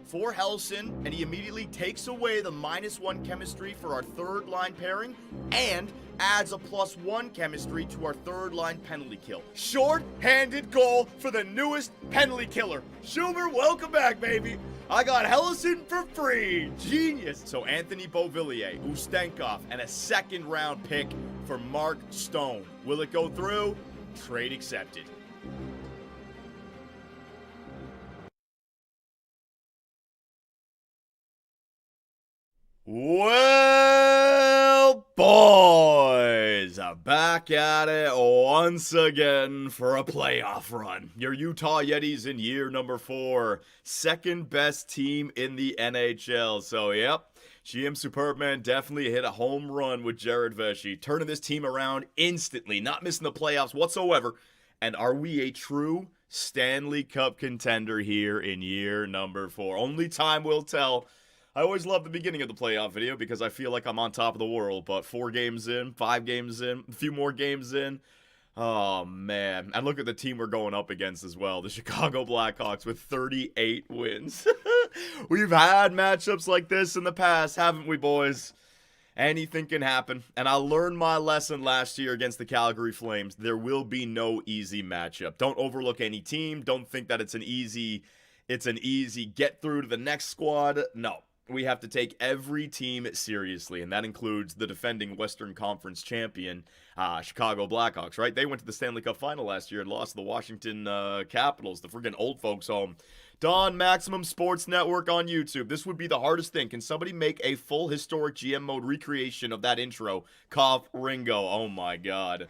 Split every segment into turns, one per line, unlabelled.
for Helleson, and he immediately takes away the -1 chemistry for our third line pairing and adds a +1 chemistry to our third line penalty kill. Short-handed goal for the newest penalty killer. Schumer, welcome back, baby. I got Helleson for free. Genius. So Anthony Beauvillier, Ustenkov, and a second-round pick for Mark Stone. Will it go through? Trade accepted. Well, boys, back at it once again for a playoff run. Your Utah Yetis in year number 4, second best team in the NHL. So, yep, GM Superbman definitely hit a home run with Jared Vesey, turning this team around instantly, not missing the playoffs whatsoever. And are we a true Stanley Cup contender here in year number 4? Only time will tell. I always love the beginning of the playoff video because I feel like I'm on top of the world, but 4 games in, 5 games in, a few more games in. Oh, man. And look at the team we're going up against as well. The Chicago Blackhawks with 38 wins. We've had matchups like this in the past, haven't we, boys? Anything can happen. And I learned my lesson last year against the Calgary Flames. There will be no easy matchup. Don't overlook any team. Don't think that it's an easy get through to the next squad. No. We have to take every team seriously, and that includes the defending Western Conference champion, Chicago Blackhawks, right? They went to the Stanley Cup Final last year and lost to the Washington Capitals, the friggin' old folks home. Don, Maximum Sports Network on YouTube. This would be the hardest thing. Can somebody make a full historic GM mode recreation of that intro? Cough, Ringo. Oh, my God.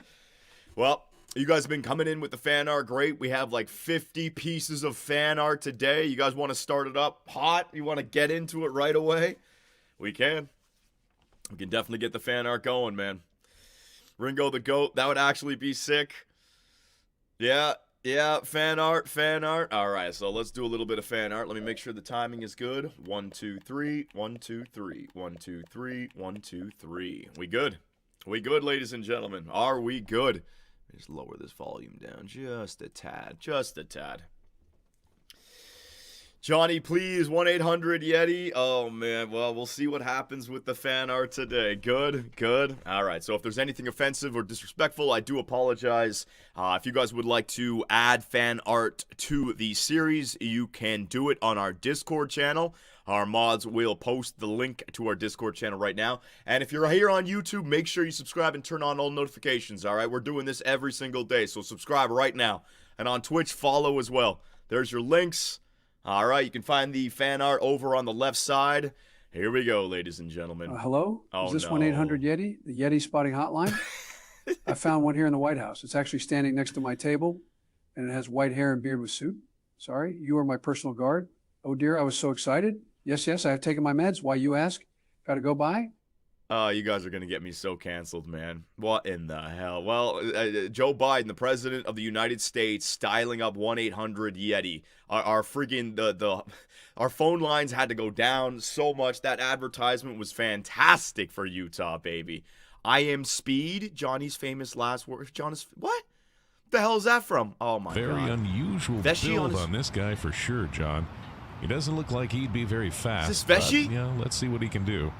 Well, you guys have been coming in with the fan art. Great. We have like 50 pieces of fan art today. You guys want to start it up hot? You want to get into it right away? We can. We can definitely get the fan art going, man. Ringo the GOAT. That would actually be sick. Yeah, fan art. All right, so let's do a little bit of fan art. Let me make sure the timing is good. 1, 2, 3. 1, 2, 3. 1, 2, 3. 1, 2, 3. We good? We good, ladies and gentlemen? Are we good? Just lower this volume down just a tad. Johnny, please, 1-800-YETI. Oh, man, well, we'll see what happens with the fan art today. Good. All right, so if there's anything offensive or disrespectful, I do apologize. If you guys would like to add fan art to the series, you can do it on our Discord channel. Our mods will post the link to our Discord channel right now. And if you're here on YouTube, make sure you subscribe and turn on all notifications, all right? We're doing this every single day, so subscribe right now. And on Twitch, follow as well. There's your links. All right, you can find the fan art over on the left side. Here we go, ladies and gentlemen.
Hello? Is this 1-800-YETI, the Yeti spotting hotline? I found one here in the White House. It's actually standing next to my table, and it has white hair and beard with suit. Sorry, you are my personal guard. Oh, dear, I was so excited. Yes, I have taken my meds. Why, you ask? Got to go by?
You guys are going to get me so canceled, man. What in the hell? Well, Joe Biden, the president of the United States, styling up 1-800-YETI. Our friggin' our phone lines had to go down so much. That advertisement was fantastic for Utah, baby. I am speed, Johnny's famous last words. What? The hell is that from? Oh, my God.
Very unusual build on this guy for sure, John. He doesn't look like he'd be very fast.
Is this Vesey?
Yeah, let's see what he can do.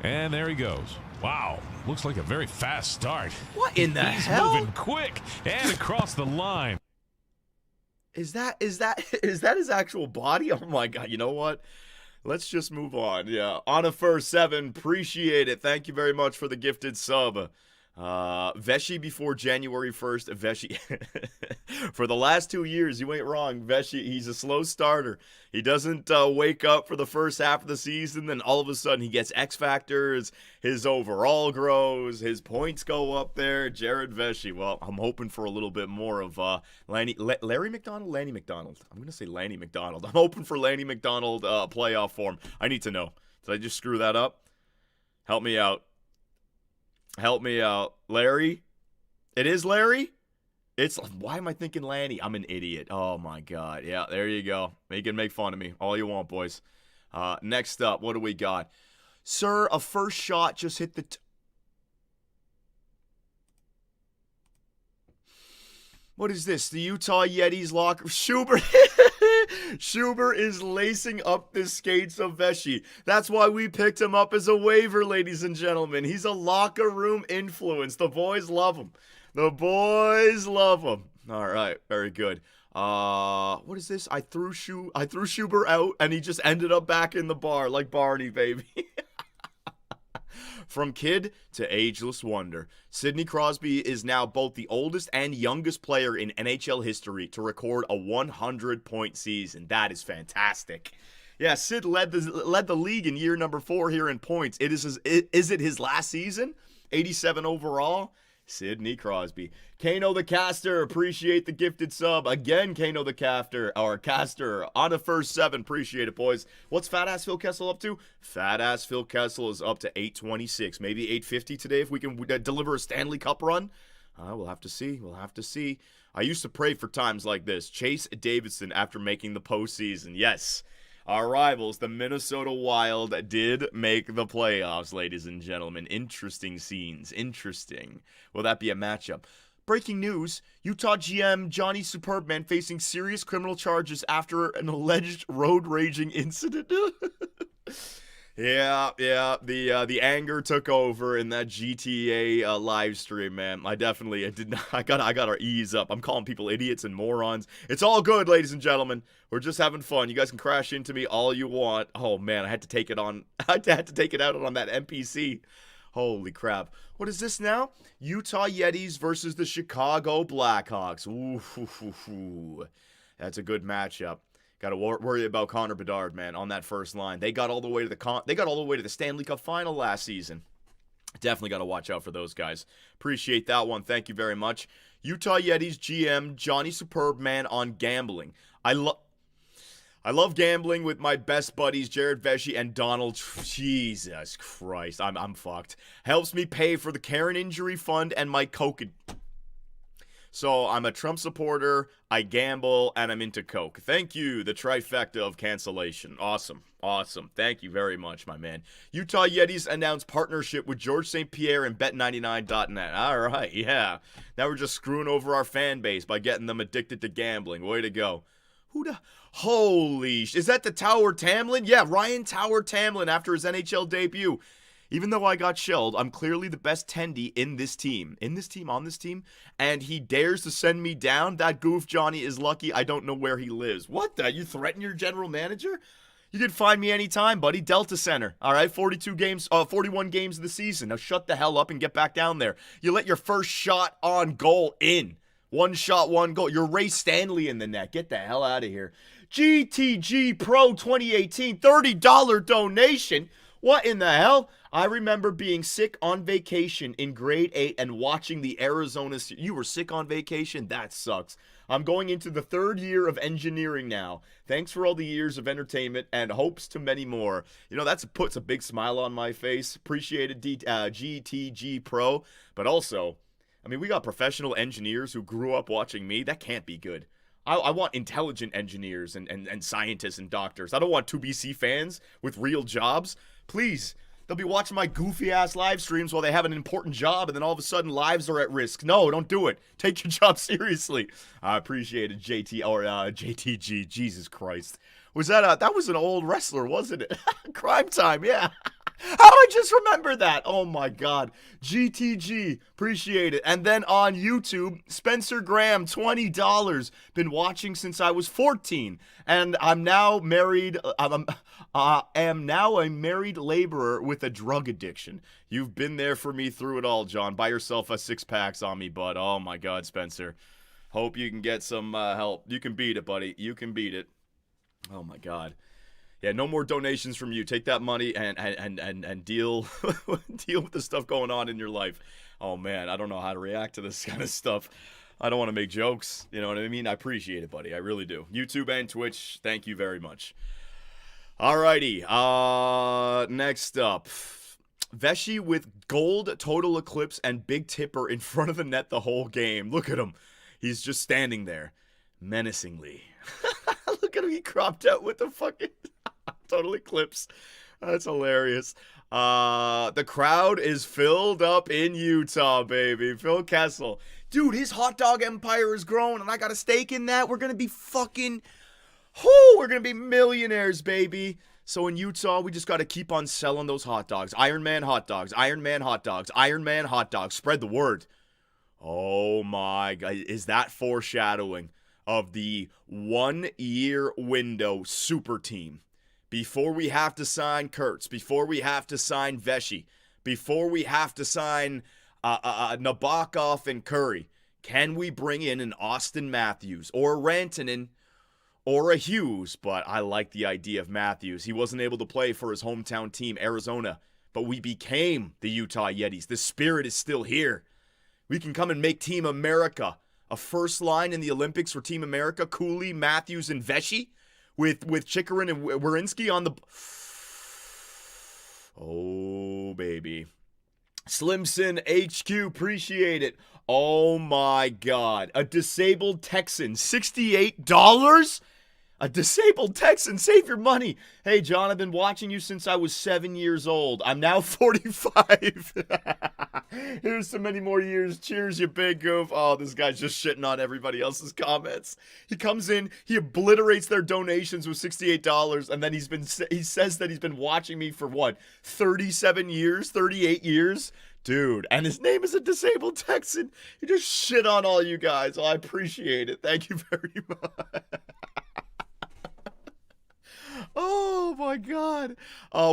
And there he goes. Wow, looks like a very fast start.
What in the hell?
He's moving quick and across the line.
Is that his actual body? Oh my God! You know what? Let's just move on. Yeah, on a first 7, appreciate it. Thank you very much for the gifted sub. Vesey before January 1st. Vesey. For the last 2 years, you ain't wrong. Vesey, he's a slow starter. He doesn't wake up for the first half of the season, then all of a sudden he gets X factors, his overall grows, his points go up there. Jared Vesey. Well, I'm hoping for a little bit more of Larry McDonald? Lanny McDonald. I'm going to say Lanny McDonald. I'm hoping for Lanny McDonald playoff form. I need to know. Did I just screw that up? Help me out. Larry? It is Larry? Why am I thinking Lanny? I'm an idiot. Oh, my God. Yeah, there you go. You can make fun of me. All you want, boys. Next up, what do we got? Sir, a first shot just hit the... What is this? The Utah Yetis locker... Schubert... Schubert is lacing up the skates of Vesey. That's why we picked him up as a waiver, ladies and gentlemen. He's a locker room influence. The boys love him. The boys love him. All right, very good. What is this? I threw Schubert out, and he just ended up back in the bar like Barney, baby. From kid to ageless wonder, Sidney Crosby is now both the oldest and youngest player in NHL history to record a 100-point season. That is fantastic. Yeah, Sid led the league in year number 4 here in points. Is it his last season? 87 overall. Sidney Crosby. Kano the Caster, appreciate the gifted sub. Again, Kano the Caster on the first 7. Appreciate it, boys. What's Fat Ass Phil Kessel up to? Fat Ass Phil Kessel is up to 826, maybe 850 today if we can deliver a Stanley Cup run. We'll have to see. We'll have to see. I used to pray for times like this. Chase Davidson after making the postseason. Yes. Our rivals, the Minnesota Wild, did make the playoffs, ladies and gentlemen. Interesting scenes. Interesting. Will that be a matchup? Breaking news, Utah GM Johnny Superbman facing serious criminal charges after an alleged road raging incident. Yeah, the anger took over in that GTA live stream, man. I gotta ease up. I'm calling people idiots and morons. It's all good, ladies and gentlemen. We're just having fun. You guys can crash into me all you want. Oh man, I had to take it on. I had to take it out on that NPC. Holy crap. What is this now? Utah Yetis versus the Chicago Blackhawks. Ooh, that's a good matchup. Got to worry about Connor Bedard, man, on that first line. They got all the way to the Stanley Cup Final last season. Definitely got to watch out for those guys. Appreciate that one. Thank you very much. Utah Yetis GM Johnny Superbman on gambling. I love gambling with my best buddies, Jared Vesey and Donald. Jesus Christ, I'm fucked. Helps me pay for the Karen Injury Fund and my coke. So I'm a Trump supporter, I gamble, and I'm into coke. Thank you, the trifecta of cancellation. Awesome. Thank you very much, my man. Utah Yetis announced partnership with George St. Pierre and Bet99.net. All right, yeah. Now we're just screwing over our fan base by getting them addicted to gambling. Way to go. Is that the Tower Tamlin? Yeah, Ryan Tower Tamlin after his NHL debut. Even though I got shelled, I'm clearly the best tendy on this team, and he dares to send me down? That goof Johnny is lucky I don't know where he lives. What the? You threaten your general manager? You can find me anytime, buddy. Delta Center, all right? 41 games of the season. Now shut the hell up and get back down there. You let your first shot on goal in. One shot, one goal. You're Ray Stanley in the net. Get the hell out of here. GTG Pro 2018, $30 donation. What in the hell? I remember being sick on vacation in grade 8 and watching the Arizona. You were sick on vacation? That sucks. I'm going into the 3rd year of engineering now. Thanks for all the years of entertainment and hopes to many more. You know, that puts a big smile on my face. Appreciate it, GTG Pro. But also, I mean, we got professional engineers who grew up watching me. That can't be good. I want intelligent engineers and scientists and doctors. I don't want 2BC fans with real jobs. Please. They'll be watching my goofy-ass live streams while they have an important job, and then all of a sudden lives are at risk. No, don't do it. Take your job seriously. I appreciate it, JTG. Jesus Christ. Was that was an old wrestler, wasn't it? Crime Time, yeah. How do I just remember that? Oh my God. GTG. Appreciate it. And then on YouTube, Spencer Graham, $20. Been watching since I was 14. And I'm now married. Am now a married laborer with a drug addiction. You've been there for me through it all, John. Buy yourself a 6-packs on me, bud. Oh my God, Spencer. Hope you can get some help. You can beat it, buddy. You can beat it. Oh my God. Yeah, no more donations from you. Take that money and deal with the stuff going on in your life. Oh man, I don't know how to react to this kind of stuff. I don't want to make jokes. You know what I mean? I appreciate it, buddy. I really do. YouTube and Twitch, thank you very much. Alrighty. Next up. Vesey with gold total eclipse and big tipper in front of the net the whole game. Look at him. He's just standing there menacingly. Look at him. He cropped out with the fucking total eclipse. That's hilarious. The crowd is filled up in Utah, baby. Phil Kessel. Dude, his hot dog empire is growing, and I got a stake in that. We're going to be fucking... Whoo, we're going to be millionaires, baby. So in Utah, we just got to keep on selling those hot dogs. Iron Man hot dogs, Iron Man hot dogs, Iron Man hot dogs. Spread the word. Oh my God. Is that foreshadowing of the 1 year window super team? Before we have to sign Kurtz, before we have to sign Vesey, before we have to sign Nabokov and Curry, can we bring in an Austin Matthews or a Rantanen or a Hughes? But I like the idea of Matthews. He wasn't able to play for his hometown team, Arizona, but we became the Utah Yetis. The spirit is still here. We can come and make Team America a first line in the Olympics for Team America. Cooley, Matthews, and Vesey with Chikrin and Werenski on the... Oh, baby. Slimson HQ, appreciate it. Oh, my God. A disabled Texan, $68? A disabled Texan, save your money. Hey, John, I've been watching you since I was 7 years old. I'm now 45. Here's so many more years. Cheers, you big goof. Oh, this guy's just shitting on everybody else's comments. He comes in, he obliterates their donations with $68, and then he says that he's been watching me for what, 37 years, 38 years? Dude, and his name is a disabled Texan. He just shit on all you guys. Oh, I appreciate it. Thank you very much. Oh my God.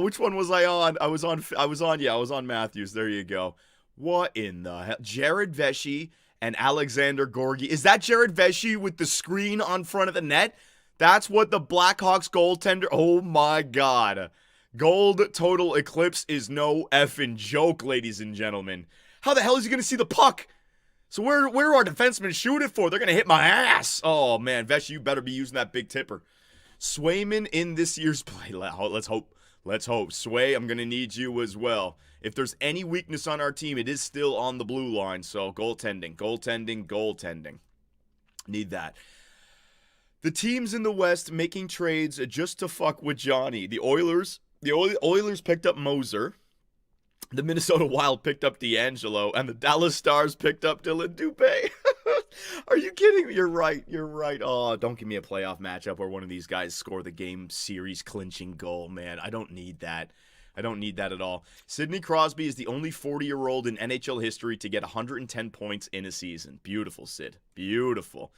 Which one was I on? I was on Matthews. There you go. What in the hell? Jared Vesey and Alexander Gorgie. Is that Jared Vesey with the screen on front of the net? That's what the Blackhawks goaltender. Oh my God. Gold total eclipse is no effing joke, ladies and gentlemen. How the hell is he going to see the puck? So where are our defensemen shoot it for? They're going to hit my ass. Oh man, Vesey, you better be using that big tipper. Swayman in this year's play. Let's hope. Sway, I'm going to need you as well. If there's any weakness on our team, it is still on the blue line. So goaltending. Need that. The teams in the West making trades just to fuck with Johnny. The Oilers picked up Moser. The Minnesota Wild picked up D'Angelo. And the Dallas Stars picked up Dylan Dubé. Are you kidding me? You're right. Oh, don't give me a playoff matchup where one of these guys score the game series clinching goal, man. I don't need that. At all. Sidney Crosby is the only 40-year-old in NHL history to get 110 points in a season. Beautiful, Sid. Beautiful.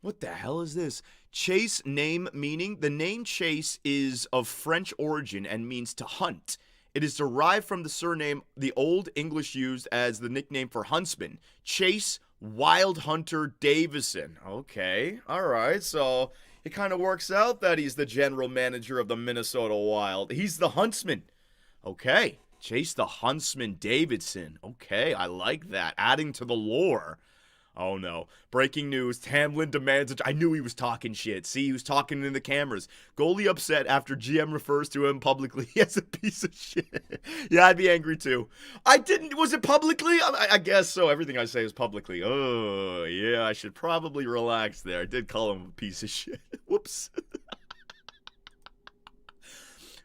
What the hell is this? Chase name meaning? The name Chase is of French origin and means to hunt. It is derived from the surname the Old English used as the nickname for huntsman. Chase Wild Hunter Davison. Okay, all right. So it kind of works out that he's the general manager of the Minnesota Wild. He's the huntsman. Okay, Chase the Huntsman Davidson. Okay, I like that. Adding to the lore. Oh no. Breaking news. Tamlin demands I knew he was talking shit. See, he was talking in the cameras. Goalie upset after GM refers to him publicly as a piece of shit. Yeah, I'd be angry too. Was it publicly? I guess so. Everything I say is publicly. Oh, yeah, I should probably relax there. I did call him a piece of shit. Whoops.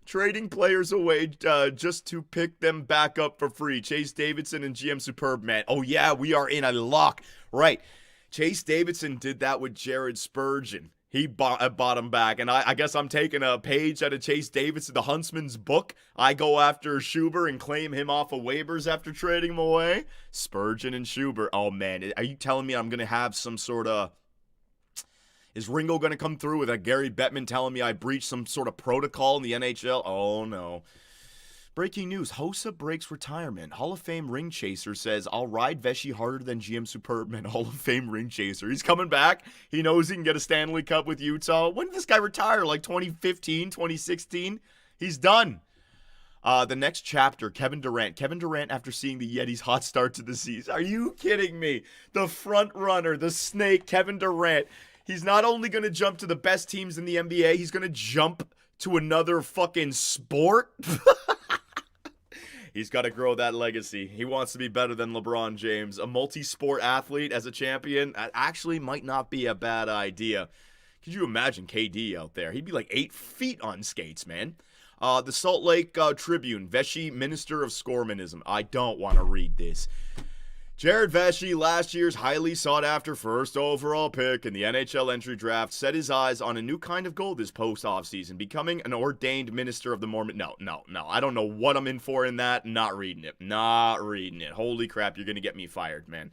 Trading players away just to pick them back up for free. Chase Davidson and GM Superb, man. Oh, yeah, we are in a lock. Right. Chase Davidson did that with Jared Spurgeon. He bought him back. And I guess I'm taking a page out of Chase Davidson, the Huntsman's book. I go after Schubert and claim him off of waivers after trading him away. Spurgeon and Schubert. Oh, man. Are you telling me I'm going to have some sort of... Is Ringo going to come through with a Gary Bettman telling me I breached some sort of protocol in the NHL? Oh, no. Breaking news. Hossa breaks retirement. Hall of Fame ring chaser says, I'll ride Vesey harder than GM Superbman. Hall of Fame ring chaser. He's coming back. He knows he can get a Stanley Cup with Utah. When did this guy retire? Like 2015, 2016? He's done. The next chapter, Kevin Durant. Kevin Durant after seeing the Yetis' hot start to the season. Are you kidding me? The front runner, the snake, Kevin Durant. He's not only going to jump to the best teams in the NBA, he's going to jump to another fucking sport. He's got to grow that legacy. He wants to be better than LeBron James. A multi-sport athlete as a champion actually might not be a bad idea. Could you imagine KD out there? He'd be like 8 feet on skates, man. The Salt Lake Tribune, Vesey, Minister of Scoremanism. I don't want to read this. Jared Vesey, last year's highly sought-after first overall pick in the NHL entry draft, set his eyes on a new kind of goal this post-offseason, becoming an ordained minister of the Mormon... No. I don't know what I'm in for in that. Not reading it. Holy crap, you're going to get me fired, man.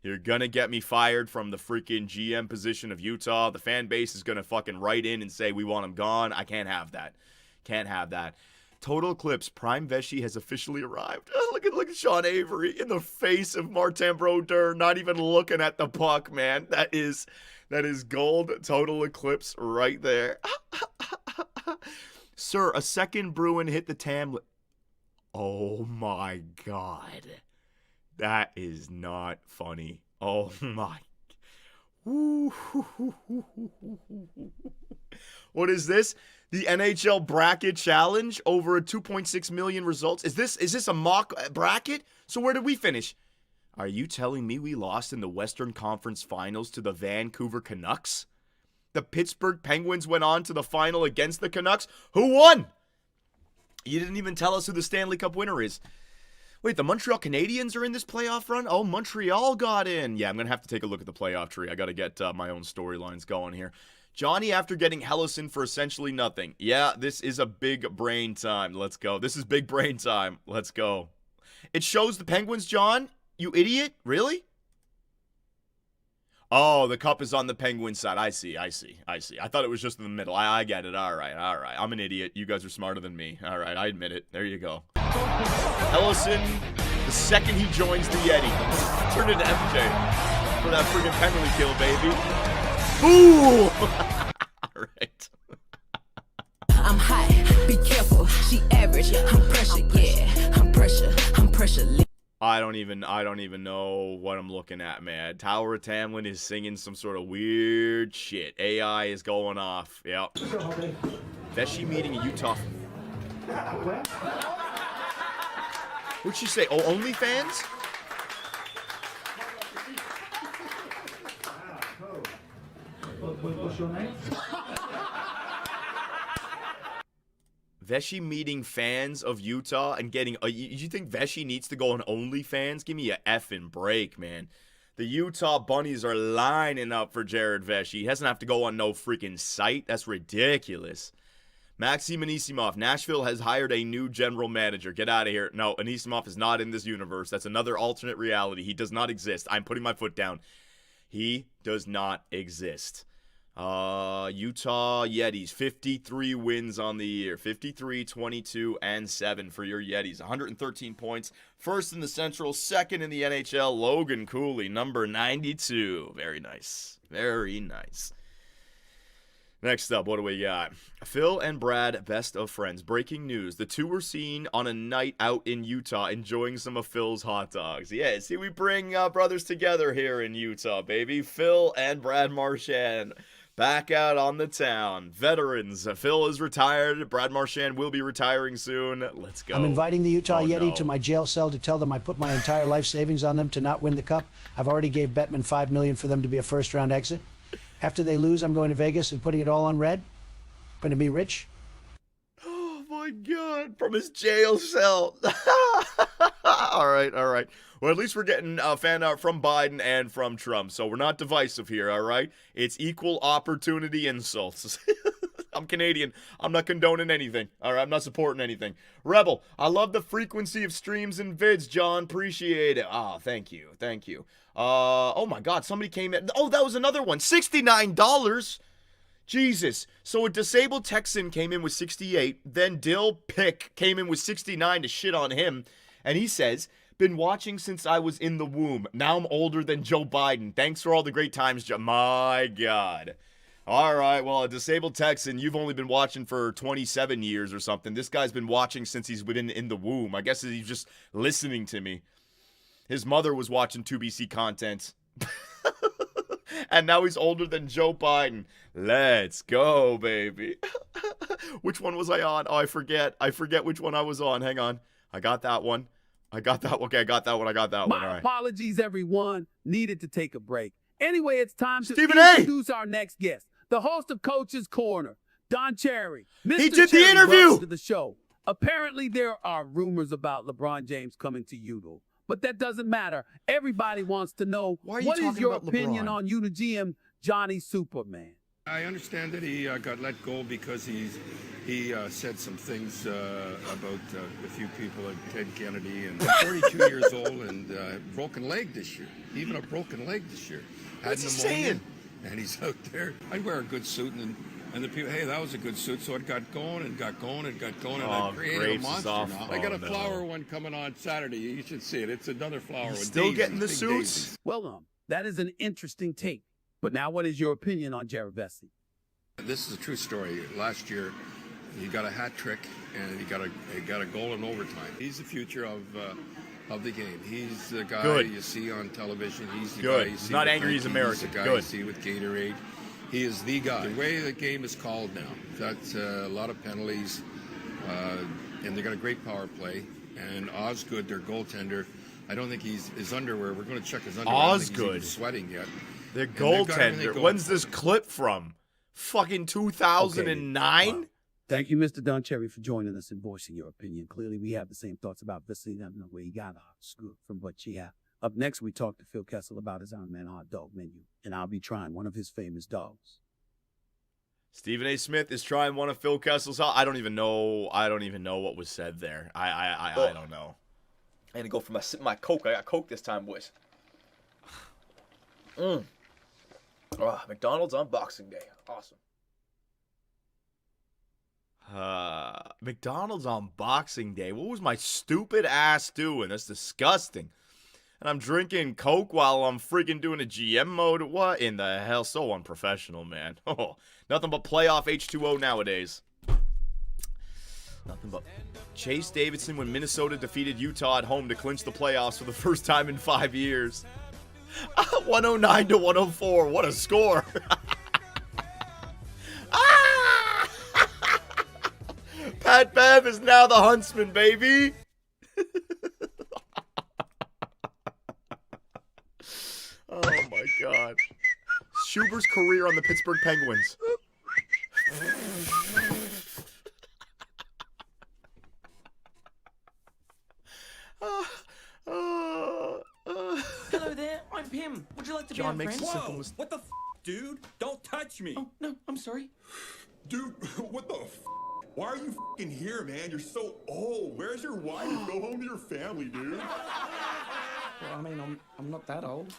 You're going to get me fired from the freaking GM position of Utah. The fan base is going to fucking write in and say, we want him gone. I can't have that. Can't have that. Total Eclipse, Prime Vesey has officially arrived. Oh, look at Sean Avery in the face of Martin Brodeur, not even looking at the puck, man. That is gold. Total Eclipse right there. Sir, a second Bruin hit the Tamlet. Oh my God. That is not funny. Oh my. What is this? The NHL bracket challenge over a 2.6 million results. Is this a mock bracket? So where did we finish? Are you telling me we lost in the Western Conference Finals to the Vancouver Canucks? The Pittsburgh Penguins went on to the final against the Canucks. Who won? You didn't even tell us who the Stanley Cup winner is. Wait, the Montreal Canadiens are in this playoff run? Oh, Montreal got in. Yeah, I'm going to have to take a look at the playoff tree. I got to get my own storylines going here. Johnny after getting Hellison for essentially nothing. Yeah, this is a big brain time. Let's go. This is big brain time. Let's go. It shows the Penguins, John. You idiot. Really? Oh, the cup is on the Penguin side. I see. I thought it was just in the middle. I get it. All right. I'm an idiot. You guys are smarter than me. All right, I admit it. There you go. Ellison, the second he joins the Yeti, turned into MJ for that freaking penalty kill, baby. Ooh! All right.
I'm high. Be careful. She average. I'm pressure. Yeah. I'm pressure.
I don't even know what I'm looking at, man. Tower of Tamlin is singing some sort of weird shit. AI is going off. Yep. Vesey meeting a Utah. What'd she say? Oh, OnlyFans?
What's your name?
Vesey meeting fans of Utah and getting... you think Vesey needs to go on OnlyFans? Give me a effing break, man. The Utah Bunnies are lining up for Jared Vesey. He doesn't have to go on no freaking site. That's ridiculous. Maxim Anisimov. Nashville has hired a new general manager. Get out of here. No, Anisimov is not in this universe. That's another alternate reality. He does not exist. I'm putting my foot down. He does not exist. Utah Yetis, 53 wins on the year. 53, 22, and 7 for your Yetis. 113 points. First in the Central, second in the NHL. Logan Cooley, number 92. Very nice. Very nice. Next up, what do we got? Phil and Brad, best of friends. Breaking news. The two were seen on a night out in Utah enjoying some of Phil's hot dogs. Yeah, see, we bring brothers together here in Utah, baby. Phil and Brad Marchand back out on the town. Veterans. Phil is retired. Brad Marchand will be retiring soon. Let's go.
I'm inviting the Utah Yeti to my jail cell to tell them I put my entire life savings on them to not win the cup. I've already gave Bettman $5 million for them to be a first-round exit. After they lose, I'm going to Vegas and putting it all on red. Going to be rich.
Oh, my God. From his jail cell. All right. Well, at least we're getting fan art from Biden and from Trump, so we're not divisive here, all right? It's equal opportunity insults. I'm Canadian. I'm not condoning anything, all right? I'm not supporting anything. Rebel, I love the frequency of streams and vids, John. Appreciate it. Ah, thank you. Oh, my God. Somebody came in. Oh, that was another one. $69. Jesus. So a disabled Texan came in with 68. Then Dill Pick came in with 69 to shit on him. And he says, been watching since I was in the womb. Now I'm older than Joe Biden. Thanks for all the great times, Joe. My God. All right. Well, a disabled Texan, you've only been watching for 27 years or something. This guy's been watching since he's been in the womb. I guess he's just listening to me. His mother was watching 2BC content. And now he's older than Joe Biden. Let's go, baby. Which one was I on? Oh, I forget. Which one I was on. Hang on. I got that one. Okay, I got that one. All right.
Apologies, everyone. Needed to take a break. Anyway, it's time to
Stephen A.
introduce our next guest, the host of Coach's Corner, Don Cherry. Mr.
He did
Cherry,
the interview.
welcome to the show. Apparently, there are rumors about LeBron James coming to Udall. but that doesn't matter. Everybody wants to know,
Why are you
what is
talking
your
about
opinion
LeBron?
on you, the GM, Johnny Superman?
I understand that he got let go because he said some things about a few people, like Ted Kennedy, and 42 years old and broken leg this year. Even a broken leg this year.
What's he
pneumonia,
saying?
And he's out there. I'd wear a good suit and the people, hey, that was a good suit. So it got going and got going and got going, and
Oh,
I created a
Grapes is
monster
off.
now.
Oh,
I got a
no.
flower one coming on Saturday. You should see it. It's another flower one.
Still
Daisies,
getting the
big
suits?
daisies.
Well, that is an interesting take. But now what is your opinion on Jared Vesey?
This is a true story. Last year, he got a hat trick and he got a goal in overtime. He's the future of the game. He's the guy
Good.
you see on television. He's the
Good.
guy you
He's
see
not
with
angry, he's
Nike.
American.
He's the guy
Good.
you see with Gatorade. He is the guy. The way the game is called now, that's a lot of penalties, and they got a great power play. And Osgood, their goaltender, I don't think his underwear. We're going to check his underwear. I don't think he's even
Osgood.
sweating yet.
The
they've got everything
goaltender.
going
When's
for
this
them.
clip from? Fucking 2009?
Wow. Thank you, Mr. Don Cherry, for joining us and voicing your opinion. Clearly, we have the same thoughts about Vesey. I don't know where he got Osgood from, but yeah. Up next, we talk to Phil Kessel about his Iron Man hot dog menu, and I'll be trying one of his famous dogs.
Stephen A. Smith is trying one of Phil Kessel's. I don't even know what was said there. I don't know.
I had to go for my Coke. I got Coke this time, boys. McDonald's on Boxing Day. Awesome.
McDonald's on Boxing Day. What was my stupid ass doing? That's disgusting. And I'm drinking Coke while I'm freaking doing a GM mode. What in the hell? So unprofessional, man. Oh, nothing but playoff H2O nowadays. Nothing but Chase Davidson when Minnesota defeated Utah at home to clinch the playoffs for the first time in 5 years. 109 to 104. What a score. Pat Bev is now the Huntsman, baby. Oh my God. Schuber's career on the Pittsburgh Penguins.
Hello there, I'm Pim. Would you like to
John
be our
makes
friend?
a simple mistake.
What the dude? Don't touch me.
Oh, no, I'm sorry.
Dude, what the Why are you here, man? You're so old. Where's your wife? Go home to your family, dude.
Well, I mean, I'm not that old.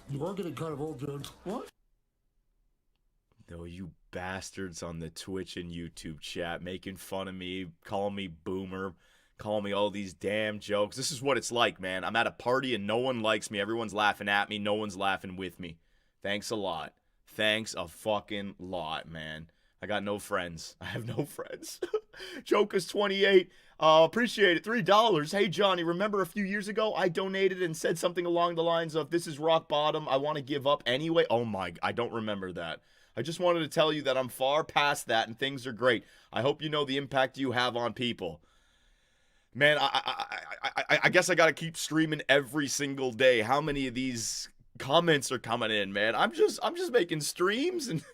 You are getting kind of old, dude.
What?
No, you bastards on the Twitch and YouTube chat making fun of me, calling me boomer, calling me all these damn jokes. This is what it's like, man. I'm at a party and no one likes me. Everyone's laughing at me. No one's laughing with me. Thanks a lot. Thanks a fucking lot, man. I got no friends. I have no friends. Joker's 28. Appreciate it. $3. Hey, Johnny, remember a few years ago I donated and said something along the lines of, this is rock bottom. I want to give up anyway. Oh, my. I don't remember that. I just wanted to tell you that I'm far past that and things are great. I hope you know the impact you have on people. Man, I guess I got to keep streaming every single day. How many of these comments are coming in, man? I'm just making streams, and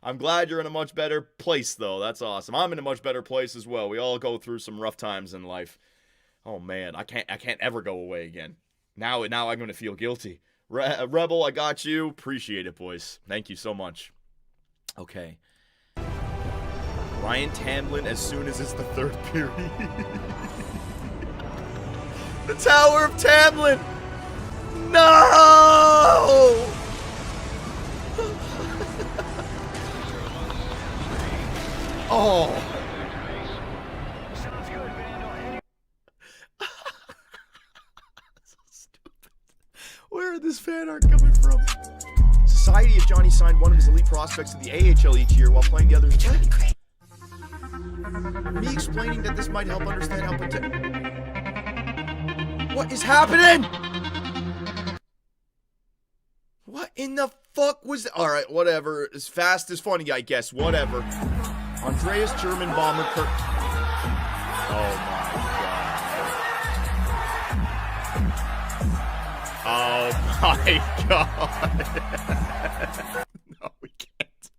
I'm glad you're in a much better place, though. That's awesome. I'm in a much better place as well. We all go through some rough times in life. Oh man, I can't ever go away again. Now I'm going to feel guilty. Rebel, I got you. Appreciate it, boys. Thank you so much. Okay. Ryan Tamlin as soon as it's the third period. The Tower of Tamlin! No! Oh. So stupid. Where are this fan art coming from? Society of Johnny signed one of his elite prospects to the AHL each year while playing the others. Me explaining that this might help understand how What is happening? What in the fuck was that? Alright, whatever. As fast as funny, I guess. Whatever. Andreas German Bomber Kirk. Oh my god. No, we can't.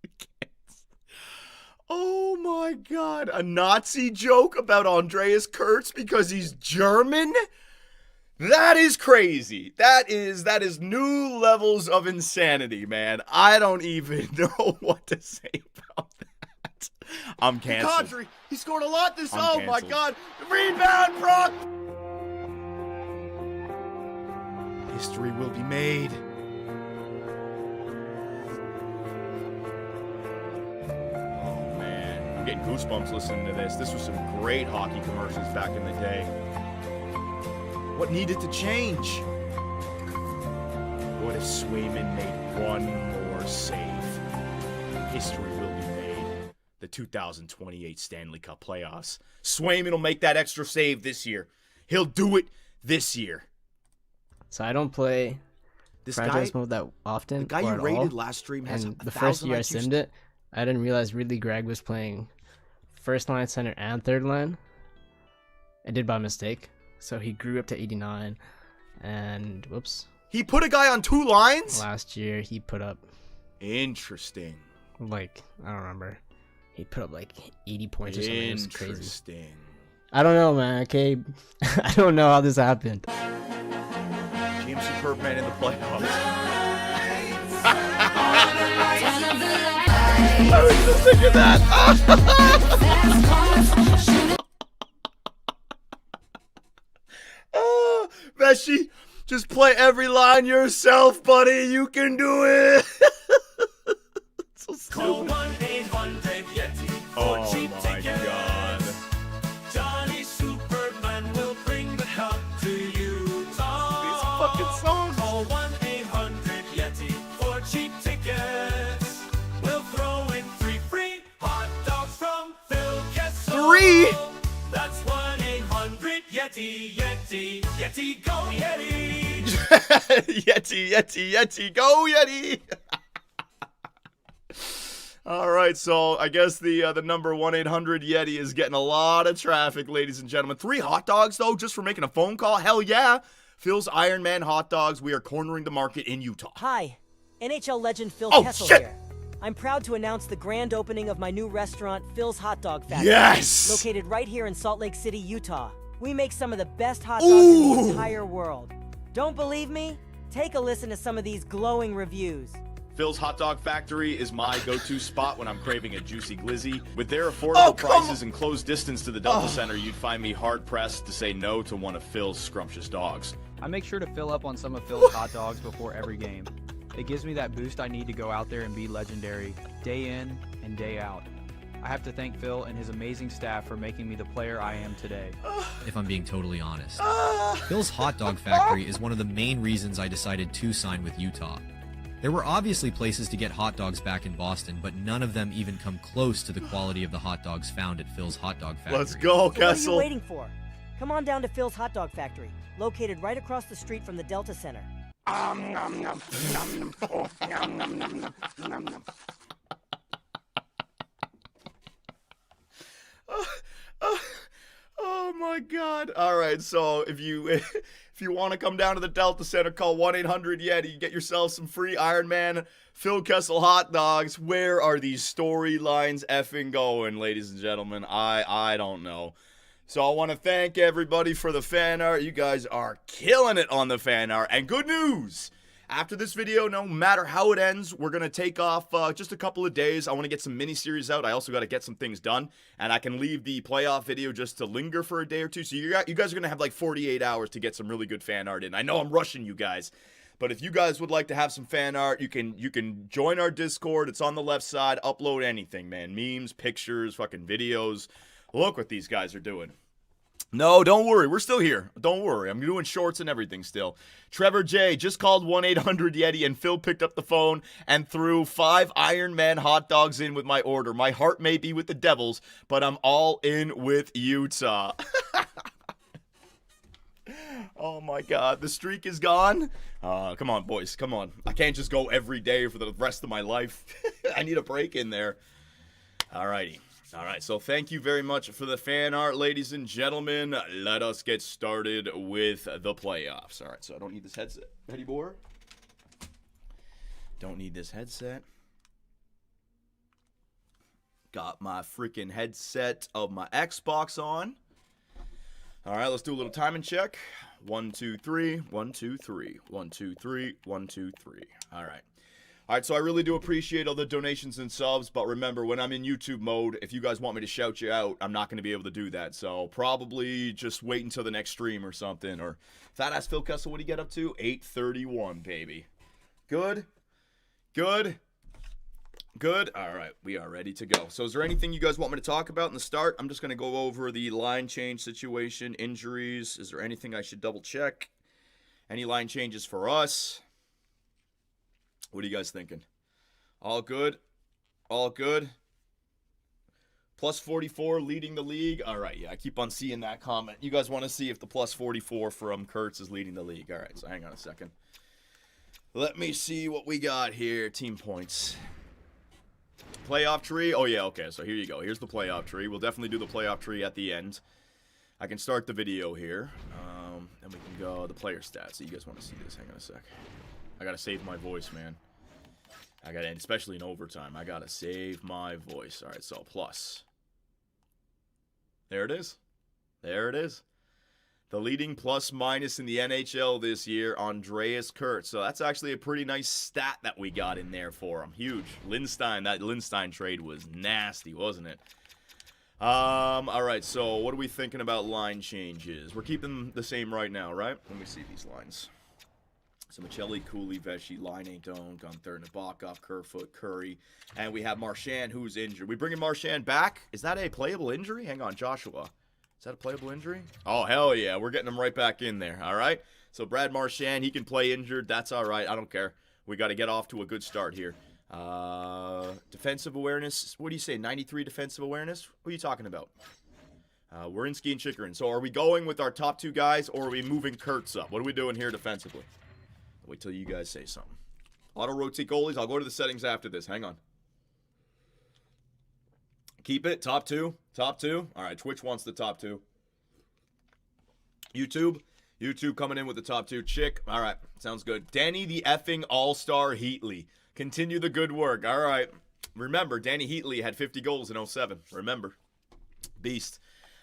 Oh my god. A Nazi joke about Andreas Kurtz because he's German? That is crazy. That is new levels of insanity, man. I don't even know what to say about that. I'm canceled.
Kadri, he scored a lot this.
I'm
Oh
canceled.
my God! Rebound, Brock.
History will be made. Oh man, I'm getting goosebumps listening to this. This was some great hockey commercials back in the day. What needed to change? What if Swayman made one more save? History will be made. The 2028 Stanley Cup playoffs. Swayman will make that extra save this year. He'll do it this year.
So I don't play
This
franchise
guy,
mode that often.
the guy
or
you
at
rated
all.
last stream has
And
a
the first
1,000
year I
IQ.
simmed it, I didn't realize really Greg was playing first line, center, and third line. I did by mistake. So he grew up to 89, and whoops.
He put a guy on 2 lines?
Last year he put up
Interesting.
like, I don't remember. He put up like 80 points or something. It was crazy.
Interesting.
I don't know, man. Okay, I don't know how this happened.
James Superman in the playoffs. I was just thinking that. Oh, Meshi, just play every line yourself, buddy. You can do it. So
Call
stupid.
1-800-YETI for
Oh
cheap
my
tickets.
god.
Johnny Superman will bring the help to you.
These fucking songs.
Call 1-800-YETI for cheap tickets. We'll throw in 3 free hot dogs from Phil Kessel.
3?
That's 1-800-YETI, Yeti, Yeti, go Yeti.
Yeti, Yeti, Yeti, go Yeti. All right, so I guess the number 1-800-YETI is getting a lot of traffic, ladies and gentlemen. 3 hot dogs, though, just for making a phone call? Hell yeah. Phil's Iron Man hot dogs. We are cornering the market in Utah.
Hi, NHL legend Phil
Oh,
Kessel
shit!
here. I'm proud to announce the grand opening of my new restaurant, Phil's Hot Dog Factory.
Yes!
Located right here in Salt Lake City, Utah. We make some of the best hot dogs in the entire world. Don't believe me? Take a listen to some of these glowing reviews.
Phil's Hot Dog Factory is my go-to spot when I'm craving a juicy glizzy. With their affordable prices and close distance to the Delta Center, you'd find me hard-pressed to say no to one of Phil's scrumptious dogs.
I make sure to fill up on some of Phil's hot dogs before every game. It gives me that boost I need to go out there and be legendary, day in and day out. I have to thank Phil and his amazing staff for making me the player I am today.
If I'm being totally honest. Phil's Hot Dog Factory is one of the main reasons I decided to sign with Utah. There were obviously places to get hot dogs back in Boston, but none of them even come close to the quality of the hot dogs found at Phil's Hot Dog Factory.
Let's go,
So what are
Kessel.
you waiting for? Come on down to Phil's Hot Dog Factory, located right across the street from the Delta Center.
Oh my god. All right, so if you want to come down to the Delta Center, call 1-800-YETI. Get yourself some free Iron Man Phil Kessel hot dogs. Where are these storylines effing going, ladies and gentlemen? I don't know. So I want to thank everybody for the fan art. You guys are killing it on the fan art. And good news. After this video, no matter how it ends, we're going to take off just a couple of days. I want to get some mini-series out. I also got to get some things done. And I can leave the playoff video just to linger for a day or two. So you guys are going to have like 48 hours to get some really good fan art in. I know I'm rushing you guys. But if you guys would like to have some fan art, you can join our Discord. It's on the left side. Upload anything, man. Memes, pictures, fucking videos. Look what these guys are doing. No, don't worry. We're still here. Don't worry. I'm doing shorts and everything still. Trevor J. just called 1-800-YETI, and Phil picked up the phone and threw 5 Iron Man hot dogs in with my order. My heart may be with the Devils, but I'm all in with Utah. Oh, my God. The streak is gone. Come on, boys. Come on. I can't just go every day for the rest of my life. I need a break in there. All righty. All right, so thank you very much for the fan art, ladies and gentlemen. Let us get started with the playoffs. All right, so I don't need this headset. Ready, boy? Don't need this headset. Got my freaking headset of my Xbox on. All right, let's do a little timing check. 1, 2, 3. 1, 2, 3. 1, 2, 3. 1, 2, 3. All right. All right, so I really do appreciate all the donations and subs, but remember, when I'm in YouTube mode, if you guys want me to shout you out, I'm not going to be able to do that. So probably just wait until the next stream or something. Or Fat Ass Phil Kessel, what do you get up to? 831, baby. Good. Good. Good. All right, we are ready to go. So is there anything you guys want me to talk about in the start? I'm just going to go over the line change situation, injuries. Is there anything I should double check? Any line changes for us? What are you guys thinking? All good? All good? Plus 44 leading the league? All right, yeah, I keep on seeing that comment. You guys want to see if the plus 44 from Kurtz is leading the league. All right, so hang on a second. Let me see what we got here. Team points. Playoff tree? Oh, yeah, okay, so here you go. Here's the playoff tree. We'll definitely do the playoff tree at the end. I can start the video here. And we can go the player stats. So you guys want to see this? Hang on a sec. I gotta save my voice, man. Especially in overtime, I gotta save my voice. All right, so plus. There it is. There it is. The leading plus minus in the NHL this year, Andreas Kurtz. So that's actually a pretty nice stat that we got in there for him. Huge. That Lindstein trade was nasty, wasn't it? All right, so what are we thinking about line changes? We're keeping them the same right now, right? Let me see these lines. So Michelli, Cooley, Vesey, Line, Doan, Gunther, Nabokov, Kerfoot, Curry, and we have Marchand, who's injured. We bringing Marchand back? Is that a playable injury? Hang on, Joshua. Is that a playable injury? Oh, hell yeah. We're getting him right back in there, all right? So Brad Marchand, he can play injured. That's all right. I don't care. We got to get off to a good start here. Defensive awareness. What do you say, 93 defensive awareness? What are you talking about? Werenski and Chikrin. So are we going with our top two guys, or are we moving Kurtz up? What are we doing here defensively? Wait till you guys say something. Auto-rotate goalies. I'll go to the settings after this. Hang on. Keep it. Top two. Top two. All right, Twitch wants the top two. YouTube. YouTube coming in with the top two. Chick. All right, sounds good. Danny the effing all-star Heatley. Continue the good work. All right. Remember, Danny Heatley had 50 goals in 07. Remember. Beast.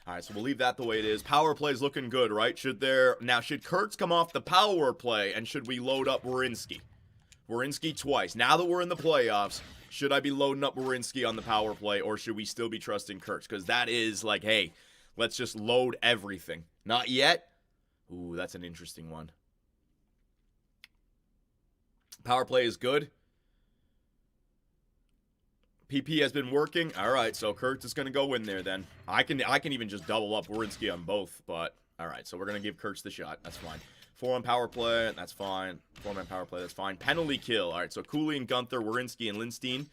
All right, so we'll leave that the way it is. Power play's looking good, right? Should Kurtz come off the power play, and should we load up Werenski? Werenski twice. Now that we're in the playoffs, should I be loading up Werenski on the power play, or should we still be trusting Kurtz? Because that is like, hey, let's just load everything. Not yet? Ooh, that's an interesting one. Power play is good. PP has been working. All right, so Kurtz is going to go in there then. I can even just double up Werenski on both, but all right, so we're going to give Kurtz the shot. That's fine. 4-on power play, that's fine. 4-man power play, that's fine. Penalty kill. All right, so Cooley and Gunther, Werenski and Lindstein.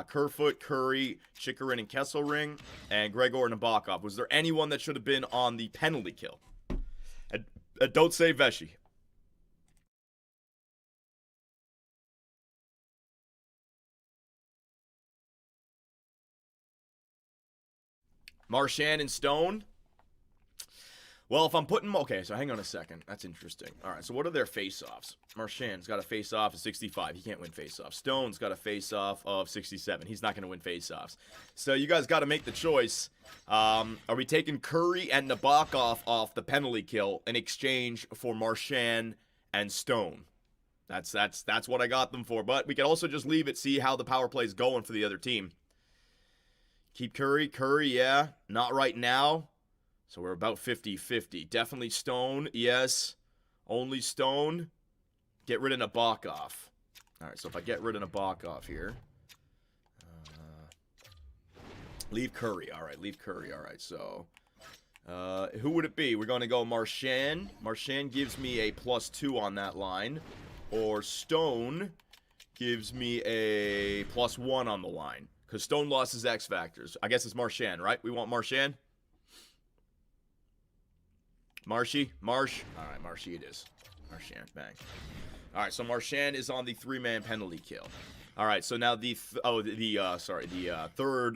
Kerfoot, Curry, Chikrin and Kessel ring, and Gregor and Nabokov. Was there anyone that should have been on the penalty kill? Don't say Vesey. Marchand and Stone. Well, if I'm putting... Okay, so hang on a second. That's interesting. All right, so what are their face-offs? Marchand's got a face-off of 65. He can't win face-offs. Stone's got a face-off of 67. He's not going to win face-offs. So you guys got to make the choice. Are we taking Curry and Nabokov off the penalty kill in exchange for Marchand and Stone? That's what I got them for. But we can also just leave it, see how the power play is going for the other team. Keep Curry. Curry, yeah. Not right now. So we're about 50-50. Definitely Stone, yes. Only Stone. Get rid of Nabokov. All right, so if I get rid of Nabokov here. Leave Curry. All right, leave Curry. All right, so who would it be? We're going to go Marchand. Marchand gives me a +2 on that line. Or Stone gives me a +1 on the line. Because Stone lost his X factors. I guess it's Marchand, right? We want Marchand. Marsh. All right, Marshy it is. Marchand, bang. All right, so Marchand is on the 3-man penalty kill. All right, so now the third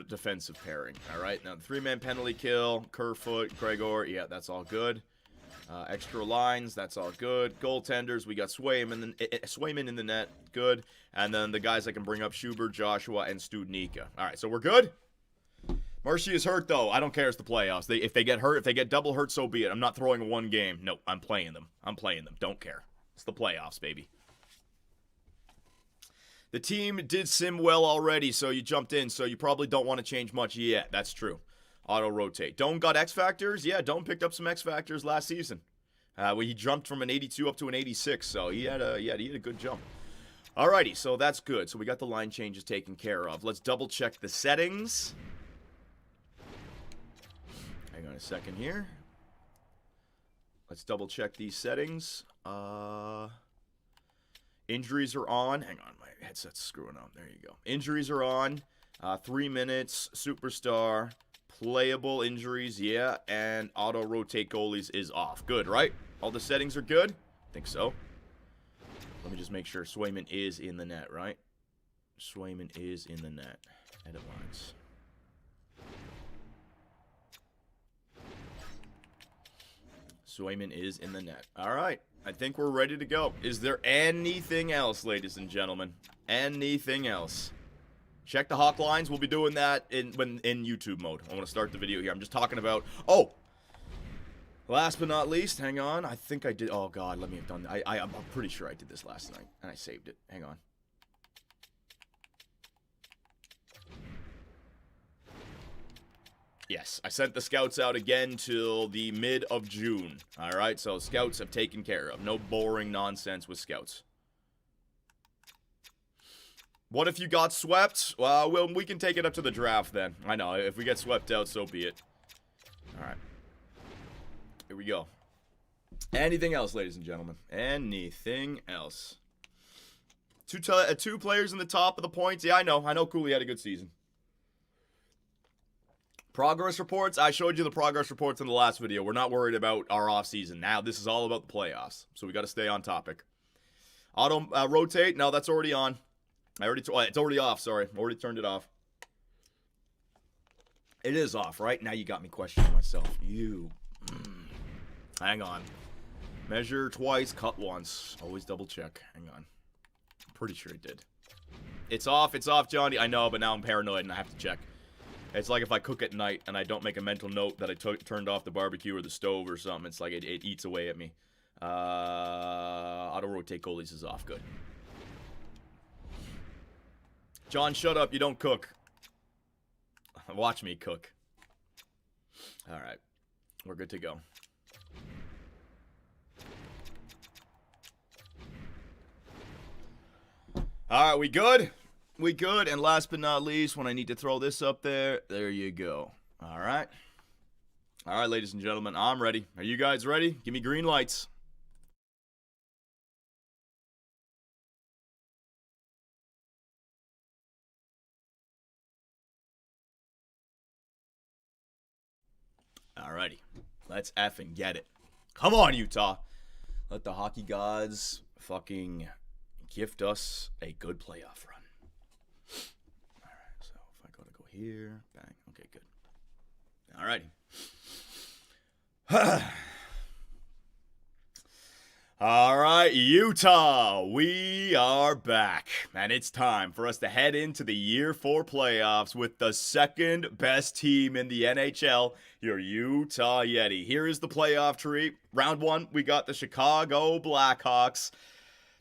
defensive pairing. All right, now the 3-man penalty kill. Kerfoot, Gregor, yeah, that's all good. Extra lines, that's all good. Goaltenders, we got Swayman in the net, good. And then the guys I can bring up, Schubert, Joshua, and Studnicka. All right, so we're good? Marshy is hurt, though. I don't care. It's the playoffs. If they get hurt, if they get double hurt, so be it. I'm not throwing one game. No, I'm playing them. I'm playing them. Don't care. It's the playoffs, baby. The team did sim well already, so you jumped in, so you probably don't want to change much yet. That's true. Auto-rotate. Dome got X Factors? Yeah, Dome picked up some X Factors last season. He jumped from an 82 up to an 86, so he had a good jump. Alrighty, so that's good. So we got the line changes taken care of. Let's double-check the settings. Hang on a second here. Let's double-check these settings. Injuries are on. Hang on, my headset's screwing up. There you go. Injuries are on. 3 minutes. Superstar. Playable injuries, yeah. And auto-rotate goalies is off. Good, right? All the settings are good? I think so. Let me just make sure Swayman is in the net, right? Swayman is in the net. Edit lines. Swayman is in the net. All right. I think we're ready to go. Is there anything else, ladies and gentlemen? Anything else? Check the Hawk lines. We'll be doing that in YouTube mode. I want to start the video here. I'm just talking about... Oh! Last but not least, hang on. I think I did... Oh, God. Let me have done... I'm pretty sure I did this last night. And I saved it. Hang on. Yes, I sent the scouts out again till the mid of June. All right, so scouts have taken care of. No boring nonsense with scouts. What if you got swept? Well, we can take it up to the draft then. I know, if we get swept out, so be it. All right. Here we go. Anything else, ladies and gentlemen? Anything else? Two players in the top of the points. Yeah, I know Cooley had a good season. Progress reports. I showed you the progress reports in the last video. We're not worried about our offseason. Now, this is all about the playoffs. So we got to stay on topic. Auto rotate. No, that's already on. It's already off, sorry. Already turned it off. It is off, right? Now you got me questioning myself. Hang on. Measure twice, cut once. Always double check. Hang on. I'm pretty sure it did. It's off, Johnny. I know, but now I'm paranoid and I have to check. It's like if I cook at night and I don't make a mental note that I turned off the barbecue or the stove or something. It's like it eats away at me. Auto-rotate goalies is off. Good. John, shut up. You don't cook. Watch me cook. All right. We're good to go. All right, we good? We good? And last but not least, when I need to throw this up there you go. All right. All right, ladies and gentlemen, I'm ready. Are you guys ready? Give me green lights. Alrighty. Let's effing get it. Come on, Utah. Let the hockey gods fucking gift us a good playoff run. Alright, so if I go here, bang. Okay, good. Alrighty. Alright, Utah, we are back. And it's time for us to head into the Year 4 playoffs with the second best team in the NHL, your Utah Yeti. Here is the playoff tree. Round 1, we got the Chicago Blackhawks,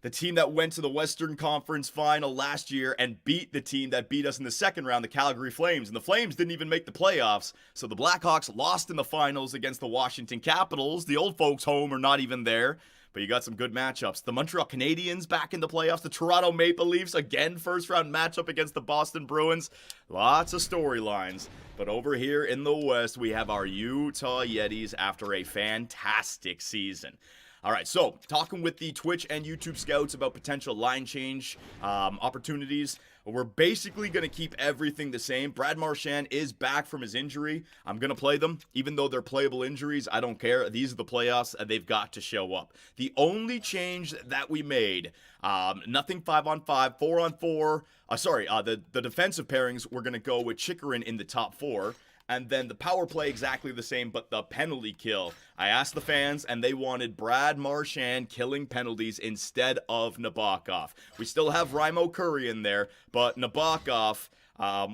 the team that went to the Western Conference Final last year and beat the team that beat us in the second round, the Calgary Flames. And the Flames didn't even make the playoffs, so the Blackhawks lost in the finals against the Washington Capitals. The old folks home are not even there. But you got some good matchups. The Montreal Canadiens back in the playoffs. The Toronto Maple Leafs, again, first round matchup against the Boston Bruins. Lots of storylines. But over here in the West, we have our Utah Yetis after a fantastic season. All right, so talking with the Twitch and YouTube scouts about potential line change opportunities. We're basically going to keep everything the same. Brad Marchand is back from his injury. I'm going to play them. Even though they're playable injuries, I don't care. These are the playoffs, and they've got to show up. The only change that we made, nothing 5-on-5, 4-on-4. The defensive pairings, we're going to go with Chikrin in the top 4. And then the power play exactly the same, but the penalty kill. I asked the fans, and they wanted Brad Marchand killing penalties instead of Nabokov. We still have Raimo Curry in there, but Nabokov,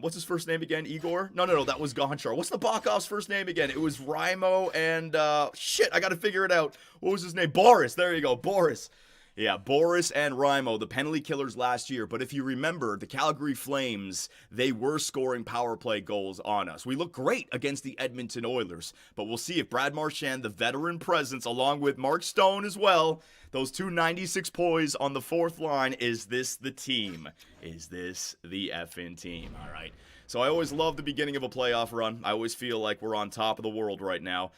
what's his first name again? Igor? No, that was Gonchar. What's Nabokov's first name again? It was Raimo and, shit, I gotta figure it out. What was his name? Boris. There you go, Boris. Yeah, Boris and Raimo, the penalty killers last year. But if you remember, the Calgary Flames, they were scoring power play goals on us. We look great against the Edmonton Oilers. But we'll see if Brad Marchand, the veteran presence, along with Mark Stone as well, those two 96 poise on the fourth line, is this the team? Is this the effing team? All right. So I always love the beginning of a playoff run. I always feel like we're on top of the world right now.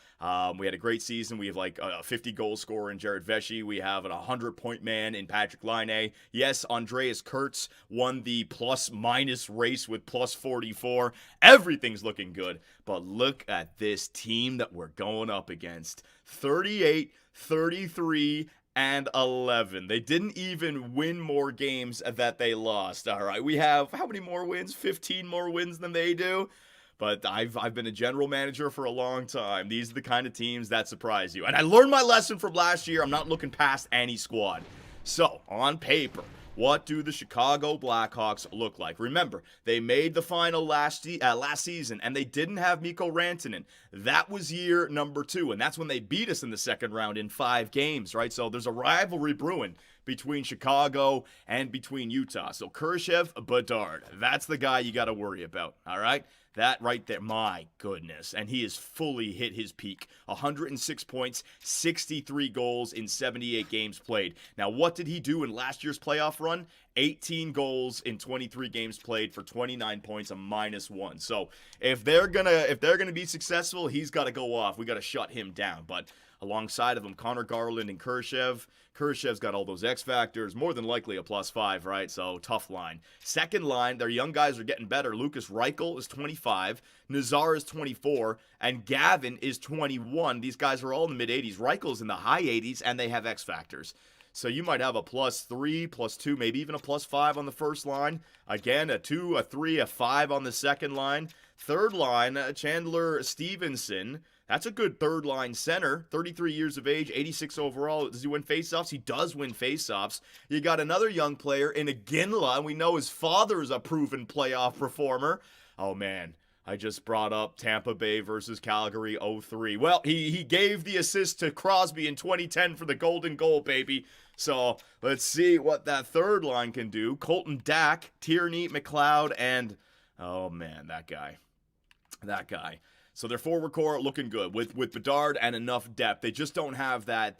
We had a great season. We have like a 50-goal scorer in Jared Vesey. We have an 100-point man in Patrick Laine. Yes, Andreas Kurtz won the plus-minus race with plus 44. Everything's looking good. But look at this team that we're going up against. 38, 33, and 11. They didn't even win more games that they lost. All right, we have how many more wins? 15 more wins than they do. But I've been a general manager for a long time. These are the kind of teams that surprise you. And I learned my lesson from last year. I'm not looking past any squad. So, on paper, what do the Chicago Blackhawks look like? Remember, they made the final last season, and they didn't have Mikko Rantanen. That was year number 2, and that's when they beat us in the second round in 5 games, right? So there's a rivalry brewing between Chicago and between Utah. So Khrushchev, Bedard, that's the guy you got to worry about, all right? That right there, my goodness. And he has fully hit his peak. 106 points, 63 goals in 78 games played. Now, what did he do in last year's playoff run? 18 goals in 23 games played for 29 points, a -1. So if they're gonna be successful, he's got to go off. We got to shut him down. But alongside of him, Connor Garland and Khrushchev. Khrushchev's got all those X factors, more than likely a +5, right? So tough line. Second line, their young guys are getting better. Lucas Reichel is 25, Nazar is 24, and Gavin is 21. These guys are all in the mid-80s. Reichel's in the high 80s, and they have X factors. So you might have a +3, +2, maybe even a +5 on the first line. Again, a 2, a 3, a 5 on the second line. Third line, Chandler Stevenson. That's a good third-line center, 33 years of age, 86 overall. Does he win faceoffs? He does win faceoffs. You got another young player in Iginla, and we know his father is a proven playoff performer. Oh, man, I just brought up Tampa Bay versus Calgary 0-3. Well, he gave the assist to Crosby in 2010 for the golden goal, baby. So let's see what that third line can do. Colton Dack, Tierney, McLeod, and, oh, man, that guy. So their forward core looking good with Bedard and enough depth. They just don't have that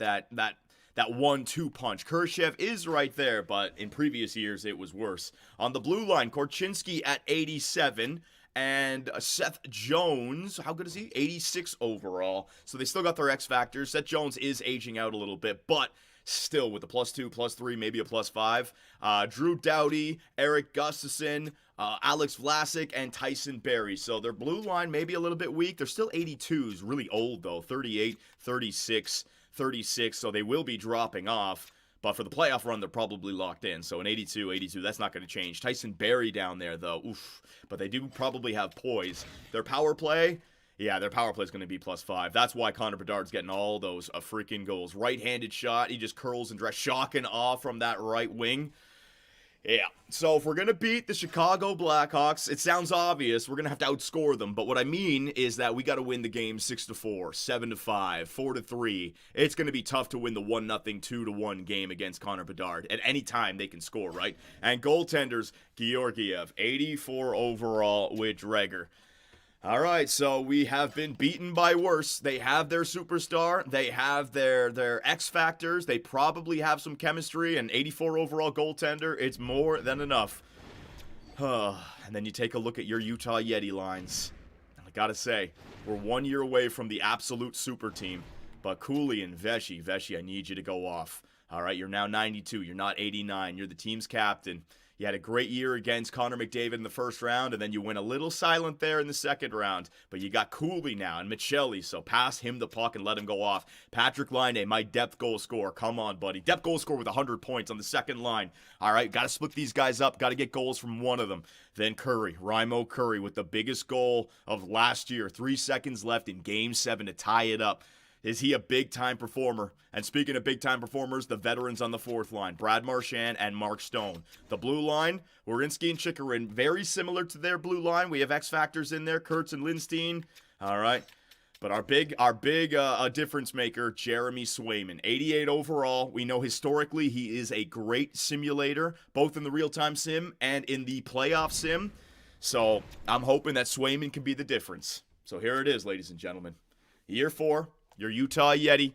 1-2 punch. Khrushchev is right there, but in previous years it was worse. On the blue line, Korchinski at 87 and Seth Jones, how good is he? 86 overall. So they still got their X factors. Seth Jones is aging out a little bit, but still with a +2, +3, maybe a +5. Drew Doughty, Eric Gustafson, Alex Vlasic, and Tyson Berry. So their blue line may be a little bit weak. They're still 82s, really old though, 38, 36, 36, so they will be dropping off. But for the playoff run, they're probably locked in. So an 82, that's not going to change. Tyson Berry down there though, oof. But they do probably have poise. Their power play, yeah, their power play is going to be +5. That's why Connor Bedard's getting all those freaking goals. Right-handed shot, he just curls and drives, shocking off from that right wing. Yeah, so if we're going to beat the Chicago Blackhawks, it sounds obvious, we're going to have to outscore them. But what I mean is that we got to win the game 6-4, 7-5, 4-3. It's going to be tough to win the 1-0, 2-1 game against Connor Bedard. At any time, they can score, right? And goaltenders, Georgiev, 84 overall with Dreger. All right, so we have been beaten by worse. They have their superstar. They have their X factors. They probably have some chemistry. An 84 overall goaltender, it's more than enough. And then you take a look at your Utah Yeti lines. I gotta say, we're 1 year away from the absolute super team. But Cooley and Vesey, I need you to go off. All right, you're now 92. You're not 89. You're the team's captain. You had a great year against Connor McDavid in the first round, and then you went a little silent there in the second round. But you got Cooley now and Michelli, so pass him the puck and let him go off. Patrick Laine, my depth goal scorer. Come on, buddy. Depth goal scorer with 100 points on the second line. All right, got to split these guys up. Got to get goals from one of them. Then Curry, Raimo Curry with the biggest goal of last year. 3 seconds left in Game 7 to tie it up. Is he a big-time performer? And speaking of big-time performers, the veterans on the fourth line, Brad Marchand and Mark Stone. The blue line, Werenski and Chikrin, very similar to their blue line. We have X-Factors in there, Kurtz and Lindstein. All right. But our big difference maker, Jeremy Swayman. 88 overall. We know historically he is a great simulator, both in the real-time sim and in the playoff sim. So I'm hoping that Swayman can be the difference. So here it is, ladies and gentlemen. Year 4. Your Utah Yeti,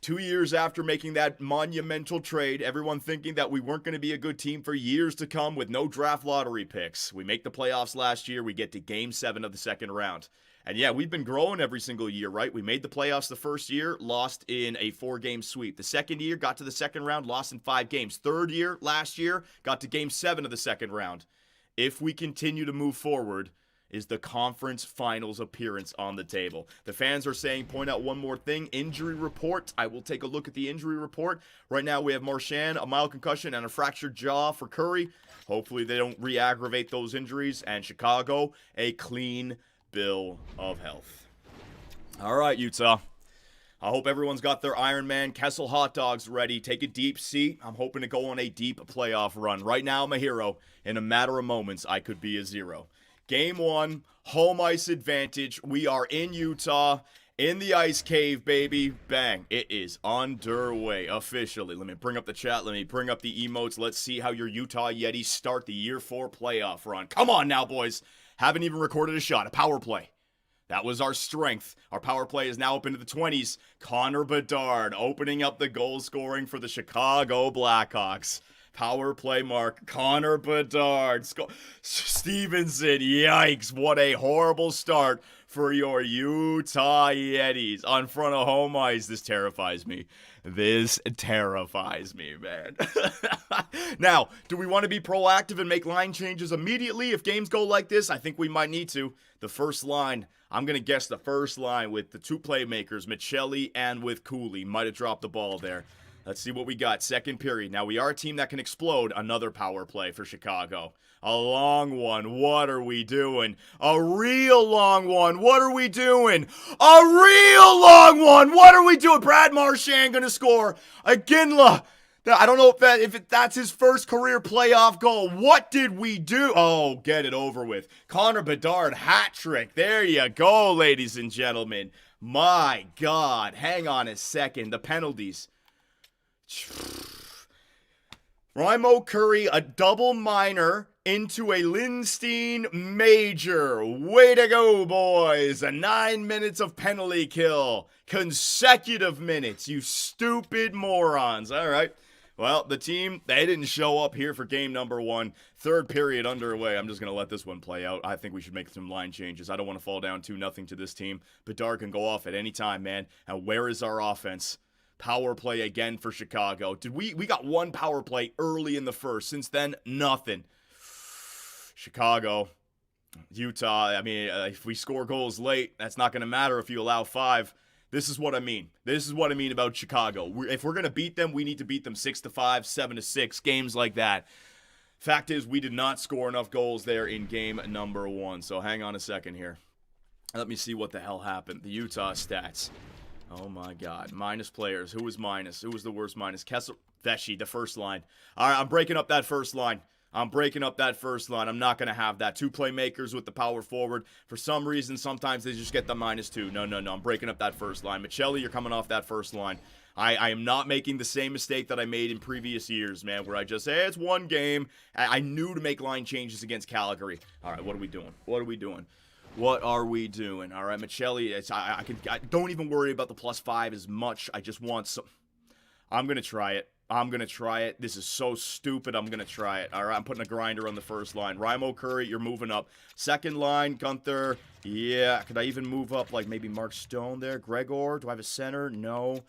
2 years after making that monumental trade, everyone thinking that we weren't going to be a good team for years to come with no draft lottery picks. We make the playoffs last year. We get to Game 7 of the second round. And yeah, we've been growing every single year, right? We made the playoffs the first year, lost in a 4-game sweep. The second year, got to the second round, lost in 5 games. Third year, last year, got to Game 7 of the second round. If we continue to move forward, is the conference finals appearance on the table. The fans are saying, point out one more thing, injury report. I will take a look at the injury report. Right now we have Marchand, a mild concussion, and a fractured jaw for Curry. Hopefully they don't re-aggravate those injuries. And Chicago, a clean bill of health. All right, Utah. I hope everyone's got their Iron Man Kessel hot dogs ready. Take a deep seat. I'm hoping to go on a deep playoff run. Right now I'm a hero. In a matter of moments, I could be a zero. Game 1, home ice advantage. We are in Utah, in the ice cave, baby. Bang. It is underway officially. Let me bring up the chat. Let me bring up the emotes. Let's see how your Utah Yetis start the Year 4 playoff run. Come on now, boys. Haven't even recorded a shot. A power play. That was our strength. Our power play is now up into the 20s. Connor Bedard opening up the goal scoring for the Chicago Blackhawks. Power play mark, Connor Bedard. Stevenson, yikes, what a horrible start for your Utah Yetis on front of home ice. This terrifies me. This terrifies me, man. Now, do we want to be proactive and make line changes immediately if games go like this? I think we might need to. The first line, I'm going to guess the first line with the 2 playmakers, Michelli and with Cooley. Might have dropped the ball there. Let's see what we got. Second period. Now, we are a team that can explode. Another power play for Chicago. A long one. What are we doing? A real long one. What are we doing? A real long one. What are we doing? Brad Marchand going to score. Ginla. I don't know if that's his first career playoff goal. What did we do? Oh, get it over with. Connor Bedard, hat trick. There you go, ladies and gentlemen. My God. Hang on a second. The penalties. Raimo Curry, a double minor into a Lindstein major. Way to go, boys. 9 minutes of penalty kill. Consecutive minutes, you stupid morons. All right. Well, the team, they didn't show up here for game number 1. Third period underway. I'm just going to let this one play out. I think we should make some line changes. I don't want to fall down 2-0 to this team. Bedard can go off at any time, man. And where is our offense? Power play again for Chicago. We got 1 power play early in the first. Since then, nothing. Chicago, Utah, I mean, if we score goals late, that's not going to matter if you allow 5. This is what I mean. This is what I mean about Chicago. If we're going to beat them, we need to beat them 6-5, 7-6, games like that. Fact is, we did not score enough goals there in game number 1. So hang on a second here. Let me see what the hell happened. The Utah stats. Oh my God. Minus players. Who was minus? Who was the worst minus? Kessel, Veshy, the first line. All right, I'm breaking up that first line. I'm not going to have that. 2 playmakers with the power forward. For some reason, sometimes they just get the -2. No. I'm breaking up that first line. Michelli, you're coming off that first line. I am not making the same mistake that I made in previous years, man, where I just say, hey, it's 1 game. I knew to make line changes against Calgary. All right, what are we doing? What are we doing? All right, Michelli, I don't even worry about the +5 as much. I just want some. I'm going to try it. This is so stupid. I'm going to try it. All right, I'm putting a grinder on the first line. Raimo Curry, you're moving up. Second line, Gunther. Yeah, could I even move up like maybe Mark Stone there? Gregor, do I have a center? No.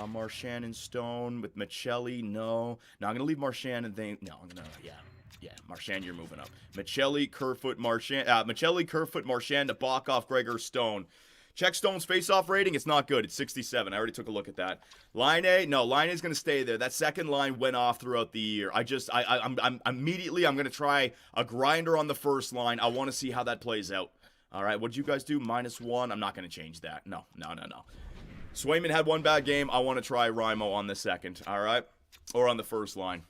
Marchand and Stone with Michelli? No. No, I'm going to leave Marchand and then, no, I'm going to, yeah. Yeah, Marchand, you're moving up. Michelli, Kerfoot, Marchand, Nabokov, Gregor, Stone. Check Stone's face-off rating. It's not good. It's 67. I already took a look at that. Line A, no, Line A's going to stay there. That second line went off throughout the year. I'm immediately, I'm going to try a grinder on the first line. I want to see how that plays out. All right, what'd you guys do? -1. I'm not going to change that. No. Swayman had one bad game. I want to try Raimo on the second, all right? Or on the first line.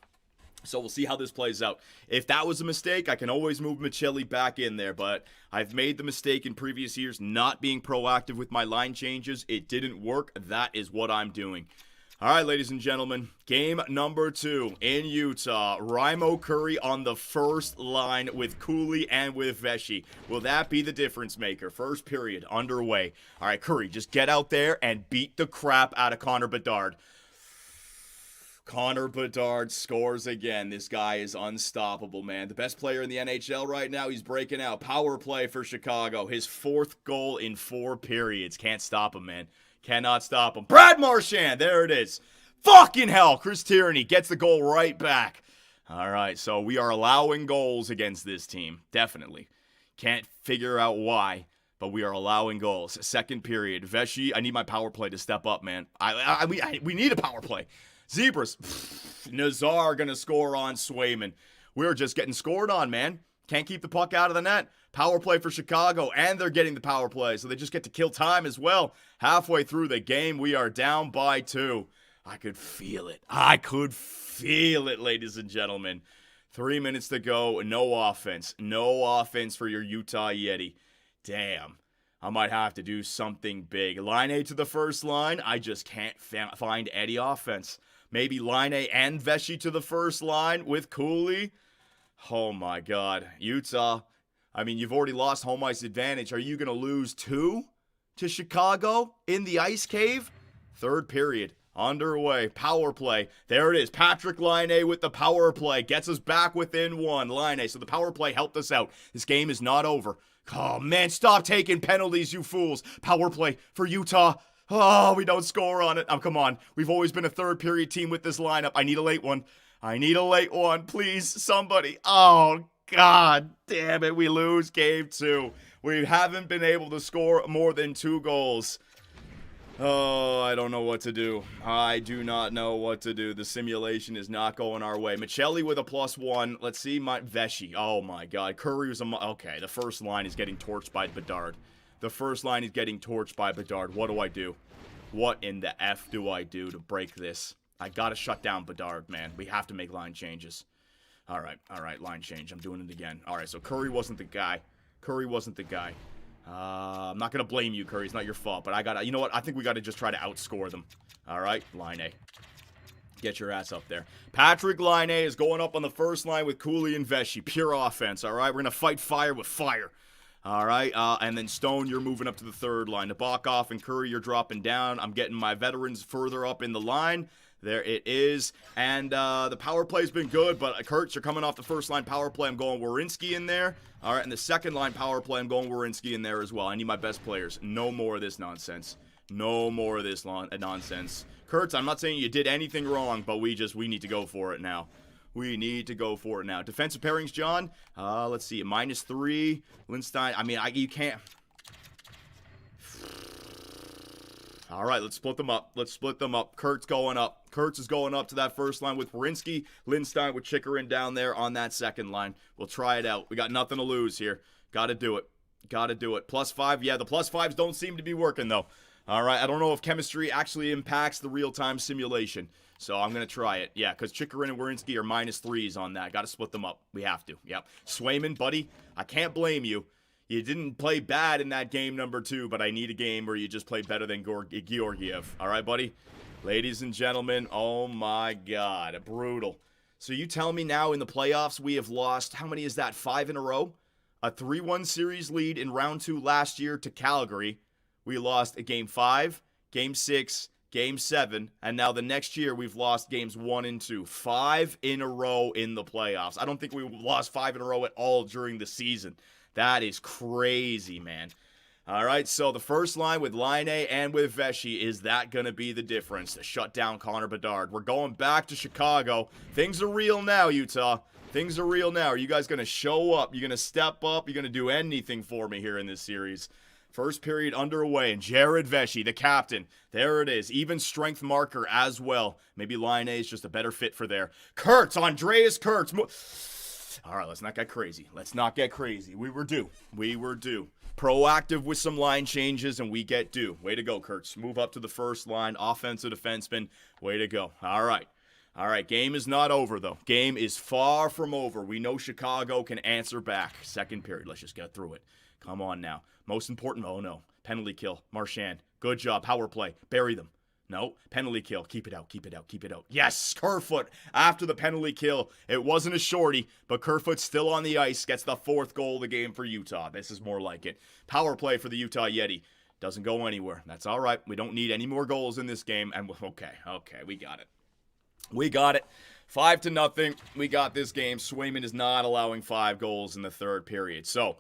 So we'll see how this plays out. If that was a mistake, I can always move Michelli back in there, but I've made the mistake in previous years not being proactive with my line changes. It didn't work. That is what I'm doing. All right, ladies and gentlemen, game number 2 in Utah. Raimo Curry on the first line with Cooley and with Vesey. Will that be the difference maker? First period underway. All right, Curry, just get out there and beat the crap out of Connor Bedard. Connor Bedard scores again. This guy is unstoppable, man. The best player in the NHL right now. He's breaking out. Power play for Chicago. His 4th goal in 4 periods. Can't stop him, man. Cannot stop him. Brad Marchand. There it is. Fucking hell. Chris Tierney gets the goal right back. All right, so we are allowing goals against this team. Definitely. Can't figure out why, but we are allowing goals. Second period. Vesey, I need my power play to step up, man. We need a power play. Zebras, Nazar gonna score on Swayman. We're just getting scored on, man. Can't keep the puck out of the net. Power play for Chicago, and they're getting the power play, so they just get to kill time as well. Halfway through the game, we are down by 2. I could feel it. Ladies and gentlemen. 3 minutes to go. No offense. No offense for your Utah Yeti. Damn. I might have to do something big. Line A to the first line. I just can't find any offense. Maybe Line A and Vesey to the first line with Cooley. Oh, my God. Utah, I mean, you've already lost home ice advantage. Are you going to lose 2 to Chicago in the ice cave? Third period underway. Power play. There it is. Patrick Line with the power play. Gets us back within 1. Line. So the power play helped us out. This game is not over. Oh, man, stop taking penalties, you fools. Power play for Utah. Oh, we don't score on it. Oh, come on. We've always been a third period team with this lineup. I need a late one. Please, somebody. Oh, God damn it. We lose game 2. We haven't been able to score more than 2 goals. Oh, I don't know what to do. I do not know what to do. The simulation is not going our way. Michelli with a +1. Let's see Vesey. Oh, my God. Curry was okay, the first line is getting torched by Bedard. What do I do? What in the F do I do to break this? I gotta shut down Bedard, man. We have to make line changes. All right, line change. I'm doing it again. All right, so Curry wasn't the guy. I'm not going to blame you, Curry. It's not your fault, but you know what? I think we got to just try to outscore them. All right, Line A. Get your ass up there. Patrick Line A is going up on the first line with Cooley and Vesey. Pure offense, all right? We're going to fight fire with fire. All right, and then Stone, you're moving up to the third line. Nabokov and Curry, you're dropping down. I'm getting my veterans further up in the line. There it is. And the power play's been good, but Kurtz, you're coming off the first line power play. I'm going Werenski in there. All right, and the second line power play, I'm going Werenski in there as well. I need my best players. No more of this nonsense. Kurtz, I'm not saying you did anything wrong, but we need to go for it now. Defensive pairings, John. Let's see. -3. Lindstein. I mean, you can't. All right, let's split them up. Kurtz going up. Kurtz is going up to that first line with Werenski. Lindstein with Chikrin down there on that second line. We'll try it out. We got nothing to lose here. Got to do it. +5. Yeah, the +5s don't seem to be working, though. All right, I don't know if chemistry actually impacts the real-time simulation. So I'm going to try it. Yeah, because Chikrin and Werenski are -3s on that. Got to split them up. We have to. Yep. Swayman, buddy, I can't blame you. You didn't play bad in that game number 2, but I need a game where you just play better than Georgiev. All right, buddy? Ladies and gentlemen, oh my God, brutal. So you tell me now in the playoffs we have lost, how many is that, 5 in a row? A 3-1 series lead in round 2 last year to Calgary. We lost a game 5, game 6, game 7, and now the next year we've lost games 1 and 2. 5 in a row in the playoffs. I don't think we lost 5 in a row at all during the season. That is crazy, man. All right, so the first line with Line A and with Vesey, is that going to be the difference to shut down Connor Bedard? We're going back to Chicago. Things are real now, Utah. Things are real now. Are you guys going to show up? You're going to step up? You're going to do anything for me here in this series? First period underway, and Jared Vesey, the captain. There it is. Even strength marker as well. Maybe Line A is just a better fit for there. Kurtz, Andreas Kurtz. All right, let's not get crazy. Let's not get crazy. We were due. We were due. Proactive with some line changes, and we get due. Way to go, Kurtz. Move up to the first line. Offensive defenseman. Way to go. All right. All right, game is not over, though. Game is far from over. We know Chicago can answer back. Second period. Let's just get through it. Come on now. Most important. Oh, no. Penalty kill. Marchand. Good job. Power play. Bury them. No. Penalty kill. Keep it out. Keep it out. Keep it out. Yes. Kerfoot after the penalty kill. It wasn't a shorty, but Kerfoot's still on the ice. Gets the 4th goal of the game for Utah. This is more like it. Power play for the Utah Yeti. Doesn't go anywhere. That's all right. We don't need any more goals in this game. And okay. We got it. We got it. 5-0. We got this game. Swayman is not allowing 5 goals in the third period. So,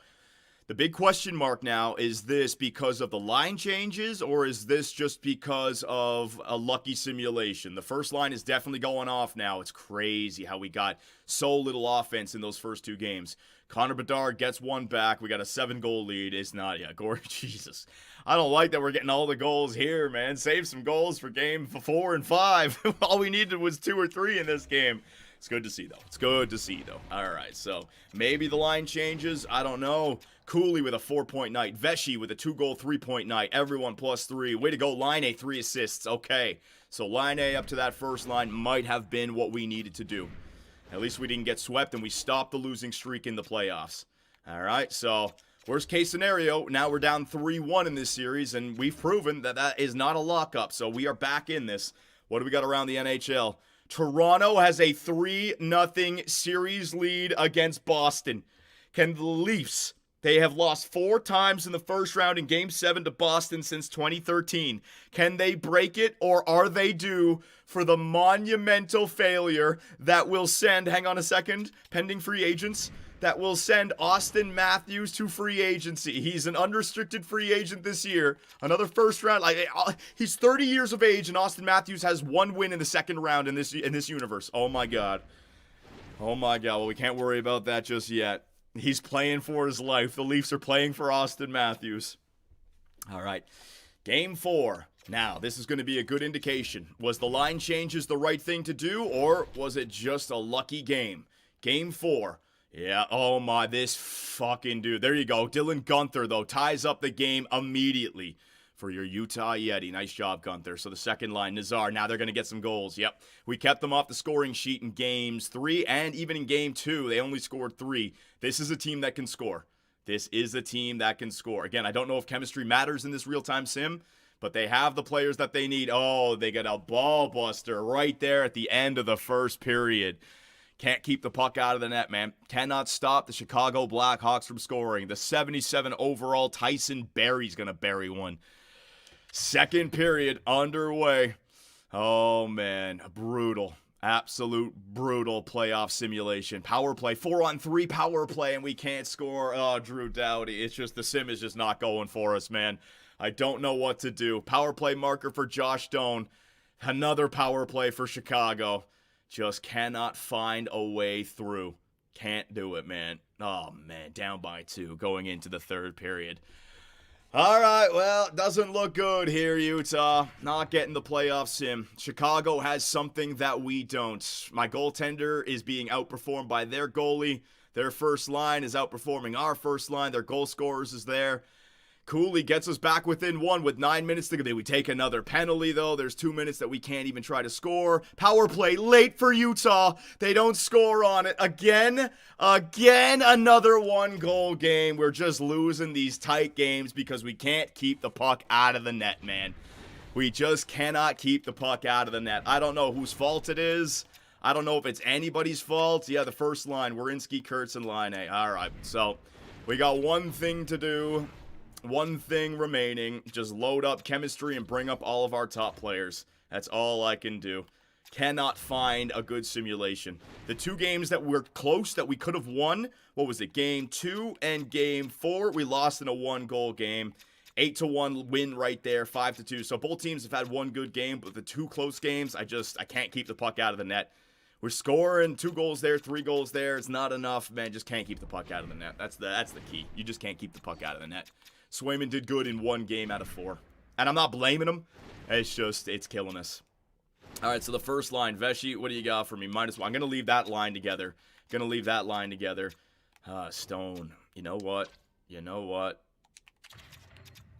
the big question mark now, is this because of the line changes, or is this just because of a lucky simulation? The first line is definitely going off now. It's crazy how we got so little offense in those first 2 games. Connor Bedard gets 1 back. We got a 7-goal lead. It's not yet. Gordon, Jesus. I don't like that we're getting all the goals here, man. Save some goals for game 4 and 5. All we needed was 2 or 3 in this game. It's good to see, though. It's good to see, though. All right, so maybe the line changes. I don't know. Cooley with a 4-point night. Vesey with a 2-goal, 3-point night. Everyone +3. Way to go, Line A, 3 assists. Okay, so Line A up to that first line might have been what we needed to do. At least we didn't get swept, and we stopped the losing streak in the playoffs. All right, so worst case scenario, now we're down 3-1 in this series, and we've proven that that is not a lockup, so we are back in this. What do we got around the NHL? Toronto has a 3-0 series lead against Boston. Can the Leafs, they have lost 4 times in the first round in Game 7 to Boston since 2013. Can they break it, or are they due for the monumental failure that will send, hang on a second, pending free agents, that will send Austin Matthews to free agency? He's an unrestricted free agent this year. Another first round. He's 30 years of age, and Austin Matthews has 1 win in the second round in this universe. Oh my God. Oh my God. Well, we can't worry about that just yet. He's playing for his life. The Leafs are playing for Austin Matthews. All right. Game 4. Now, this is going to be a good indication. Was the line changes the right thing to do, or was it just a lucky game? Game 4. Yeah, oh my, this fucking dude. There you go. Dylan Guenther, though, ties up the game immediately for your Utah Yeti. Nice job, Guenther. So the second line, Nazar. Now they're going to get some goals. Yep. We kept them off the scoring sheet in games 3 and even in game 2. They only scored 3. This is a team that can score. This is a team that can score. Again, I don't know if chemistry matters in this real-time sim, but they have the players that they need. Oh, they got a ball buster right there at the end of the first period. Can't keep the puck out of the net, man. Cannot stop the Chicago Blackhawks from scoring. The 77 overall Tyson Barrie's going to bury one. Second period underway. Oh, man. Brutal. Absolute brutal playoff simulation. Power play. 4-on-3 power play, and we can't score. Oh, Drew Doughty. It's just the sim is just not going for us, man. I don't know what to do. Power play marker for Josh Doan. Another power play for Chicago. Just cannot find a way through. Can't do it, man. Oh, man. Down by 2 going into the third period. All right, well, doesn't look good here, Utah. Not getting the playoff sim. Chicago has something that we don't. My goaltender is being outperformed by their goalie. Their first line is outperforming our first line. Their goal scorers is there. Cooley gets us back within 1 with 9 minutes to go. We take another penalty, though. There's 2 minutes that we can't even try to score. Power play late for Utah. They don't score on it. Again, another 1-goal game. We're just losing these tight games because we can't keep the puck out of the net, man. We just cannot keep the puck out of the net. I don't know whose fault it is. I don't know if it's anybody's fault. Yeah, the first line, Werenski, Kurtz, and Line A. All right, so we got one thing to do. One thing remaining, just load up chemistry and bring up all of our top players. That's all I can do. Cannot find a good simulation. The 2 games that were close that we could have won, what was it, Game 2 and Game 4, we lost in a 1-goal game. 8-1 win right there, 5-2. So both teams have had 1 good game, but the 2 close games, I can't keep the puck out of the net. We're scoring 2 goals there, 3 goals there. It's not enough, man. Just can't keep the puck out of the net. That's the key. You just can't keep the puck out of the net. Swayman did good in 1 game out of 4. And I'm not blaming him. It's killing us. All right, so the first line, Veshy, what do you got for me? -1. I'm going to leave that line together. Stone, you know what?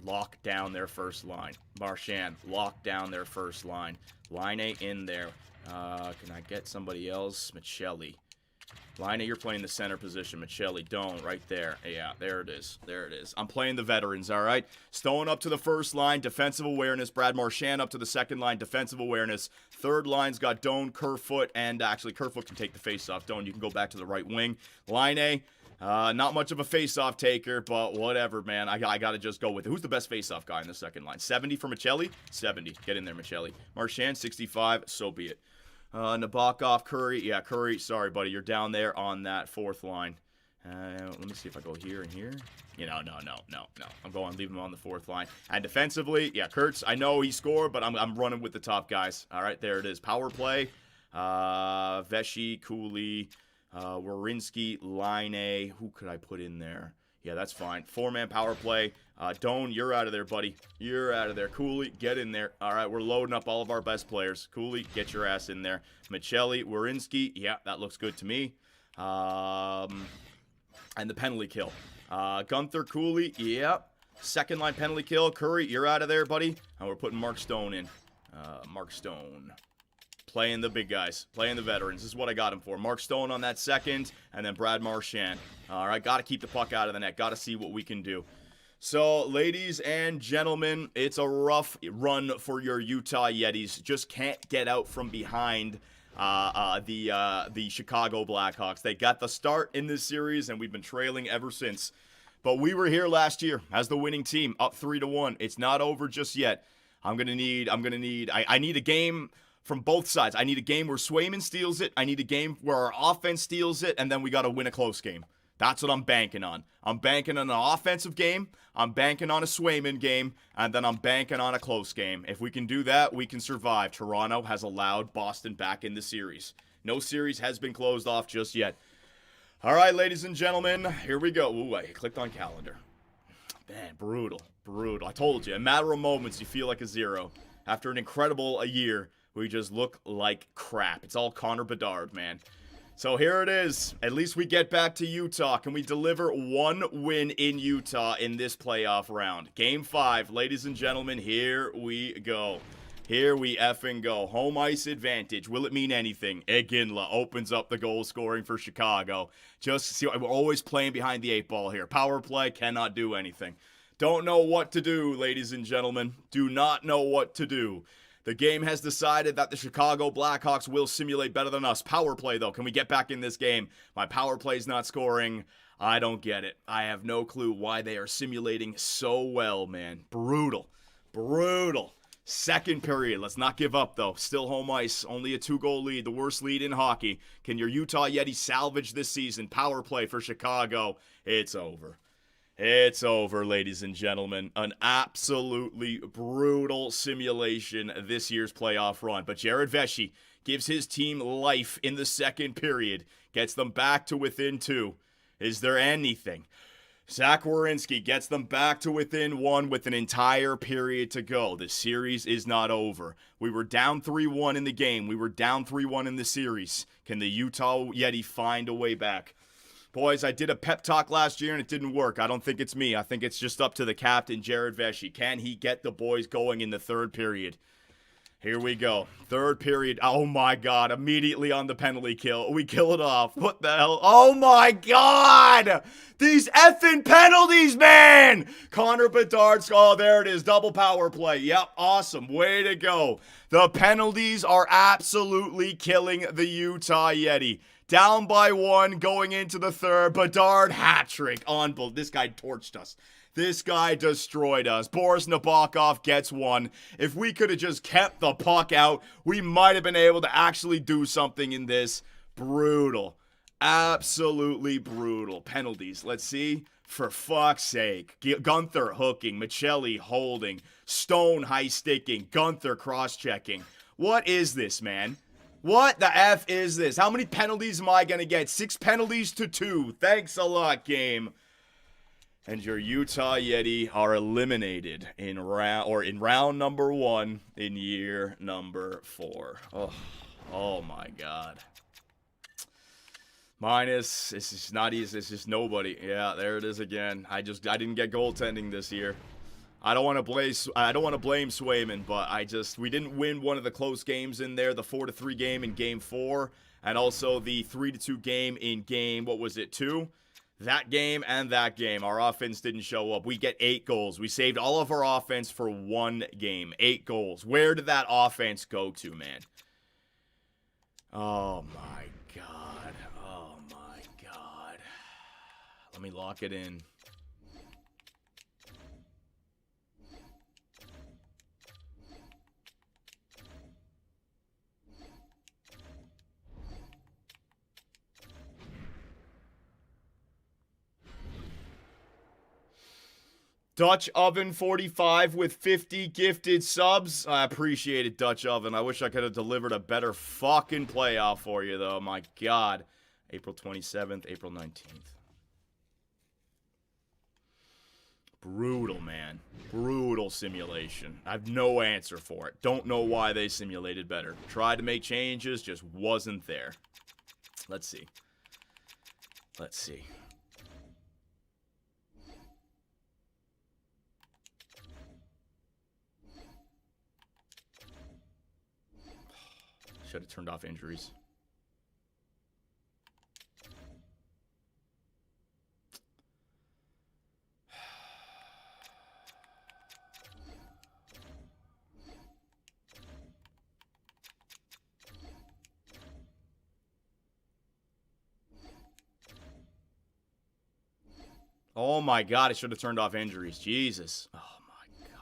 Lock down their first line. Marchand, lock down their first line. Line A in there. Can I get somebody else? Michelli. Line A, you're playing the center position. Michelli, don't. Right there. Yeah, there it is. I'm playing the veterans, all right? Stone up to the first line, defensive awareness. Brad Marchand up to the second line, defensive awareness. Third line's got Doan, Kerfoot, and actually Kerfoot can take the face-off. Doan, you can go back to the right wing. Line A, not much of a face-off taker, but whatever, man. I got to just go with it. Who's the best face-off guy in the second line? 70 for Michelli? 70. Get in there, Michelli. Marchand, 65. So be it. Nabokov, Curry. Yeah, Curry. Sorry, buddy. You're down there on that fourth line. Let me see if I go here and here. No. I'm going to leave him on the fourth line. And defensively, yeah, Kurtz. I know he scored, but I'm running with the top guys. All right, there it is. Power play. Veshy, Cooley, Warinsky, Line A. Who could I put in there? Yeah, that's fine. 4-man power play. Doan, you're out of there, buddy. You're out of there. Cooley, get in there. All right, we're loading up all of our best players. Cooley, get your ass in there. Michelli, Warinsky. Yeah, that looks good to me. And the penalty kill. Gunther, Cooley. Yep. Second line penalty kill. Curry, you're out of there, buddy. And we're putting Mark Stone in. Mark Stone. Playing the big guys, playing the veterans. This is what I got him for. Mark Stone on that second, and then Brad Marchand. All right, got to keep the puck out of the net. Got to see what we can do. So, ladies and gentlemen, it's a rough run for your Utah Yetis. Just can't get out from behind the Chicago Blackhawks. They got the start in this series, and we've been trailing ever since. But we were here last year as the winning team, up 3-1. It's not over just yet. I need a game from both sides. I need a game where Swayman steals it. I need a game where our offense steals it, and then we got to win a close game. That's what I'm banking on. I'm banking on an offensive game. I'm banking on a Swayman game, and then I'm banking on a close game. If we can do that, we can survive. Toronto has allowed Boston back in the series. No series has been closed off just yet. All right, ladies and gentlemen, here we go. Ooh, I clicked on calendar. Man, brutal. I told you, in a matter of moments, you feel like a zero. After an incredible year, we just look like crap. It's all Connor Bedard, man. So here it is. At least we get back to Utah. Can we deliver 1 win in Utah in this playoff round? Game 5, ladies and gentlemen, here we go. Here we effing go. Home ice advantage. Will it mean anything? Iginla opens up the goal scoring for Chicago. Just see, we're always playing behind the 8 ball here. Power play cannot do anything. Don't know what to do, ladies and gentlemen. Do not know what to do. The game has decided that the Chicago Blackhawks will simulate better than us. Power play, though. Can we get back in this game? My power play's not scoring. I don't get it. I have no clue why they are simulating so well, man. Brutal. Second period. Let's not give up, though. Still home ice. Only a 2-goal lead. The worst lead in hockey. Can your Utah Yetis salvage this season? Power play for Chicago. It's over. It's over, ladies and gentlemen. An absolutely brutal simulation this year's playoff run. But Jared Veshy gives his team life in the second period. Gets them back to within 2. Is there anything? Zach Werenski gets them back to within 1 with an entire period to go. The series is not over. We were down 3-1 in the game. We were down 3-1 in the series. Can the Utah Yeti find a way back? Boys, I did a pep talk last year and it didn't work. I don't think it's me. I think it's just up to the captain, Jared Veshy. Can he get the boys going in the third period? Here we go. Third period. Oh my God. Immediately on the penalty kill. We kill it off. What the hell? Oh my God. These effing penalties, man. Connor Bedard. Oh, there it is. Double power play. Yep. Awesome. Way to go. The penalties are absolutely killing the Utah Yeti. Down by 1 going into the third. Bedard hat trick. This guy torched us. This guy destroyed us. Boris Nabokov gets 1. If we could have just kept the puck out, we might have been able to actually do something in this. Brutal. Absolutely brutal. Penalties. Let's see. For fuck's sake. Gunther hooking. Michelli holding. Stone high sticking. Gunther cross-checking. What is this, man? What the F is this? How many penalties am I going to get? 6 penalties to 2. Thanks a lot, game. And your Utah Yeti are eliminated in round number 1 in year number 4. Oh my God. Minus, it's just not easy. It's just nobody. Yeah, there it is again. I didn't get goaltending this year. I don't want to blame Swayman, but we didn't win one of the close games in there, the 4-3 game in game 4, and also the 3-2 game in game, what was it, 2? That game and that game, our offense didn't show up. We get 8 goals. We saved all of our offense for 1 game. 8 goals. Where did that offense go to, man? Oh my God. Oh my God. Let me lock it in. Dutch Oven 45 with 50 gifted subs. I appreciate it, Dutch Oven. I wish I could have delivered a better fucking playoff for you, though. My God. April 27th, April 19th. Brutal, man. Brutal simulation. I have no answer for it. Don't know why they simulated better. Tried to make changes, just wasn't there. Let's see. Let's see. Should have turned off injuries. Oh my God, I should have turned off injuries. Jesus. Oh my God.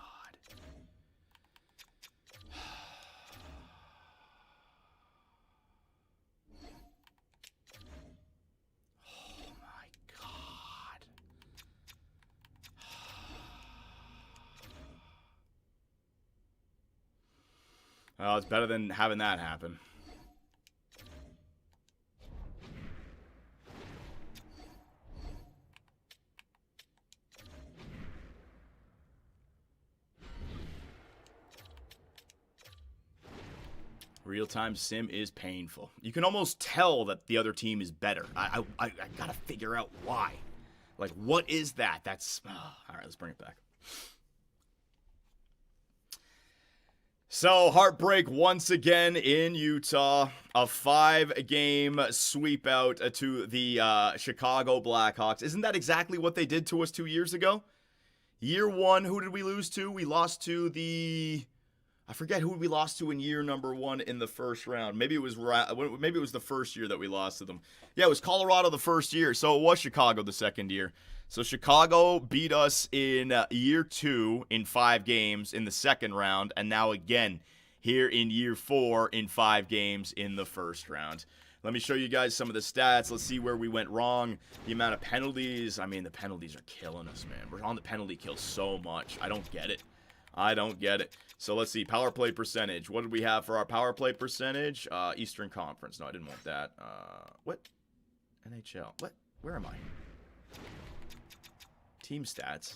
Oh my God. Well, it's better than having that happen. Real-time sim is painful. You can almost tell that the other team is better. I gotta figure out why. Like, what is that? That's... all right, let's bring it back. So, heartbreak once again in Utah. A 5-game sweep out to the Chicago Blackhawks. Isn't that exactly what they did to us 2 years ago? Year 1, who did we lose to? We lost to the... I forget who we lost to in year number 1 in the first round. Maybe it was the first year that we lost to them. Yeah, it was Colorado the first year, so it was Chicago the second year. So Chicago beat us in year 2 in 5 games in the second round, and now again here in year 4 in 5 games in the first round. Let me show you guys some of the stats. Let's see where we went wrong. The amount of penalties. I mean, the penalties are killing us, man. We're on the penalty kill so much. I don't get it. I don't get it. So let's see. Power play percentage. What did we have for our power play percentage? Eastern Conference. No, I didn't want that. What? NHL. What? Where am I? Team stats.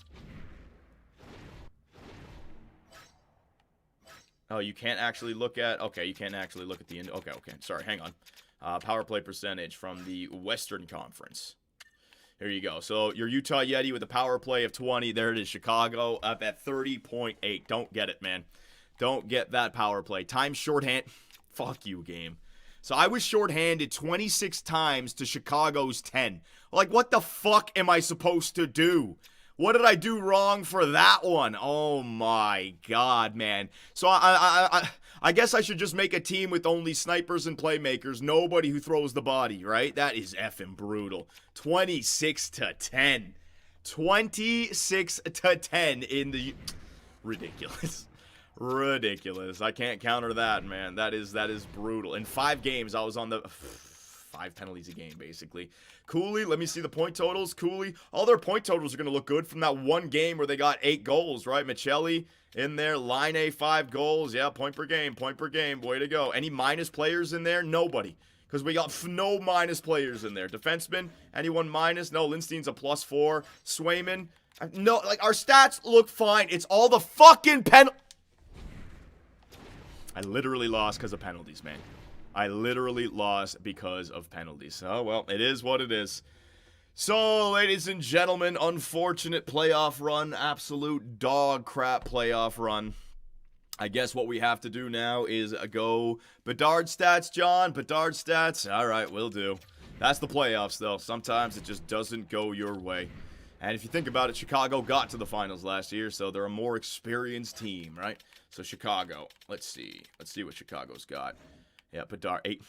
Oh, you can't actually look at... Okay, you can't actually look at the... Okay. Sorry, hang on. Power play percentage from the Western Conference. Here you go. So your Utah Yeti with a power play of 20. There it is. Chicago up at 30.8. Don't get it, man. Don't get that power play. Time shorthand. Fuck you, game. So I was shorthanded 26 times to Chicago's 10. Like, what the fuck am I supposed to do? What did I do wrong for that one? Oh my God, man. So I guess I should just make a team with only snipers and playmakers. Nobody who throws the body, right? That is effing brutal. 26-10. 26-10 in the... Ridiculous. Ridiculous. I can't counter that, man. That is brutal. In 5 games, I was on the... 5 penalties a game, basically. Cooley, let me see the point totals. Cooley, all their point totals are going to look good from that one game where they got 8 goals, right? Michelli in there, line A, 5 goals. Yeah, point per game, way to go. Any minus players in there? Nobody. Because we got no minus players in there. Defenseman, anyone minus? No, Lindstein's a +4. Swayman, no, like, our stats look fine. It's all the fucking I literally lost because of penalties, man. I literally lost because of penalties. Oh, well, it is what it is. So, ladies and gentlemen, unfortunate playoff run. Absolute dog crap playoff run. I guess what we have to do now is go Bedard stats, John. Bedard stats. All right, will do. That's the playoffs, though. Sometimes it just doesn't go your way. And if you think about it, Chicago got to the finals last year, so they're a more experienced team, right? So Chicago, let's see. Let's see what Chicago's got. Yeah, Bedard, 8.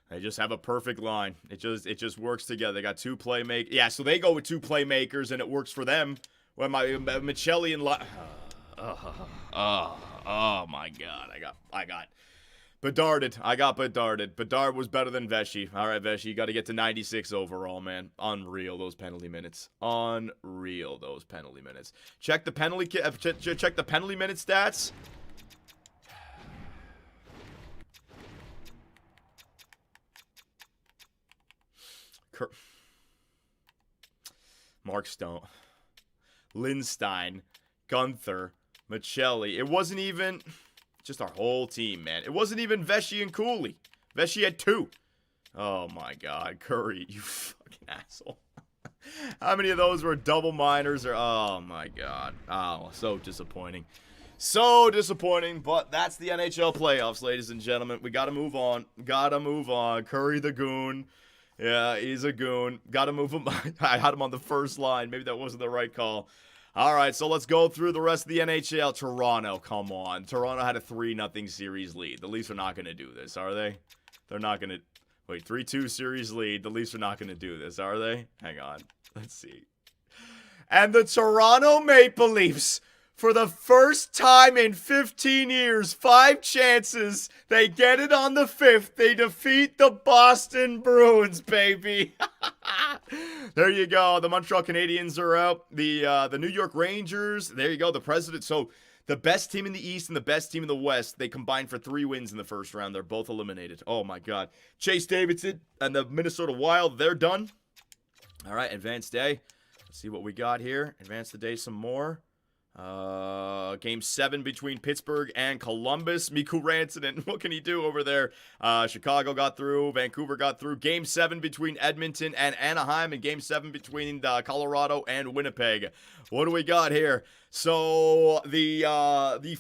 They just have a perfect line. It just works together. They got 2 playmakers. Yeah, so they go with 2 playmakers, and it works for them. When my Michelli and oh my God, I got Bedarded. I got Bedarded. Bedard was better than Veshy. All right, Veshy, you got to get to 96 overall, man. Unreal, those penalty minutes. Unreal, those penalty minutes. Check the penalty check the penalty minute stats. Mark Stone, Lindstein, Gunther, Michelli. It wasn't even just our whole team, man. It wasn't even Veshy and Cooley. Veshy had 2. Oh my God, Curry, you fucking asshole. How many of those were double minors? Or oh my God. Oh, so disappointing. So disappointing, but that's the NHL playoffs, ladies and gentlemen. We gotta move on. Gotta move on. Curry the goon. Yeah, he's a goon. Gotta move him. I had him on the first line. Maybe that wasn't the right call. All right, so let's go through the rest of the NHL. Toronto, come on. Toronto had a 3-0 series lead. The Leafs are not going to do this, are they? They're not going to... Wait, 3-2 series lead. The Leafs are not going to do this, are they? Hang on. Let's see. And the Toronto Maple Leafs, for the first time in 15 years, 5 chances, they get it on the 5th. They defeat the Boston Bruins, baby. There you go. The Montreal Canadiens are out. The New York Rangers, there you go. The President. So the best team in the East and the best team in the West, they combined for 3 wins in the first round. They're both eliminated. Oh, my God. Chase Davidson and the Minnesota Wild, they're done. All right, advanced day. Let's see what we got here. Advance the day some more. Game 7 between Pittsburgh and Columbus. Mikko Rantanen, what can he do over there? Chicago got through. Vancouver got through. Game 7 between Edmonton and Anaheim, and Game 7 between Colorado and Winnipeg. What do we got here? So the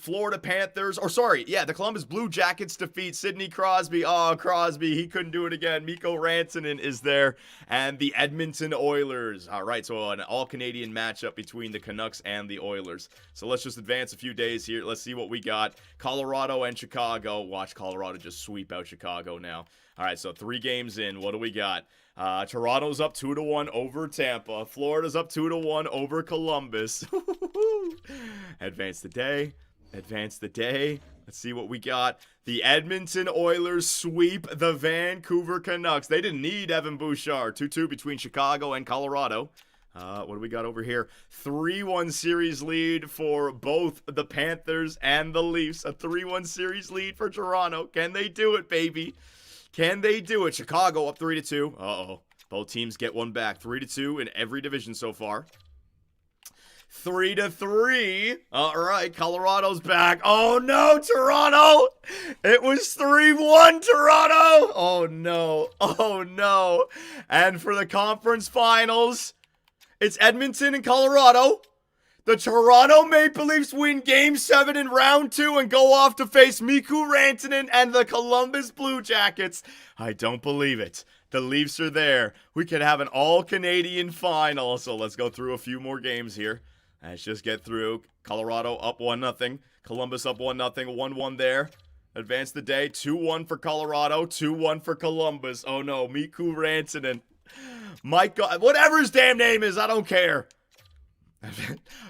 Florida Panthers, or sorry, yeah, the Columbus Blue Jackets defeat Sidney Crosby. Oh, Crosby, he couldn't do it again. Mikko Rantanen is there, and the Edmonton Oilers. All right, so an all-Canadian matchup between the Canucks and the Oilers. So let's just advance a few days here. Let's see what we got. Colorado and Chicago. Watch Colorado just sweep out Chicago now. All right, so 3 games in. What do we got? Toronto's up 2-1 over Tampa. Florida's up 2-1 over Columbus. Advance the day. Advance the day. Let's see what we got. The Edmonton Oilers sweep the Vancouver Canucks. They didn't need Evan Bouchard. 2-2 between Chicago and Colorado. What do we got over here? 3-1 series lead for both the Panthers and the Leafs. A 3-1 series lead for Toronto. Can they do it, baby? Can they do it? Chicago up 3-2. Uh-oh. Both teams get one back. 3-2 in every division so far. 3-3. All right, Colorado's back. Oh, no, Toronto. It was 3-1, Toronto. Oh, no. Oh, no. And for the conference finals, it's Edmonton and Colorado. The Toronto Maple Leafs win Game 7 in Round 2 and go off to face Mikko Rantanen and the Columbus Blue Jackets. I don't believe it. The Leafs are there. We could have an all-Canadian final. So let's go through a few more games here. Let's just get through. Colorado up 1-0. Columbus up 1-0. 1-1 there. Advance the day. 2-1 for Colorado. 2-1 for Columbus. Oh no, Mikko Rantanen. My God, whatever his damn name is, I don't care.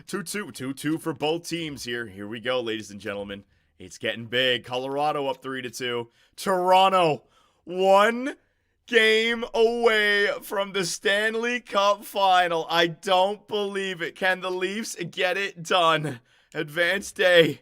2-2 for both teams here. Here we go, ladies and gentlemen. It's getting big. Colorado up 3-2. Toronto, 1 game away from the Stanley Cup Final. I don't believe it. Can the Leafs get it done? Advanced day.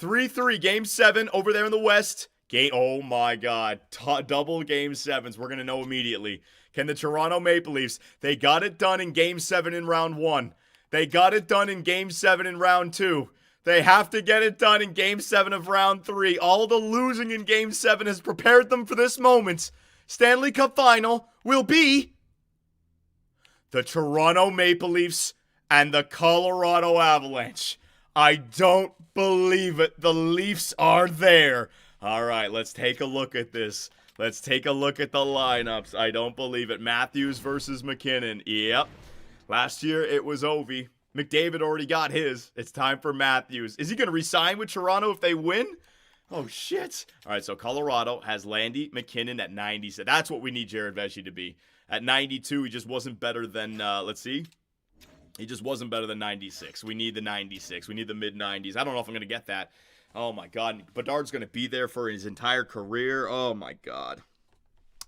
3-3. Game 7 over there in the West. Oh my God. Double game 7s. We're going to know immediately. Can the Toronto Maple Leafs, they got it done in game 7 in round 1. They got it done in game 7 in round 2. They have to get it done in game 7 of round 3. All the losing in game 7 has prepared them for this moment. Stanley Cup Final will be the Toronto Maple Leafs and the Colorado Avalanche. I don't believe it. The Leafs are there. All right, let's take a look at this. Let's take a look at the lineups. I don't believe it. Matthews versus McKinnon. Yep. Last year, it was Ovi. McDavid already got his. It's time for Matthews. Is he going to re-sign with Toronto if they win? Oh, shit. All right, so Colorado has Landy McKinnon at 90. So that's what we need Jared Vesey to be. At 92, he just wasn't better than, let's see. He just wasn't better than 96. We need the 96. We need the mid-90s. I don't know if I'm going to get that. Oh, my God. Bedard's going to be there for his entire career. Oh, my God.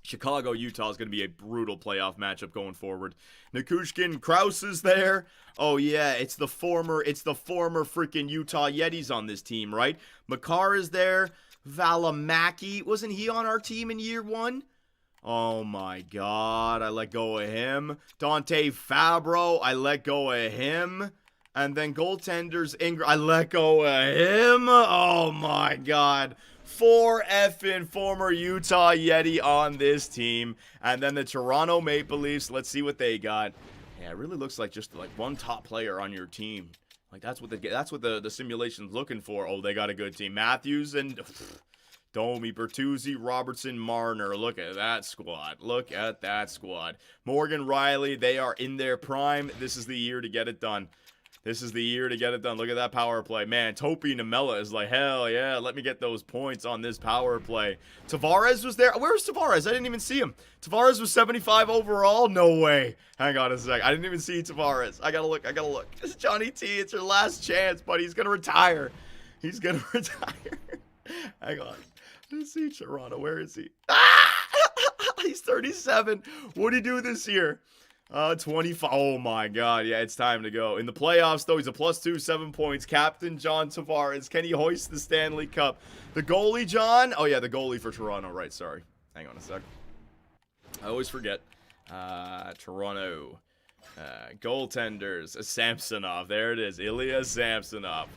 Chicago, Utah is going to be a brutal playoff matchup going forward. Nikushkin, Krause is there. Oh yeah, it's the former freaking Utah Yetis on this team, right? Makar is there. Valimaki, wasn't he on our team in year 1? Oh my God, I let go of him. Dante Fabro, I let go of him. And then goaltenders, Ingram, I let go of him. Oh my God. 4 effing former Utah Yeti on this team. And then the Toronto Maple Leafs, let's see what they got. Yeah, it really looks like just like one top player on your team. Like that's what the simulation's looking for. Oh, they got a good team. Matthews and Domi, Bertuzzi, Robertson, Marner. Look at that squad. Look at that squad. Morgan Riley, they are in their prime. This is the year to get it done. This is the year to get it done. Look at that power play. Man, Topi Namella is like, hell yeah, let me get those points on this power play. Tavares was there. Where's Tavares? I didn't even see him. Tavares was 75 overall? No way. Hang on a sec. I didn't even see Tavares. I gotta look. It's Johnny T. It's your last chance, buddy. He's gonna retire. He's gonna retire. Hang on. Let's see Toronto. Where is he? He's 37. What did he do this year? 25. Oh my God. Yeah, it's time to go. In the playoffs, though, he's a +2, 7 points. Captain John Tavares. Can he hoist the Stanley Cup? The goalie, John? Oh, yeah, the goalie for Toronto. Right, sorry. Hang on a sec. I always forget. Toronto. Goaltenders. Samsonov. There it is. Ilya Samsonov.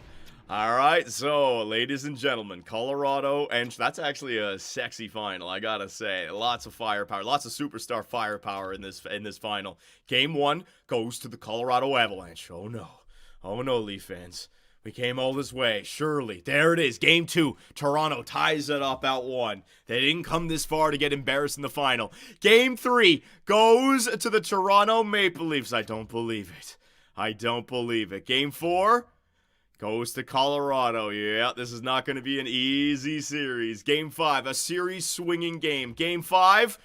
All right, so, ladies and gentlemen, Colorado, and that's actually a sexy final, I gotta say. Lots of firepower, lots of superstar firepower in this final. Game 1 goes to the Colorado Avalanche. Oh no, Leaf fans. We came all this way, surely. There it is, Game 2. Toronto ties it up at 1. They didn't come this far to get embarrassed in the final. Game 3 goes to the Toronto Maple Leafs. I don't believe it. Game 4 goes to Colorado. Yeah, this is not going to be an easy series. Game 5, a series-swinging game. Game 5,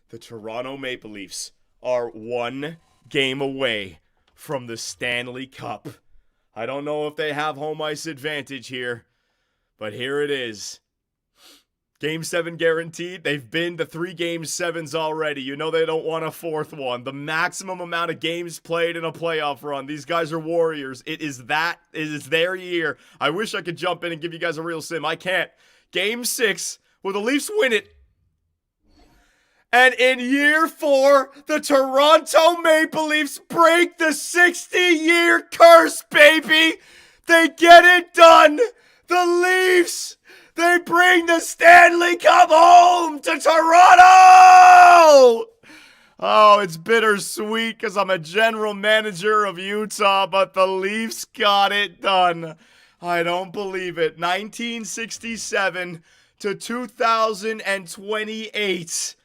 the Toronto Maple Leafs are 1 game away from the Stanley Cup. I don't know if they have home ice advantage here, but here it is. Game 7 guaranteed. They've been to 3 Game 7s already. You know they don't want a 4th one. The maximum amount of games played in a playoff run. These guys are warriors. It is their year. I wish I could jump in and give you guys a real sim. I can't. Game 6, will the Leafs win it? And in year 4, the Toronto Maple Leafs break the 60-year curse, baby! They get it done! The Leafs! They bring the Stanley Cup home to Toronto! Oh, it's bittersweet because I'm a general manager of Utah, but the Leafs got it done. I don't believe it. 1967 to 2028.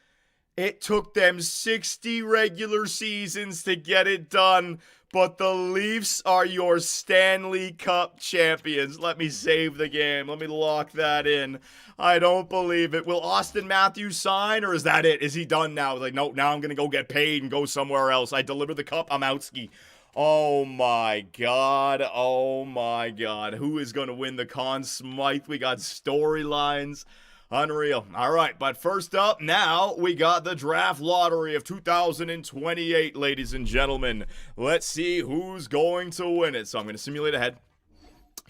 It took them 60 regular seasons to get it done. But the Leafs are your Stanley Cup champions. Let me save the game. Let me lock that in. I don't believe it. Will Austin Matthews sign, or is that it? Is he done now? Like, no, now I'm going to go get paid and go somewhere else. I deliver the cup. I'm outski. Oh my god. Oh my god. Who is going to win the Conn Smythe? We got storylines. Unreal. All right, but first up now, we got the draft lottery of 2028, ladies and gentlemen. Let's see who's going to win it. So I'm going to simulate ahead.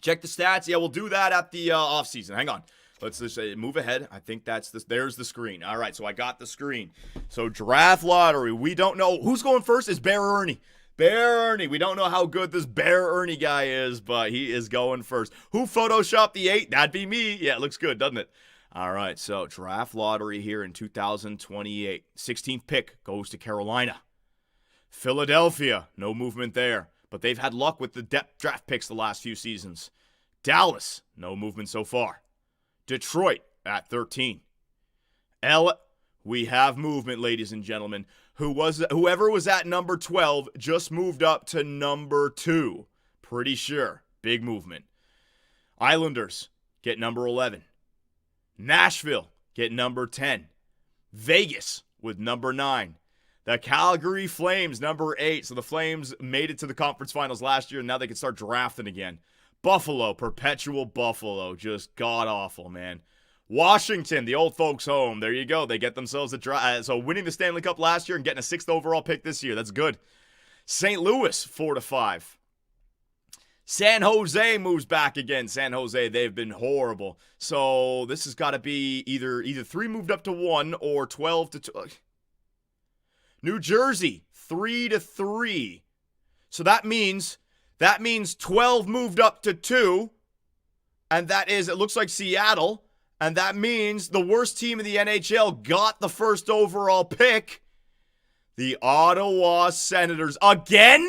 Check the stats. Yeah, we'll do that at the offseason. Hang on. Let's just move ahead. I think there's the screen. All right, so I got the screen. So draft lottery. We don't know. Who's going first is Bear Ernie. Bear Ernie. We don't know how good this Bear Ernie guy is, but he is going first. Who photoshopped the 8? That'd be me. Yeah, it looks good, doesn't it? All right, so draft lottery here in 2028. 16th pick goes to Carolina. Philadelphia, no movement there, but they've had luck with the depth draft picks the last few seasons. Dallas, no movement so far. Detroit at 13. We have movement, ladies and gentlemen. Whoever was at number 12 just moved up to number 2. Pretty sure. Big movement. Islanders get number 11. Nashville get number 10. Vegas with number 9. The Calgary Flames, number 8. So the Flames made it to the conference finals last year, and now they can start drafting again. Buffalo, perpetual Buffalo. Just god-awful, man. Washington, the old folks' home. There you go. They get themselves a draft. So winning the Stanley Cup last year and getting a 6th overall pick this year. That's good. St. Louis, 4-5. San Jose moves back again. San Jose, they've been horrible. So this has got to be either 3 moved up to 1 or 12 to 2. New Jersey, 3-3. So that means 12 moved up to 2. And that is, it looks like Seattle. And that means the worst team in the NHL got the 1st overall pick. The Ottawa Senators. Again?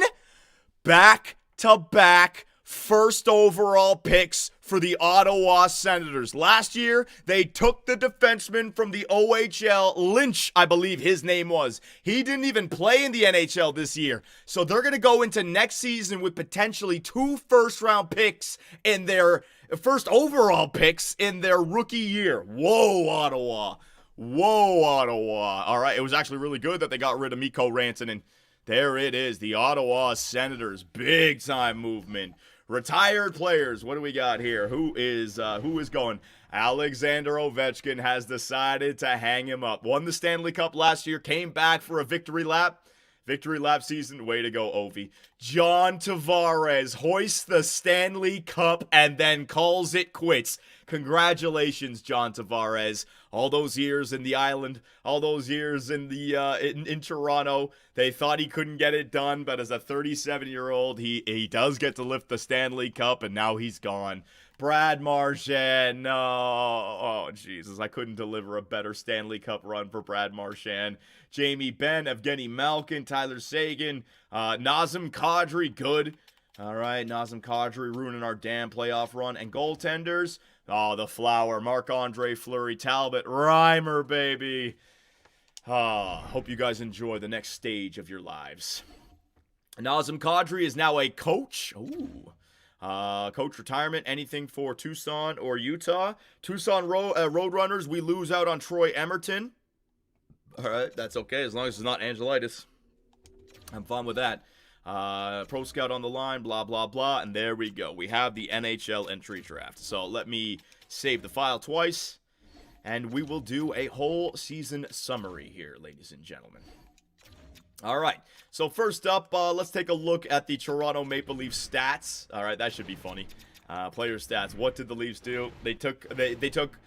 Back-to-back 1st overall picks for the Ottawa Senators. Last year, they took the defenseman from the OHL, Lynch, I believe his name was. He didn't even play in the NHL this year. So they're going to go into next season with potentially 2 first-round picks in their 1st overall picks in their rookie year. Whoa, Ottawa. Whoa, Ottawa. All right, it was actually really good that they got rid of Mikko Rantanen. There it is, the Ottawa Senators. Big-time movement. Retired players, what do we got here? Who is going? Alexander Ovechkin has decided to hang him up. Won the Stanley Cup last year, came back for a victory lap. Victory lap season, way to go, Ovi. John Tavares hoists the Stanley Cup and then calls it quits. Congratulations, John Tavares. All those years in the island, all those years in the in Toronto, they thought he couldn't get it done, but as a 37-year-old, he does get to lift the Stanley Cup, and now he's gone. Brad Marchand, no. Oh, Jesus, I couldn't deliver a better Stanley Cup run for Brad Marchand. Jamie Benn, Evgeny Malkin, Tyler Seguin, Nazem Kadri, good. All right, Nazem Kadri ruining our damn playoff run. And goaltenders, oh, the flower, Marc-Andre Fleury, Talbot, Reimer, baby. Hope you guys enjoy the next stage of your lives. Nazem Kadri is now a coach. Ooh. Coach retirement, anything for Tucson or Utah? Tucson Roadrunners, we lose out on Troy Emerton. All right, that's okay as long as it's not Angelitis. I'm fine with that. Pro Scout on the line, blah, blah, blah. And there we go. We have the NHL entry draft. So let me save the file twice. And we will do a whole season summary here, ladies and gentlemen. All right. So first up, let's take a look at the Toronto Maple Leafs stats. All right, that should be funny. Player stats. What did the Leafs do? They took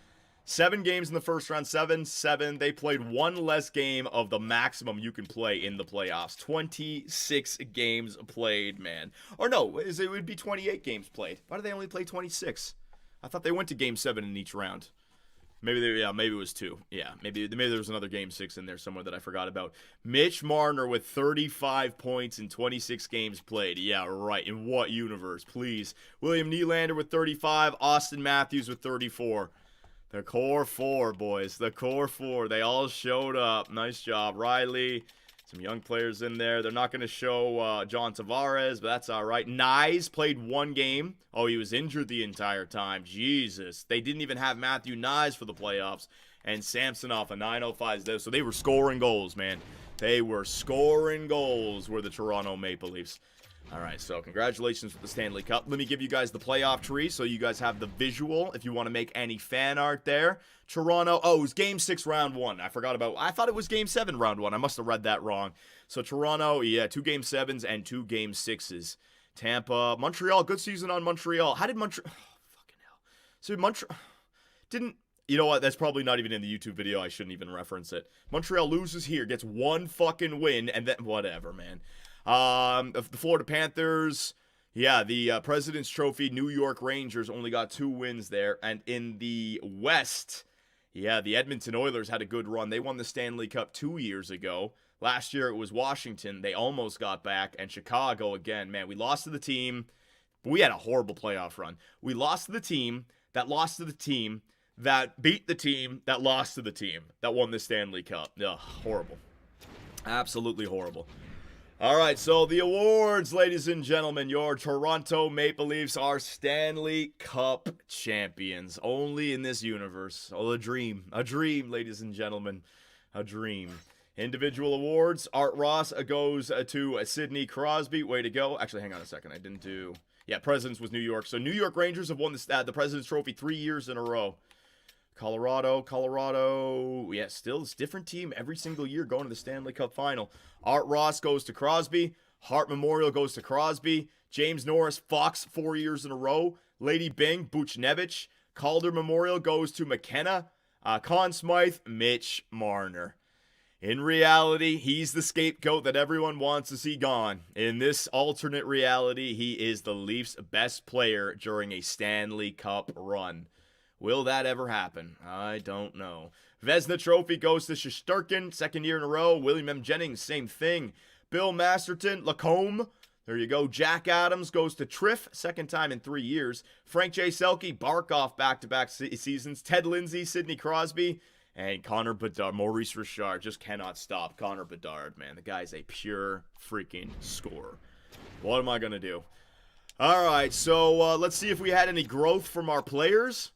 7 games in the first round, 7-7. They played 1 less game of the maximum you can play in the playoffs. 26 games played, man. Or no, it would be 28 games played. Why did they only play 26? I thought they went to game 7 in each round. Maybe it was 2. Yeah, maybe there was another game 6 in there somewhere that I forgot about. Mitch Marner with 35 points in 26 games played. Yeah, right. In what universe, please? William Nylander with 35. Austin Matthews with 34. The core 4, boys. The core 4. They all showed up. Nice job. Riley. Some young players in there. They're not going to show John Tavares, but that's all right. Nyes played 1 game. Oh, he was injured the entire time. Jesus. They didn't even have Matthew Nyes for the playoffs. And Samsonov, a 905. So they were scoring goals, man. They were scoring goals, were the Toronto Maple Leafs. All right, so congratulations with the Stanley Cup. Let me give you guys the playoff tree so you guys have the visual if you want to make any fan art there. Toronto, oh, it was Game 6, Round 1. I thought it was Game 7, Round 1. I must have read that wrong. So Toronto, yeah, 2 Game 7s and 2 Game 6s. Tampa, Montreal, good season on Montreal. How did Montreal, fucking hell. So Montreal, you know what, that's probably not even in the YouTube video. I shouldn't even reference it. Montreal loses here, gets 1 fucking win, and then, whatever, man. The Florida Panthers, yeah, the President's Trophy, New York Rangers only got 2 wins there. And in the West, yeah, the Edmonton Oilers had a good run. They won the Stanley Cup 2 years ago. Last year it was Washington. They almost got back. And Chicago again, man, we lost to the team. We had a horrible playoff run. We lost to the team that lost to the team that beat the team that lost to the team that won the Stanley Cup. Ugh, horrible. Absolutely horrible. All right, so the awards, ladies and gentlemen. Your Toronto Maple Leafs are Stanley Cup champions. Only in this universe. Oh, a dream. A dream, ladies and gentlemen. A dream. Individual awards. Art Ross goes to Sidney Crosby. Way to go. Actually, hang on a second. I didn't do... Yeah, Presidents was New York. So New York Rangers have won the President's Trophy 3 years in a row. Colorado, yeah, still it's a different team every single year going to the Stanley Cup Final. Art Ross goes to Crosby. Hart Memorial goes to Crosby. James Norris, Fox 4 years in a row. Lady Byng, Buchnevich. Calder Memorial goes to McKenna. Conn Smythe, Mitch Marner. In reality, he's the scapegoat that everyone wants to see gone. In this alternate reality, he is the Leafs' best player during a Stanley Cup run. Will that ever happen? I don't know. Vezina Trophy goes to Shesterkin, 2nd year in a row. William M. Jennings, same thing. Bill Masterton, Lacombe. There you go. Jack Adams goes to Triff, 2nd time in 3 years. Frank J. Selke, Barkov back-to-back seasons. Ted Lindsay, Sidney Crosby, and Connor Bedard. Maurice Richard just cannot stop Connor Bedard, man. The guy's a pure freaking scorer. What am I going to do? All right, so let's see if we had any growth from our players.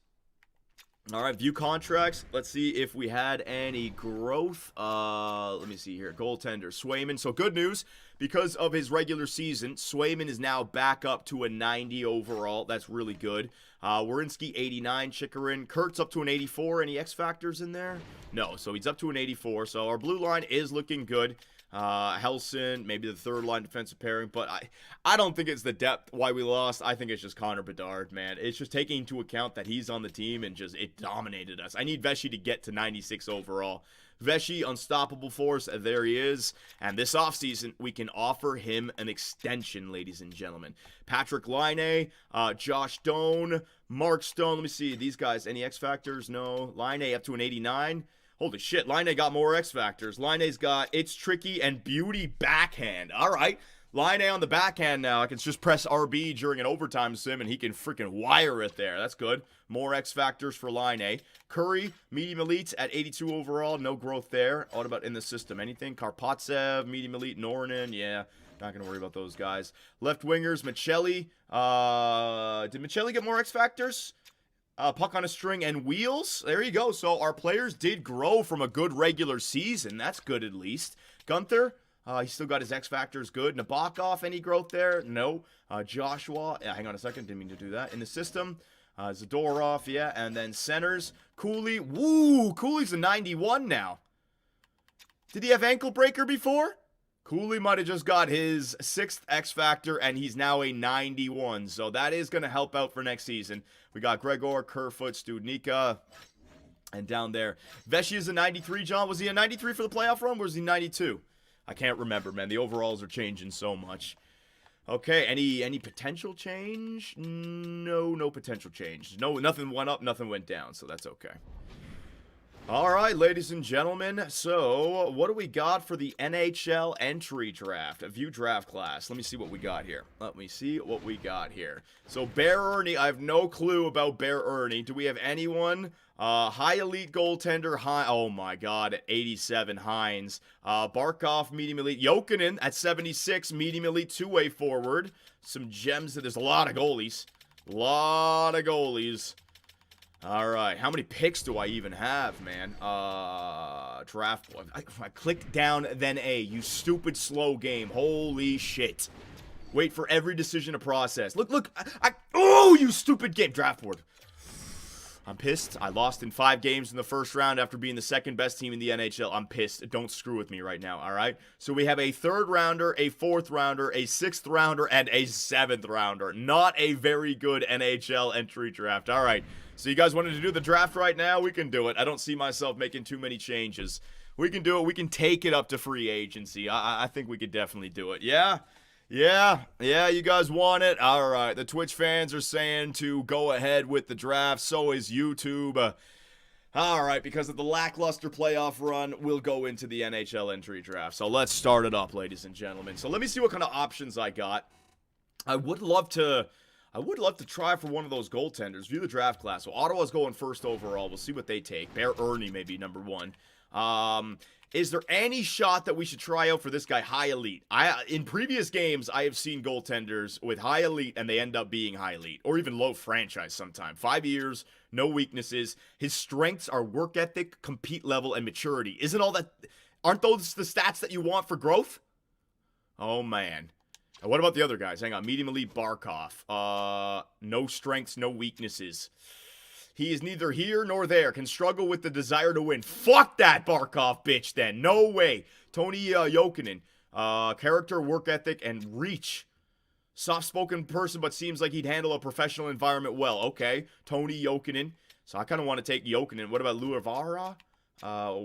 All right, view contracts. Let's see if we had any growth. Let me see here. Goaltender, Swayman. So good news, because of his regular season, Swayman is now back up to a 90 overall. That's really good. Werenski, 89. Chikrin. Kurt's up to an 84. Any X factors in there? No, so he's up to an 84. So our blue line is looking good. Helson, maybe the 3rd line defensive pairing, but I don't think it's the depth why we lost. I think it's just Connor Bedard, man. It's just taking into account that he's on the team and just it dominated us. I need Vesey to get to 96 overall. Vesey, unstoppable force, there he is. And this offseason, we can offer him an extension, ladies and gentlemen. Patrick Laine, Josh Doan, Mark Stone. Let me see, these guys, any X factors? No. Laine up to an 89. Holy shit, Laine got more X factors. Laine's got It's Tricky and Beauty backhand. All right, Laine on the backhand now. I can just press RB during an overtime sim and he can freaking wire it there. That's good. More X factors for Laine. Curry, medium elites at 82 overall. No growth there. What about in the system? Anything? Karpatsev, medium elite, Nornan. Yeah, not going to worry about those guys. Left wingers, Michelli. Did Michelli get more X factors? Puck on a string and wheels. There you go. So our players did grow from a good regular season. That's good at least. Gunther, he still got his X factors good. Nabokov, any growth there? No. Joshua, hang on a second. Didn't mean to do that. In the system, Zadorov, yeah. And then centers. Cooley, woo! Cooley's a 91 now. Did he have ankle breaker before? Cooley might have just got his 6th X Factor, and he's now a 91. So that is going to help out for next season. We got Gregor, Kerfoot, Studnicka, and down there. Vesey is a 93, John. Was he a 93 for the playoff run, or was he 92? I can't remember, man. The overalls are changing so much. Okay, any potential change? No potential change. No, nothing went up, nothing went down, so that's okay. All right, ladies and gentlemen, so what do we got for the NHL entry draft? A view draft class. Let me see what we got here. So Bear Ernie, I have no clue about Bear Ernie. Do we have anyone? High elite goaltender, oh my god, at 87, Hines. Barkov, medium elite. Jokinen at 76, medium elite, two-way forward. Some gems. There's a lot of goalies. All right, how many picks do I even have, man? Draft. I clicked down, then A. You stupid slow game. Holy shit. Wait for every decision to process. Look. Oh, you stupid game. Draft board. I'm pissed. I lost in 5 games in the first round after being the second best team in the NHL. I'm pissed. Don't screw with me right now, all right? So we have a 3rd rounder, a 4th rounder, a 6th rounder, and a 7th rounder. Not a very good NHL entry draft. All right. So you guys wanted to do the draft right now? We can do it. I don't see myself making too many changes. We can do it. We can take it up to free agency. I think we could definitely do it. Yeah, you guys want it? All right, the Twitch fans are saying to go ahead with the draft. So is YouTube. All right, because of the lackluster playoff run, we'll go into the NHL entry draft. So let's start it up, ladies and gentlemen. So let me see what kind of options I got. I would love to try for one of those goaltenders. View the draft class. So Ottawa's going 1st overall. We'll see what they take. Bear Ernie may be number 1. Is there any shot that we should try out for this guy, high elite? In previous games, I have seen goaltenders with high elite and they end up being high elite or even low franchise sometime. 5 years, no weaknesses. His strengths are work ethic, compete level, and maturity. Aren't those the stats that you want for growth? Oh, man. And what about the other guys? Hang on. Medium elite Barkov. No strengths, no weaknesses. He is neither here nor there. Can struggle with the desire to win. Fuck that Barkov bitch then. No way. Tony Jokinen. Character, work ethic, and reach. Soft-spoken person, but seems like he'd handle a professional environment well. Okay. Tony Jokinen. So I kind of want to take Jokinen. What about Luavara?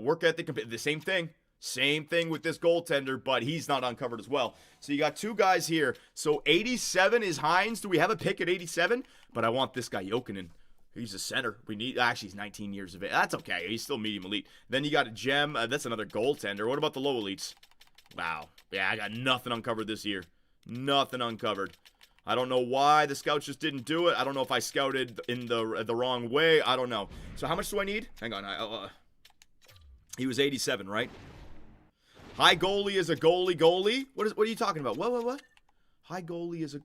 Work ethic, the same thing. Same thing with this goaltender, but he's not uncovered as well. So you got 2 guys here. So 87 is Hines. Do we have a pick at 87? But I want this guy, Jokinen. He's a center. Actually, he's 19 years of age. That's okay. He's still medium elite. Then you got a Gem. That's another goaltender. What about the low elites? Wow. Yeah, I got nothing uncovered this year. Nothing uncovered. I don't know why the scouts just didn't do it. I don't know if I scouted in the wrong way. I don't know. So how much do I need? Hang on. He was 87, right? High goalie is a goalie. What are you talking about? What? High goalie is a...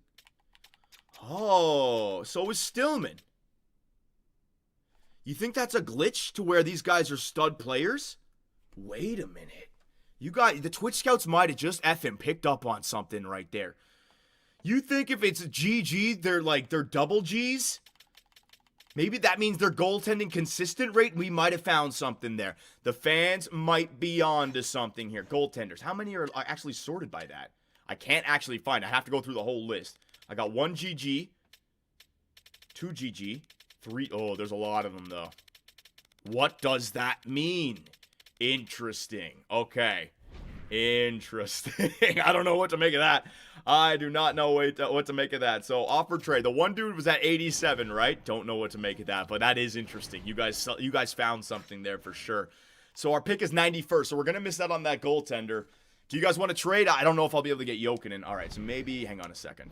Oh, so is Stillman. You think that's a glitch to where these guys are stud players? Wait a minute. You guys, the Twitch scouts might have just effing picked up on something right there. You think if it's GG, they're double Gs? Maybe that means their goaltending consistent rate? We might have found something there. The fans might be on to something here. Goaltenders. How many are actually sorted by that? I can't actually find. I have to go through the whole list. I got 1 GG, 2 GG, 3. Oh, there's a lot of them, though. What does that mean? Interesting. Okay. Interesting. I don't know what to make of that. I do not know what to make of that. So, offer trade. The one dude was at 87, right? Don't know what to make of that, but that is interesting. You guys found something there for sure. So, our pick is 91st, so we're going to miss out on that goaltender. Do you guys want to trade? I don't know if I'll be able to get Jokinen. All right, so maybe, hang on a second.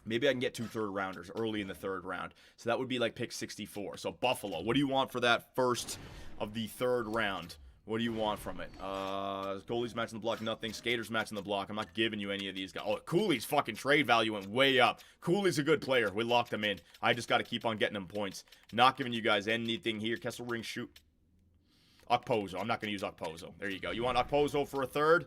Maybe I can get 2 third-rounders early in the 3rd round. So that would be like pick 64. So Buffalo, what do you want for that first of the 3rd round? What do you want from it? Goalies matching the block, nothing. Skaters matching the block. I'm not giving you any of these guys. Oh, Cooley's fucking trade value went way up. Cooley's a good player. We locked him in. I just got to keep on getting him points. Not giving you guys anything here. Kessel ring shoot. Okposo. I'm not going to use Okposo. There you go. You want Okposo for a 3rd?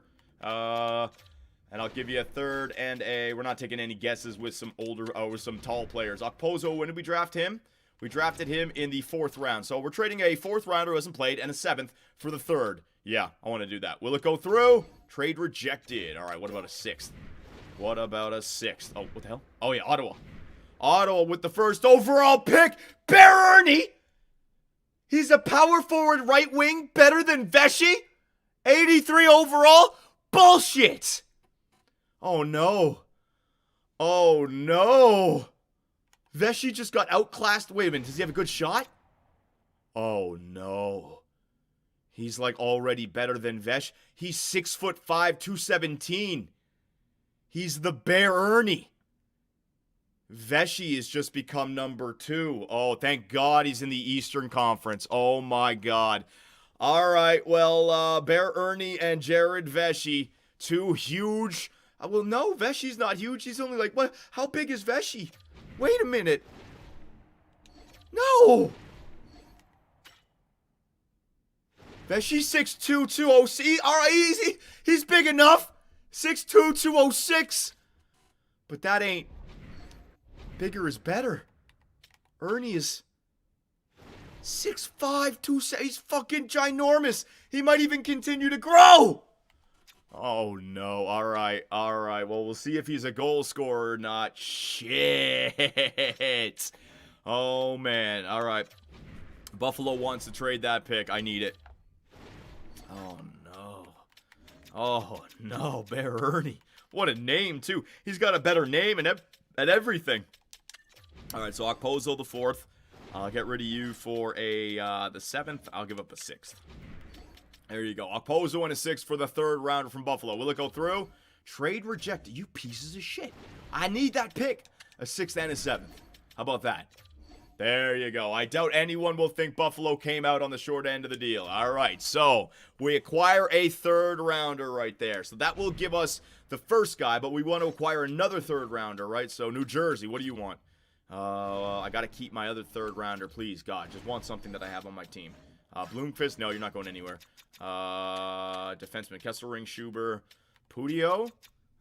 And I'll give you a 3rd and a... We're not taking any guesses with some with some tall players. Okposo, when did we draft him? We drafted him in the 4th round. So we're trading a 4th rounder who hasn't played and a 7th for the 3rd. Yeah, I want to do that. Will it go through? Trade rejected. All right, what about a 6th? What about a 6th? Oh, what the hell? Oh, yeah, Ottawa. Ottawa with the 1st overall pick. Bear Ernie! He's a power forward right wing better than Vesey? 83 overall? Bullshit! Oh, no. Oh, no. Vesey just got outclassed. Wait a minute. Does he have a good shot? Oh, no. He's like already better than Vesey. He's 6'5", 217. He's the Bear Ernie. Vesey has just become number 2. Oh, thank God he's in the Eastern Conference. Oh, my God. All right. Well, Bear Ernie and Jared Vesey, 2 huge... well, no, Vesey's not huge. He's only like, what? How big is Vesey? Wait a minute. No. Vesey's 6'2", 206. All right, easy. He's big enough. 6'2", 206. But that ain't... Bigger is better. Ernie is 6'5", 270. He's fucking ginormous. He might even continue to grow. Oh, no. All right. Well, we'll see if he's a goal scorer or not. Shit. Oh, man. All right. Buffalo wants to trade that pick. I need it. Oh, no. Oh, no. Bear Ernie. What a name, too. He's got a better name and everything. All right, so Okposo the 4th. I'll get rid of you for the 7th. I'll give up a 6th. There you go. Okposo and a 6th for the 3rd rounder from Buffalo. Will it go through? Trade rejected. You pieces of shit. I need that pick. A 6th and a 7th. How about that? There you go. I doubt anyone will think Buffalo came out on the short end of the deal. All right, so we acquire a 3rd rounder right there. So that will give us the first guy, but we want to acquire another 3rd rounder, right? So New Jersey, what do you want? I got to keep my other 3rd rounder, please, God. Just want something that I have on my team. Bloomquist, no, you're not going anywhere. Defenseman, Kessel, Schuber, Pudio.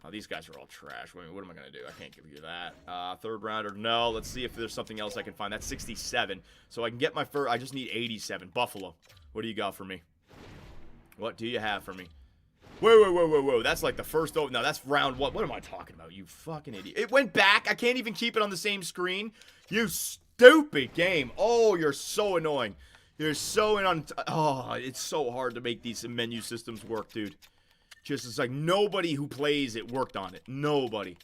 Oh, these guys are all trash. What am I going to do? I can't give you that. 3rd rounder, no. Let's see if there's something else I can find. That's 67. So I can get my first. I just need 87. Buffalo, what do you got for me? What do you have for me? Whoa. That's like the first. Oh, no, that's round 1. What am I talking about? You fucking idiot. It went back. I can't even keep it on the same screen. You stupid game. Oh, you're so annoying. You're so oh, it's so hard to make these menu systems work, dude. Just, it's like nobody who plays it worked on it. Nobody.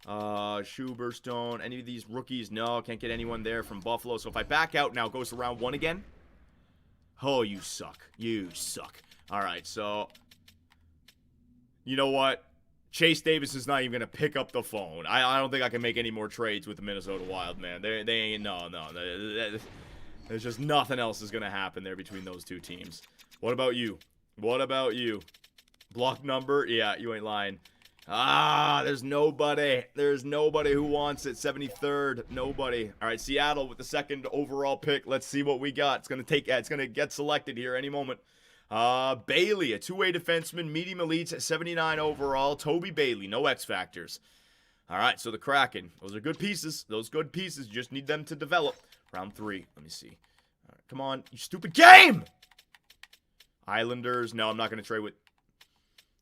Schuber, Stone, any of these rookies? No, can't get anyone there from Buffalo. So if I back out now, it goes to round 1 again. Oh, you suck. You suck. All right, so... You know what? Chase Davis is not even going to pick up the phone. I don't think I can make any more trades with the Minnesota Wild, man. They ain't... No. There's just nothing else is going to happen there between those two teams. What about you? Block number? Yeah, you ain't lying. There's nobody. There's nobody who wants it. 73rd. Nobody. All right, Seattle with the 2nd overall pick. Let's see what we got. It's going to get selected here any moment. Bailey, a 2-way defenseman, medium elites at 79 overall. Toby Bailey, no X factors. All right, so the Kraken. Those are good pieces. Those good pieces. You just need them to develop. Round 3. Let me see. All right, come on, you stupid game! Islanders. No, I'm not going to trade with...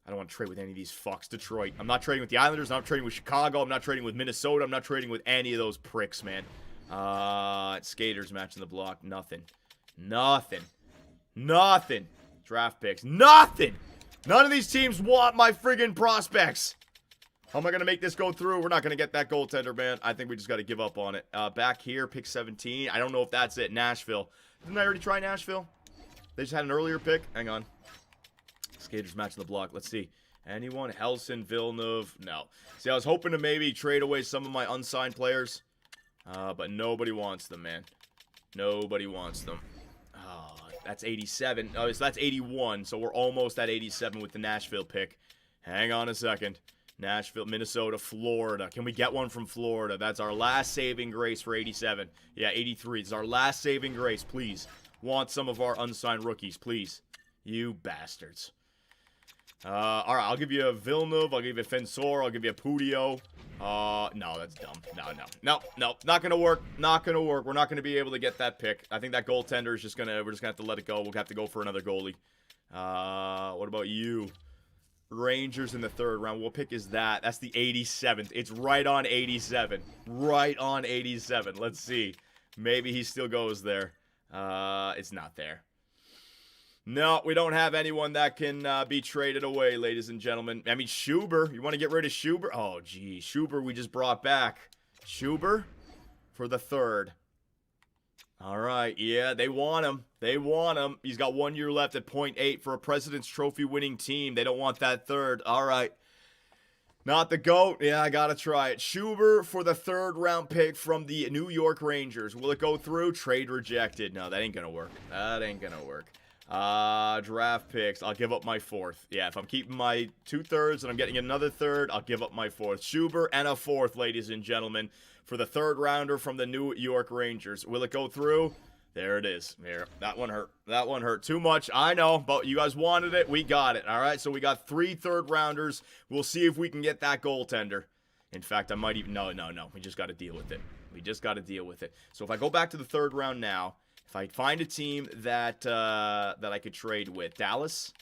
I don't want to trade with any of these fucks. Detroit. I'm not trading with the Islanders. I'm not trading with Chicago. I'm not trading with Minnesota. I'm not trading with any of those pricks, man. Skaters matching the block. Nothing. Draft picks. Nothing. None of these teams want my friggin' prospects. How am I going to make this go through? We're not going to get that goaltender, man. I think we just got to give up on it. Back here, pick 17. I don't know if that's it. Nashville. Didn't I already try Nashville? They just had an earlier pick. Hang on. Skaters matching the block. Let's see. Anyone? Helson, Villeneuve? No. See, I was hoping to maybe trade away some of my unsigned players. But nobody wants them, man. Nobody wants them. Oh, that's 87. Oh, so that's 81. So we're almost at 87 with the Nashville pick. Hang on a second. Nashville, Minnesota, Florida. Can we get one from Florida? That's our last saving grace for 87. Yeah, 83. It's our last saving grace. Please. Want some of our unsigned rookies, please. You bastards. All right, I'll give you a Villeneuve. I'll give you a Fensor. I'll give you a Pudio. No, that's dumb. No. Not going to work. We're not going to be able to get that pick. I think that goaltender is just going to, we're just going to have to let it go. We'll have to go for another goalie. What about you? Rangers in the 3rd round. What pick is that? That's the 87th. It's right on 87. Right on 87. Let's see. Maybe he still goes there. It's not there. No, we don't have anyone that can be traded away, ladies and gentlemen. I mean, Schuber. You want to get rid of Schuber? Oh, geez. Schuber we just brought back. Schuber for the 3rd. All right. Yeah, they want him. He's got 1 year left at 0.8 for a President's Trophy winning team. They don't want that 3rd. All right. Not the GOAT. Yeah, I got to try it. Schuber for the 3rd round pick from the New York Rangers. Will it go through? Trade rejected. No, that ain't going to work. Draft picks. I'll give up my 4th. Yeah, if I'm keeping my 2/3 and I'm getting another 3rd, I'll give up my 4th. Schuber and a 4th, ladies and gentlemen, for the 3rd rounder from the New York Rangers. Will it go through? There it is. There. That one hurt too much. I know, but you guys wanted it. We got it. All right, so we got 3 3rd rounders. We'll see if we can get that goaltender. In fact, I might even... No. We just got to deal with it. We just got to deal with it. So if I go back to the third round now, if I find a team that I could trade with. Dallas,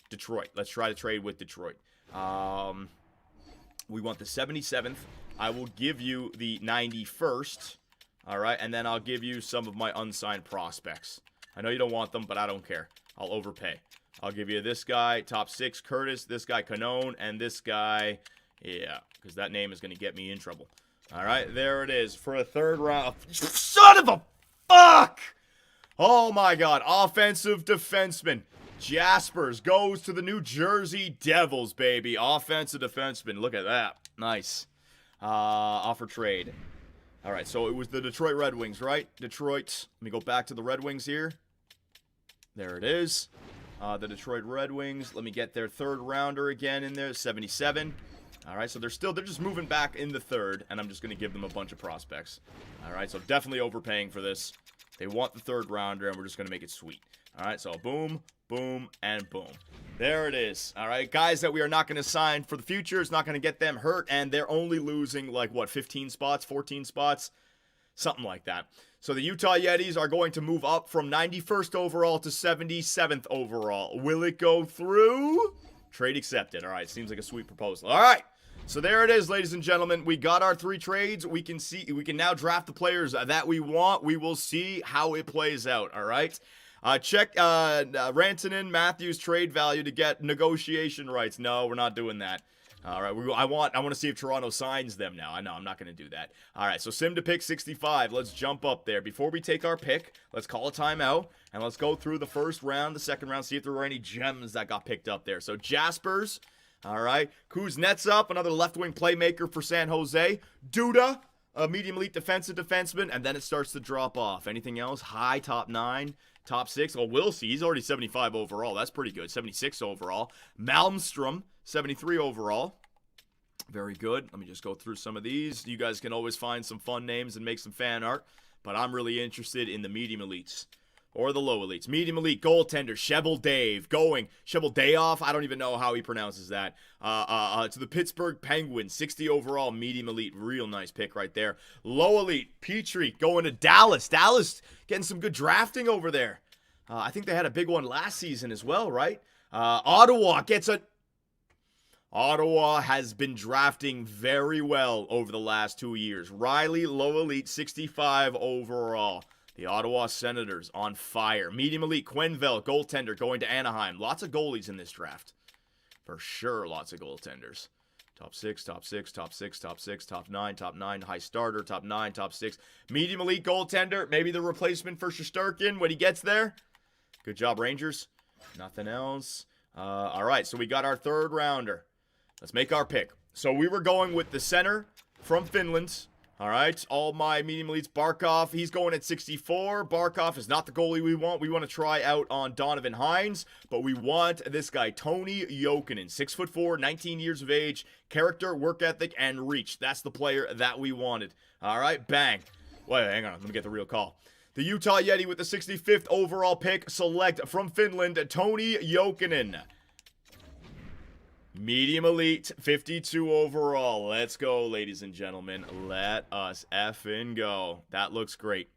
Detroit. Let's try to trade with Detroit. We want the 77th. I will give you the 91st. All right, and then I'll give you some of my unsigned prospects. I know you don't want them, but I don't care. I'll overpay. I'll give you this guy, top 6, Curtis, this guy, Canone, and this guy, yeah, because that name is going to get me in trouble. All right, there it is for a third round. Son of a fuck! Oh, my God. Offensive defenseman. Jaspers goes to the New Jersey Devils, baby. Offensive defenseman. Look at that. Nice. Offer trade. All right, so it was the Detroit Red Wings, right? Detroit. Let me go back to the Red Wings here. There it is. The Detroit Red Wings. Let me get their third rounder again in there. 77. All right, so they're just moving back in the third, and I'm just going to give them a bunch of prospects. All right, so definitely overpaying for this. They want the third rounder, and we're just going to make it sweet. All right, so boom, boom, and boom. There it is. All right, guys that we are not going to sign for the future. It's not going to get them hurt, and they're only losing, like, what, 15 spots, 14 spots? Something like that. So the Utah Yetis are going to move up from 91st overall to 77th overall. Will it go through? Trade accepted. All right, seems like a sweet proposal. All right. So there it is, ladies and gentlemen. We got our 3 trades. We can now draft the players that we want. We will see how it plays out, all right? Check Rantanen Matthews trade value to get negotiation rights. No, we're not doing that. All right, I want to see if Toronto signs them now. I know, I'm not going to do that. All right, so sim to pick 65. Let's jump up there. Before we take our pick, let's call a timeout, and let's go through the first round, the second round, see if there were any gems that got picked up there. So Jaspers, all right. Kuznetsov, another left-wing playmaker for San Jose. Duda, a medium elite defensive defenseman, and then it starts to drop off. Anything else? High, top 9. Top 6, well, we'll see. He's already 75 overall. That's pretty good. 76 overall. Malmstrom, 73 overall. Very good. Let me just go through some of these. You guys can always find some fun names and make some fan art, but I'm really interested in the medium elites or the low elites. Medium elite goaltender, Shevel Dave, going. Shevel Dayoff, I don't even know how he pronounces that. To the Pittsburgh Penguins, 60 overall, medium elite. Real nice pick right there. Low elite, Petrie, going to Dallas. Dallas getting some good drafting over there. I think they had a big one last season as well, right? Ottawa gets a... Ottawa has been drafting very well over the last 2 years. Riley, low elite, 65 overall. The Ottawa Senators on fire. Medium elite, Quenville, goaltender, going to Anaheim. Lots of goalies in this draft. For sure, lots of goaltenders. Top 6, top 6, top 6, top 6, top 9, high starter, top 9, top 6. Medium elite goaltender, maybe the replacement for Shesterkin when he gets there. Good job, Rangers. Nothing else. All right, so we got our third rounder. Let's make our pick. So we were going with the center from Finland. All right, all my medium elites. Barkov, he's going at 64. Barkov is not the goalie we want. We want to try out on Donovan Hines, but we want this guy, Toni Jokinen, 6'4", 19 years of age, character, work ethic, and reach. That's the player that we wanted. All right, bang. Wait, hang on. Let me get the real call. The Utah Yeti with the 65th overall pick, select from Finland, Toni Jokinen. Medium elite, 52 overall. Let's go, ladies and gentlemen. Let us effing go. That looks great.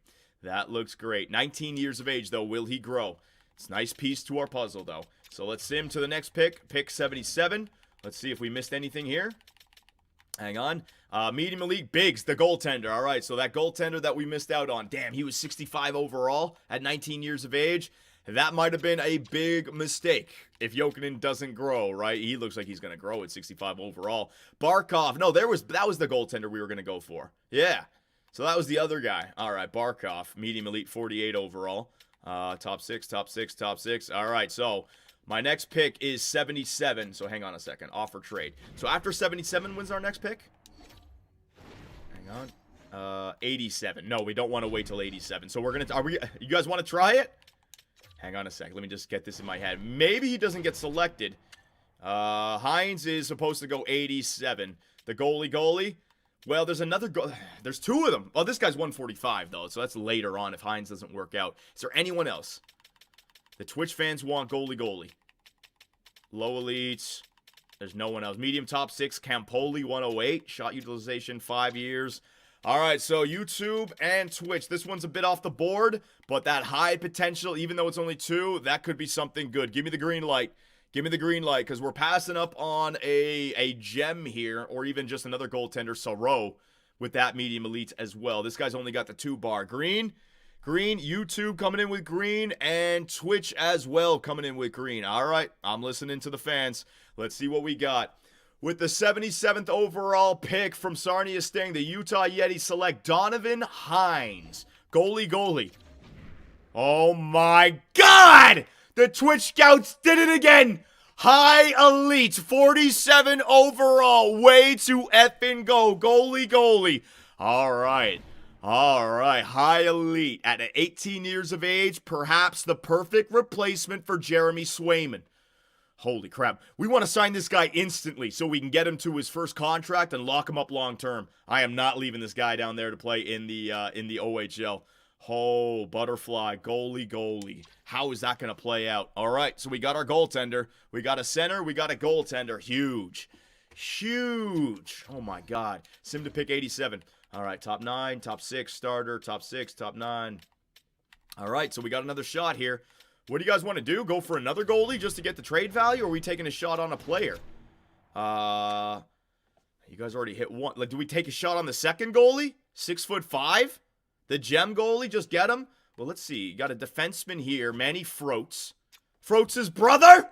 That looks great. 19 years of age, though. Will he grow? It's a nice piece to our puzzle, though. So let's sim to the next pick. Pick 77. Let's see if we missed anything here. Hang on. Medium elite, Biggs, the goaltender. All right, so that goaltender that we missed out on. Damn, he was 65 overall at 19 years of age. That might have been a big mistake if Jokinen doesn't grow, right? He looks like he's going to grow at 65 overall. Barkov. No, that was the goaltender we were going to go for. Yeah. So that was the other guy. All right, Barkov. Medium elite, 48 overall. Top 6, top 6, top 6. All right, so my next pick is 77. So hang on a second. Offer trade. So after 77, when's our next pick? Hang on. 87. No, we don't want to wait till 87. So we're going to... You guys want to try it? Hang on a sec. Let me just get this in my head. Maybe he doesn't get selected. Hines is supposed to go 87. The goalie. Well, there's another there's 2 of them. Oh, this guy's 145, though, so that's later on if Hines doesn't work out. Is there anyone else? The Twitch fans want goalie. Low elites. There's no one else. Medium top 6, Campoli 108. Shot utilization 5 years. All right, so YouTube and Twitch. This one's a bit off the board, but that high potential, even though it's only 2, that could be something good. Give me the green light. Give me the green light, because we're passing up on a gem here, or even just another goaltender, Saro, with that medium elite as well. This guy's only got the 2-bar. Green, YouTube coming in with green, and Twitch as well coming in with green. All right, I'm listening to the fans. Let's see what we got. With the 77th overall pick from Sarnia Sting, the Utah Yetis select Donovan Hines. Goalie. Oh my God! The Twitch Scouts did it again! High Elite, 47 overall. Way to effing go. Goalie. All right. High Elite. At 18 years of age, perhaps the perfect replacement for Jeremy Swayman. Holy crap. We want to sign this guy instantly so we can get him to his first contract and lock him up long term. I am not leaving this guy down there to play in the OHL. Oh, butterfly, goalie. How is that going to play out? All right, so we got our goaltender. We got a center. We got a goaltender. Huge. Oh, my God. Sim to pick 87. All right, top 9, top 6, starter, top 6, top 9. All right, so we got another shot here. What do you guys want to do? Go for another goalie just to get the trade value, or are we taking a shot on a player? You guys already hit one. Like, do we take a shot on the second goalie? 6'5"? The gem goalie, just get him? Well, let's see. You got a defenseman here, Manny Froats. Froats' brother?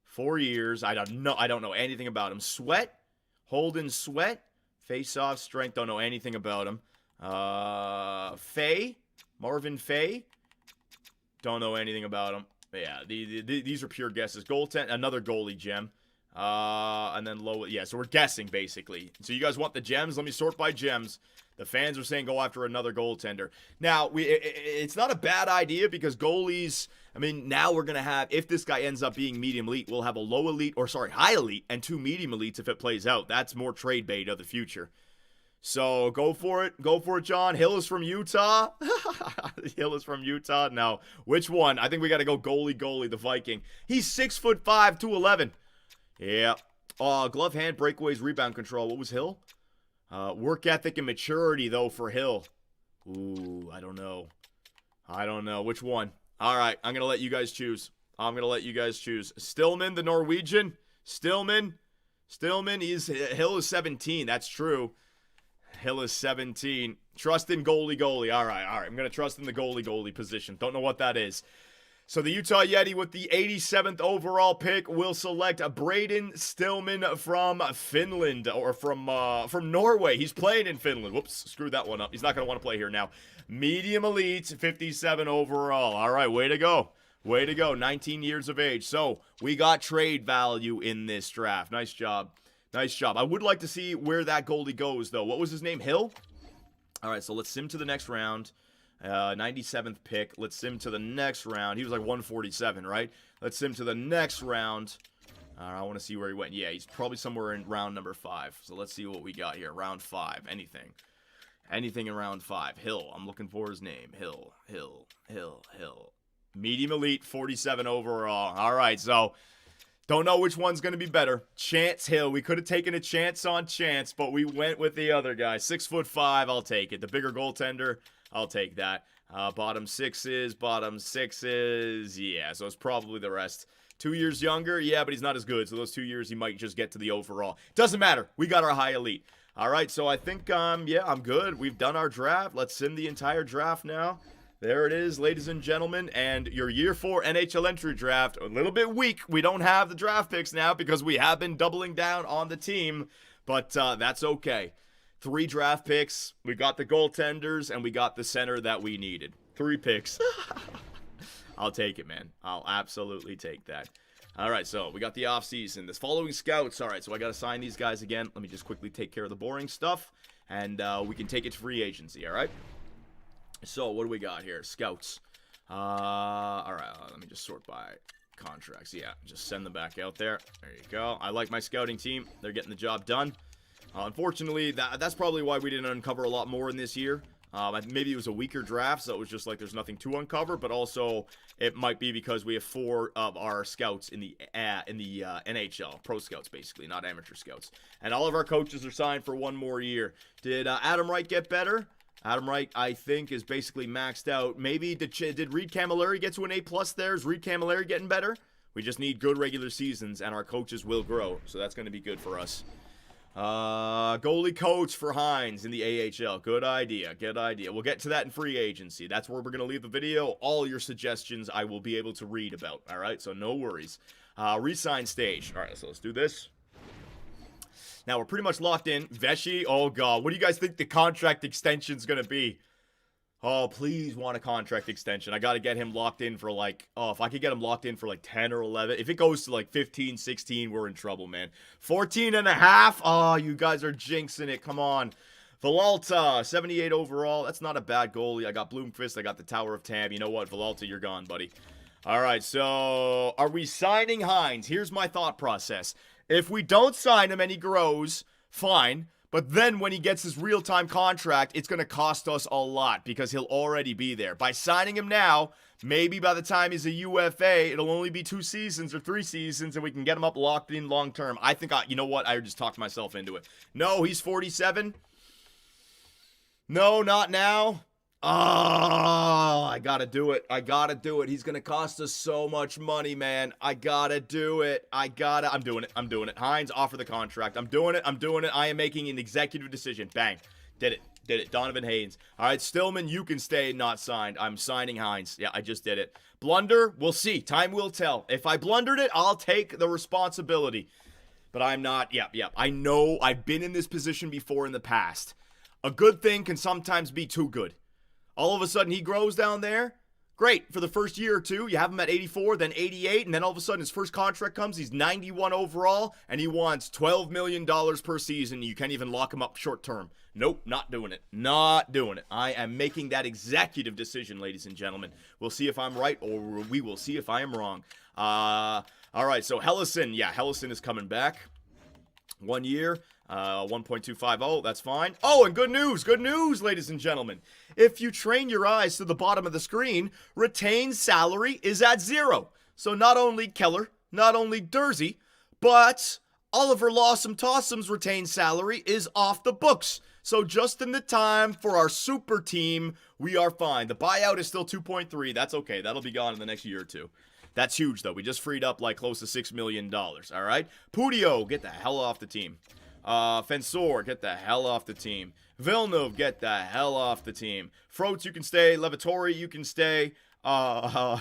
4 years. I don't know anything about him. Holden Sweat. Face-off strength. Don't know anything about him. Marvin Faye. Don't know anything about him. But yeah, these are pure guesses. Another goalie gem. And then low. Yeah, so we're guessing, basically. So you guys want the gems? Let me sort by gems. The fans are saying go after another goaltender. Now, it's not a bad idea because goalies, I mean, now we're going to have, if this guy ends up being medium elite, we'll have a high elite and 2 medium elites if it plays out. That's more trade bait of the future. So go for it. Go for it, John. Hill is from Utah. No. Which one? I think we got to go goalie, the Viking. He's 6'5", 211. Yeah. Glove hand, breakaways, rebound control. What was Hill? Work ethic and maturity, though, for Hill. Ooh, I don't know. Which one? All right, I'm going to let you guys choose. Stillman, the Norwegian. Stillman, Hill is 17. That's true. Hill is 17. Trust in goalie. All right. I'm going to trust in the goalie position. Don't know what that is. So the Utah Yeti with the 87th overall pick will select Braden Stillman from Finland, or from Norway. He's playing in Finland. Whoops, screwed that one up. He's not going to want to play here now. Medium elite, 57 overall. All right, way to go. 19 years of age. So we got trade value in this draft. Nice job. I would like to see where that goalie goes, though. What was his name? Hill? All right, so let's sim to the next round. 97th pick. Let's sim to the next round. He was like 147, right? Let's sim to the next round. I want to see where he went. Yeah, he's probably somewhere in round number 5. So let's see what we got here. Round 5. Anything in round 5. Hill. I'm looking for his name. Hill. Medium elite, 47 overall. All right, so don't know which one's going to be better. Chance Hill. We could have taken a chance on Chance, but we went with the other guy. 6'5", I'll take it. The bigger goaltender, I'll take that. Bottom sixes. Yeah, so it's probably the rest. 2 years younger, yeah, but he's not as good. So those 2 years, he might just get to the overall. Doesn't matter. We got our high elite. All right, so I think, yeah, I'm good. We've done our draft. Let's sim the entire draft now. There it is, ladies and gentlemen, and your Year 4 NHL entry draft, a little bit weak. We don't have the draft picks now because we have been doubling down on the team, but that's okay. 3 draft picks, we got the goaltenders, and we got the center that we needed. 3 picks. I'll take it, man. I'll absolutely take that. All right, so we got the offseason. This following scouts. All right, so I got to sign these guys again. Let me just quickly take care of the boring stuff, and we can take it to free agency, all right? So, what do we got here? Scouts. All right, let me just sort by contracts. Yeah, just send them back out there. There you go. I like my scouting team. They're getting the job done. Unfortunately, that's probably why we didn't uncover a lot more in this year. Maybe it was a weaker draft, so it was just like there's nothing to uncover, but also it might be because we have 4 of our scouts in the NHL, pro scouts basically, not amateur scouts. And all of our coaches are signed for 1 more year. Did Adam Wright get better? Adam Wright, I think, is basically maxed out. Maybe did Reed Camilleri get to an A+ there? Is Reed Camilleri getting better? We just need good regular seasons, and our coaches will grow, so that's going to be good for us. Goalie coach for Hines in the AHL. Good idea. Good idea. We'll get to that in free agency. That's where we're going to leave the video. All your suggestions I will be able to read about. All right, so no worries. Resign stage. All right, so let's do this. Now, we're pretty much locked in. Veshy, oh, God. What do you guys think the contract extension's going to be? Oh, please want a contract extension. I got to get him locked in for like, oh, if I could get him locked in for like 10 or 11. If it goes to like 15, 16, we're in trouble, man. 14.5. Oh, you guys are jinxing it. Come on. Villalta, 78 overall. That's not a bad goalie. I got Bloomfist. I got the Tower of Tam. You know what? Villalta, you're gone, buddy. All right, so are we signing Hines? Here's my thought process. If we don't sign him and he grows, fine. But then when he gets his real-time contract, it's going to cost us a lot because he'll already be there. By signing him now, maybe by the time he's a UFA, it'll only be 2 seasons or 3 seasons, and we can get him up locked in long-term. I think, you know what? I just talked myself into it. No, he's 47. No, not now. Oh, I gotta do it. I gotta do it. He's gonna cost us so much money, man. I gotta do it. I'm doing it. I'm doing it. Hines, offer the contract. I'm doing it. I'm doing it. I am making an executive decision. Bang. Did it. Did it. Donovan Haynes. All right, Stillman, you can stay not signed. I'm signing Hines. Yeah, I just did it. Blunder, we'll see. Time will tell. If I blundered it, I'll take the responsibility. But I'm not. Yep. I know I've been in this position before in the past. A good thing can sometimes be too good. All of a sudden, he grows down there. Great. For the first year or two, you have him at 84, then 88, and then all of a sudden his first contract comes. He's 91 overall, and he wants $12 million per season. You can't even lock him up short term. Nope, not doing it. Not doing it. I am making that executive decision, ladies and gentlemen. We'll see if I'm right, or we will see if I am wrong. All right, so Hellison. Yeah, Hellison is coming back. 1 year. 1.250, that's fine. Oh, and good news, ladies and gentlemen. If you train your eyes to the bottom of the screen, retained salary is at 0. So not only Keller, not only Dursey, but Oliver Lawsome-Tossum's retained salary is off the books. So just in the time for our super team, we are fine. The buyout is still 2.3. That's okay. That'll be gone in the next year or two. That's huge, though. We just freed up like close to $6 million. All right? Pudio, get the hell off the team. Fensor, get the hell off the team. Villeneuve, get the hell off the team. Froats, you can stay. Levatori, you can stay. Letivaury,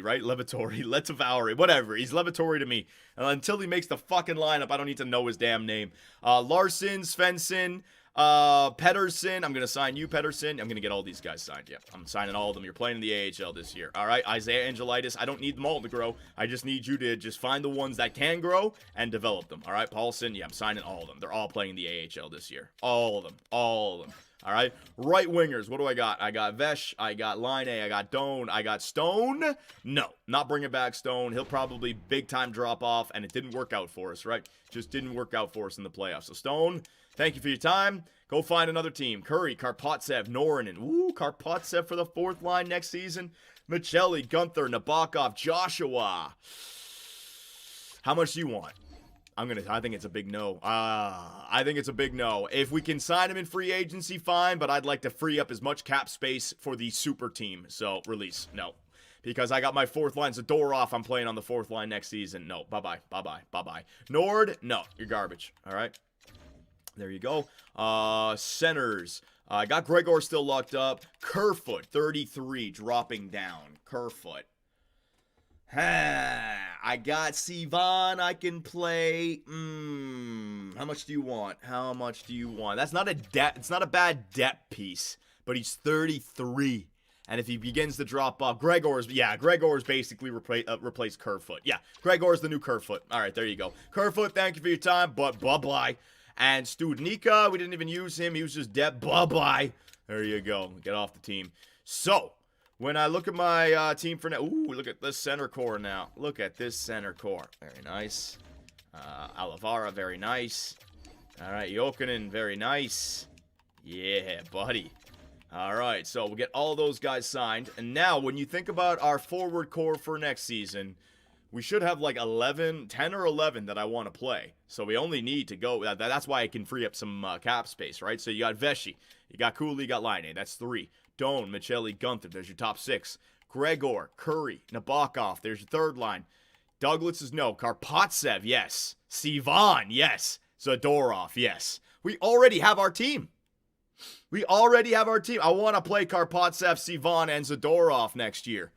right? Levatori, whatever. He's Levatori to me. Until he makes the fucking lineup, I don't need to know his damn name. Larson, Svensson, Pedersen. I'm going to sign you, Pedersen. I'm going to get all these guys signed. Yeah, I'm signing all of them. You're playing in the AHL this year. All right, Isaiah Angelitis. I don't need them all to grow. I just need you to just find the ones that can grow and develop them. All right, Paulson. Yeah, I'm signing all of them. They're all playing in the AHL this year. All of them. All of them. All right, right wingers. What do I got? I got Vesh. I got Line A. I got Doan. I got Stone. No, not bringing back Stone. He'll probably big time drop off, and it didn't work out for us, right? Just didn't work out for us in the playoffs. So Stone, thank you for your time. Go find another team. Curry, Karpatsev, Norinen. Ooh, Karpatsev for the 4th line next season. Michelli, Gunther, Nabokov, Joshua. How much do you want? I think it's a big no. I think it's a big no. If we can sign him in free agency, fine, but I'd like to free up as much cap space for the super team. So, release. No. Because I got my 4th line. Zadorov, I'm playing on the 4th line next season. No. Bye-bye. Bye-bye. Bye-bye. Nord, no. You're garbage. All right? There you go. Centers. I got Gregor still locked up. Kerfoot, 33, dropping down. Kerfoot. I got Sivan I can play. How much do you want? How much do you want? That's not it's not a bad depth piece, but he's 33. And if he begins to drop off, Gregor's basically replaced Kerfoot. Yeah, Gregor's the new Kerfoot. All right, there you go. Kerfoot, thank you for your time, but bye-bye. And Studnicka, we didn't even use him. He was just dead. Bye-bye. There you go. Get off the team. So, when I look at my team for now, ooh, look at this center core now. Look at this center core. Very nice. Alavara, very nice. All right, Jokinen, very nice. Yeah, buddy. All right, so we'll get all those guys signed. And now, when you think about our forward core for next season, we should have like 10 or 11 that I want to play. So we only need to go. That's why I can free up some cap space, right? So you got Vesey, you got Cooley, you got Line. That's 3. Doan, Michelli, Gunther. There's your top 6. Gregor, Curry, Nabokov. There's your third line. Douglas is no. Karpatsev, yes. Sivan, yes. Zadorov, yes. We already have our team. I want to play Karpatsev, Sivan, and Zadorov next year.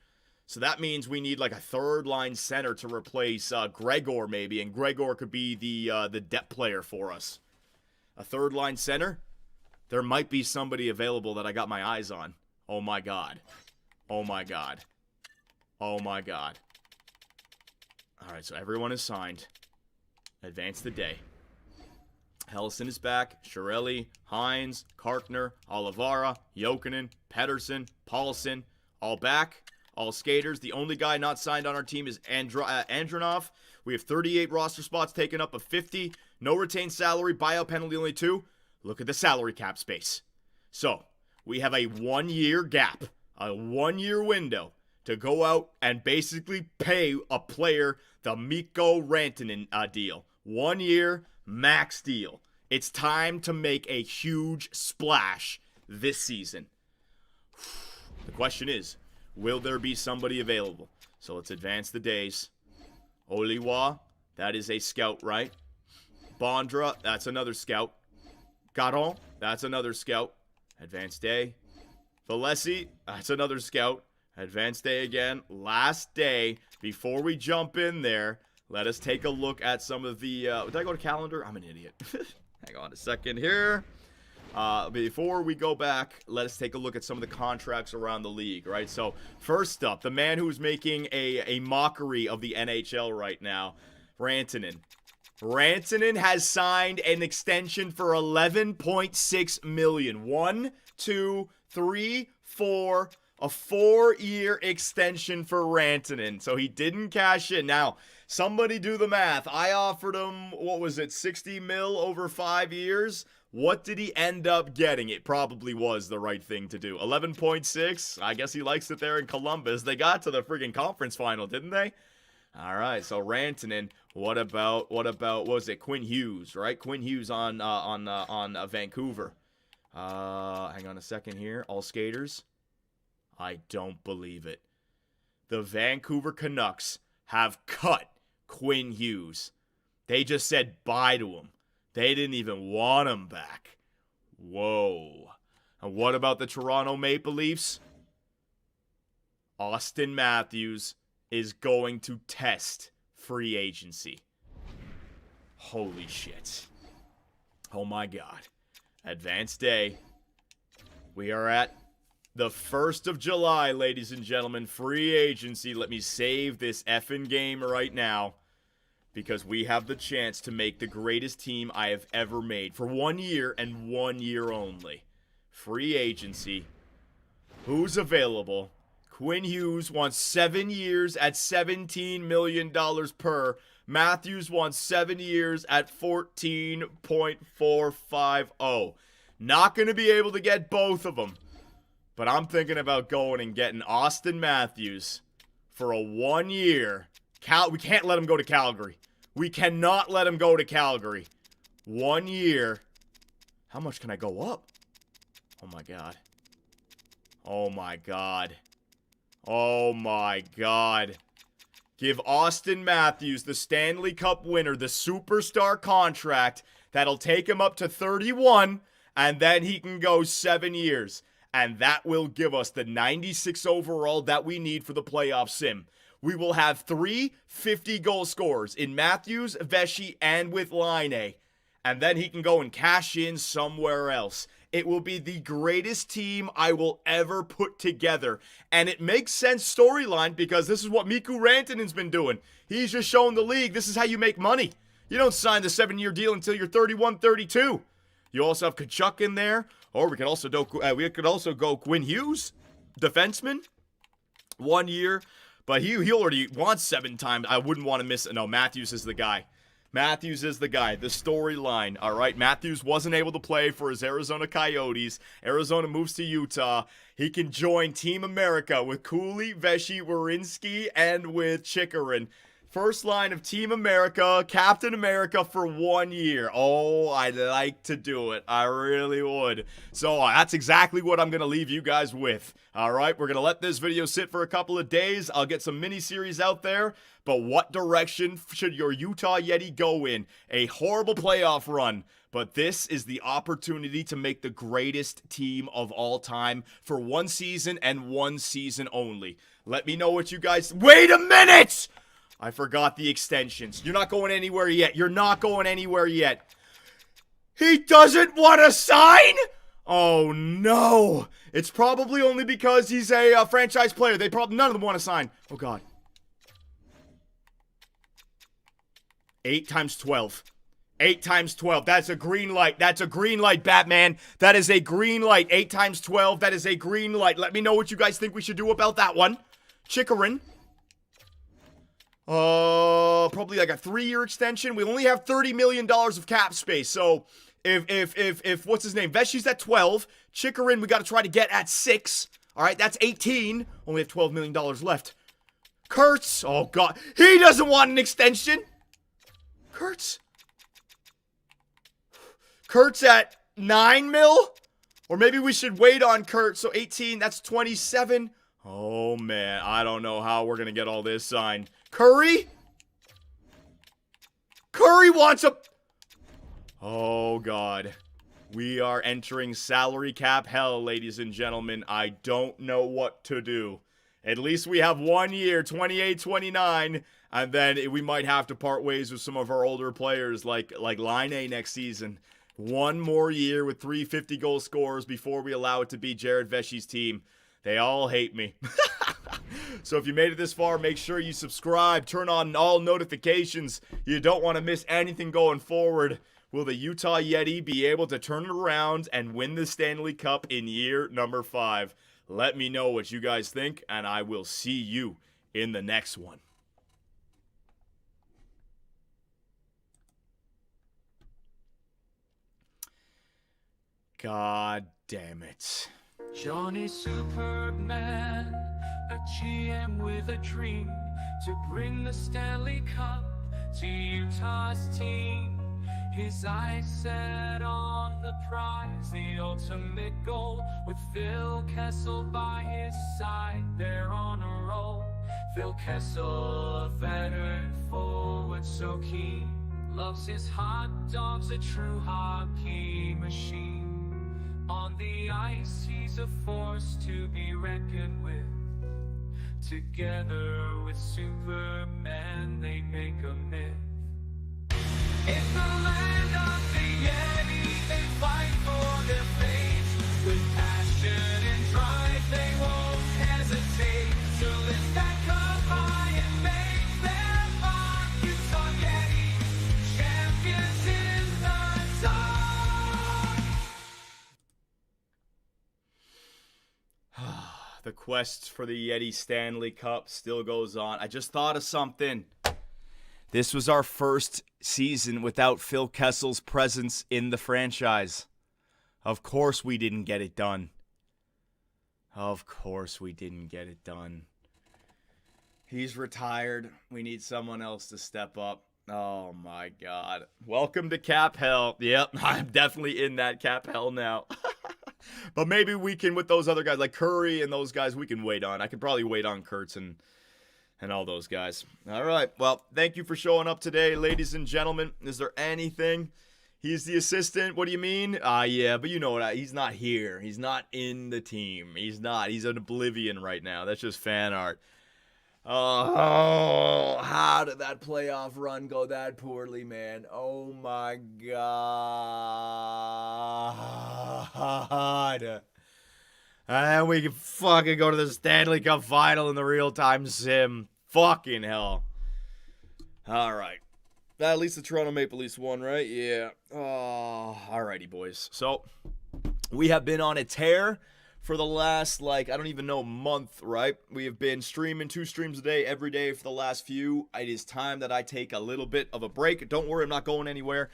So that means we need like a third-line center to replace Gregor maybe, and Gregor could be the depth player for us. A third-line center? There might be somebody available that I got my eyes on. Oh my god. Oh my god. Oh my god. Alright, so everyone is signed. Advance the day. Helleson is back. Chiarelli, Hines, Karkner, Olivara, Jokinen, Pedersen, Paulson. All back. All skaters. The only guy not signed on our team is Andronov. We have 38 roster spots taken up of 50. No retained salary. Buyout penalty only 2. Look at the salary cap space. So, we have a 1-year gap. A 1-year window to go out and basically pay a player the Mikko Rantanen deal. 1 year, max deal. It's time to make a huge splash this season. The question is, will there be somebody available? So let's advance the days. Oliwa, that is a scout, right? Bondra, that's another scout. Caron, that's another scout. Advanced day. Valesi, that's another scout. Advanced day again. Last day. Before we jump in there, let us take a look at some of the... did I go to calendar? I'm an idiot. Hang on a second here. Before we go back, let us take a look at some of the contracts around the league, right? So, first up, the man who's making a mockery of the NHL right now, Rantanen. Rantanen has signed an extension for $11.6 million. 1, 2, 3, 4... A 4-year extension for Rantanen. So he didn't cash in. Now, somebody do the math. I offered him, what was it, 60 mil over 5 years? What did he end up getting? It probably was the right thing to do. 11.6. I guess he likes it there in Columbus. They got to the friggin' conference final, didn't they? All right, so Rantanen. What about, what was it? Quinn Hughes, right? Quinn Hughes on Vancouver. Hang on a second here. All skaters. I don't believe it. The Vancouver Canucks have cut Quinn Hughes. They just said bye to him. They didn't even want him back. Whoa. And what about the Toronto Maple Leafs? Austin Matthews is going to test free agency. Holy shit. Oh my god. Advanced day. We are at the 1st of July, ladies and gentlemen, free agency. Let me save this effing game right now because we have the chance to make the greatest team I have ever made for 1 year and 1 year only. Free agency. Who's available? Quinn Hughes wants 7 years at $17 million per. Matthews wants 7 years at $14.450. Not going to be able to get both of them. But I'm thinking about going and getting Austin Matthews for a 1 year. We can't let him go to Calgary. We cannot let him go to Calgary. 1 year. How much can I go up? Oh my god. Oh my god. Oh my god. Give Austin Matthews, the Stanley Cup winner, the superstar contract that'll take him up to 31, and then he can go 7 years. And that will give us the 96 overall that we need for the playoff sim. We will have 3 50-goal scorers in Matthews, Vesey, and with Line. And then he can go and cash in somewhere else. It will be the greatest team I will ever put together. And it makes sense storyline because this is what Mikko Rantanen's been doing. He's just showing the league this is how you make money. You don't sign the 7-year deal until you're 31, 32. You also have Kachuk in there. Or we could also go Quinn Hughes, defenseman, 1 year. But he already wants 7 times. I wouldn't want to miss it. No, Matthews is the guy. Matthews is the guy, the storyline, all right? Matthews wasn't able to play for his Arizona Coyotes. Arizona moves to Utah. He can join Team America with Cooley, Vesey, Werenski, and with Chikrin. First line of Team America, Captain America for 1 year. Oh, I'd like to do it. I really would. So that's exactly what I'm going to leave you guys with. All right, we're going to let this video sit for a couple of days. I'll get some mini-series out there. But what direction should your Utah Yeti go in? A horrible playoff run. But this is the opportunity to make the greatest team of all time for 1 season and 1 season only. Let me know what you guys... Wait a minute! I forgot the extensions. You're not going anywhere yet. You're not going anywhere yet. He doesn't want to sign? Oh, no. It's probably only because he's a franchise player. None of them want to sign. Oh, God. 8 times 12. 8 times 12. That's a green light. That's a green light, Batman. That is a green light. 8 times 12. That is a green light. Let me know what you guys think we should do about that one. Chikrin. Probably like a 3-year extension. We only have $30 million of cap space. So if what's his name? Vesey's at 12. Chikrin, we got to try to get at 6. All right, that's 18. Only have $12 million left. Kurtz. Oh, God. He doesn't want an extension. Kurtz. Kurtz at 9 mil? Or maybe we should wait on Kurtz. So 18, that's 27. Oh, man. I don't know how we're going to get all this signed. Curry? Curry wants a... Oh, God. We are entering salary cap hell, ladies and gentlemen. I don't know what to do. At least we have 1 year, 28, 29, and then we might have to part ways with some of our older players like Line A next season. 1 more year with 350 goal scorers before we allow it to be Jared Vesey's team. They all hate me. So if you made it this far, make sure you subscribe, turn on all notifications. You don't want to miss anything going forward. Will the Utah Yeti be able to turn it around and win the Stanley Cup in year number 5? Let me know what you guys think, and I will see you in the next one. God damn it.
Johnny Superman, a GM with a dream to bring the Stanley Cup to Utah's team. His eyes set on the prize, the ultimate goal, with Phil Kessel by his side. They're on a roll. Phil Kessel, a veteran forward, so keen, loves his hot dogs, a true hockey machine. On the ice, he's a force to be reckoned with. Together with Superman, they make a myth. In the land of the Yetis, they fight for their fate. With passion and drive, they won't hesitate. So lift that cup high and make their mark. Utah Yetis, champions in the dark.
The quest for the Yeti Stanley Cup still goes on. I just thought of something. This was our first season without Phil Kessel's presence in the franchise. Of course we didn't get it done. Of course we didn't get it done. He's retired. We need someone else to step up. Oh my God. Welcome to Cap Hell. Yep, I'm definitely in that Cap Hell now. But maybe we can, with those other guys like Curry and those guys, we can wait on. I could probably wait on Kurtz and all those guys. All right. Well, thank you for showing up today, ladies and gentlemen. Is there anything? He's the assistant. What do you mean? Yeah, but you know what? He's not here. He's not in the team. He's not. He's in oblivion right now. That's just fan art. Oh, how did that playoff run go that poorly, man? Oh, my God. And we can fucking go to the Stanley Cup Final in the real-time sim. Fucking hell. All right. At least the Toronto Maple Leafs won, right? Yeah. Oh, alrighty, boys. So, we have been on a tear for the last, like, I don't even know, month, right? We have been streaming 2 streams a day every day for the last few. It is time that I take a little bit of a break. Don't worry, I'm not going anywhere.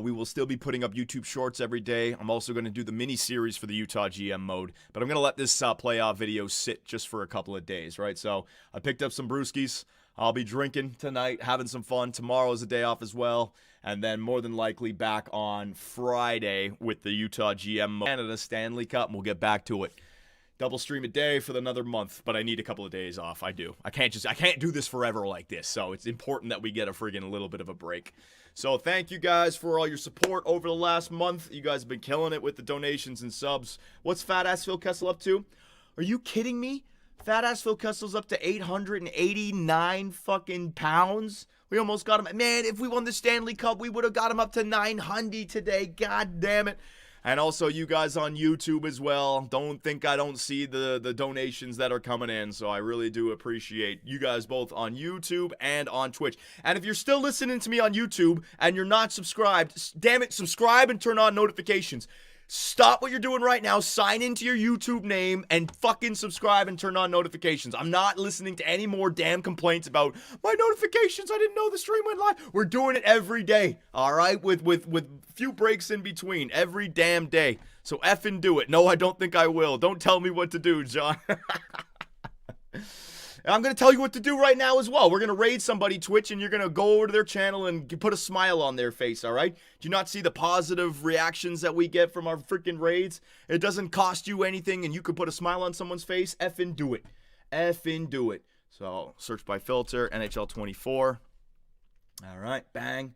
We will still be putting up YouTube shorts every day. I'm also going to do the mini-series for the Utah GM mode. But I'm going to let this playoff video sit just for a couple of days, right? So I picked up some brewskis. I'll be drinking tonight, having some fun. Tomorrow is a day off as well. And then more than likely back on Friday with the Utah GM mode. Canada Stanley Cup, and we'll get back to it. Double stream a day for another month, but I need a couple of days off. I do. I can't do this forever like this. So it's important that we get a little bit of a break. So thank you guys for all your support over the last month. You guys have been killing it with the donations and subs. What's Fat Ass Phil Kessel up to? Are you kidding me? Fat Ass Phil Kessel's up to 889 fucking pounds. We almost got him. Man, if we won the Stanley Cup, we would have got him up to 900 today. God damn it. And also you guys on YouTube as well. Don't think I don't see the donations that are coming in. So I really do appreciate you guys both on YouTube and on Twitch. And if you're still listening to me on YouTube and you're not subscribed, damn it, subscribe and turn on notifications. Stop what you're doing right now, sign into your YouTube name, and fucking subscribe and turn on notifications. I'm not listening to any more damn complaints about my notifications. I didn't know the stream went live. We're doing it every day, all right? With few breaks in between, every damn day. So effing do it. No, I don't think I will. Don't tell me what to do, John. I'm going to tell you what to do right now as well. We're going to raid somebody, Twitch, and you're going to go over to their channel and put a smile on their face, all right? Do you not see the positive reactions that we get from our freaking raids? It doesn't cost you anything, and you can put a smile on someone's face. Effing do it. Effing do it. So, search by filter, NHL 24. All right, bang.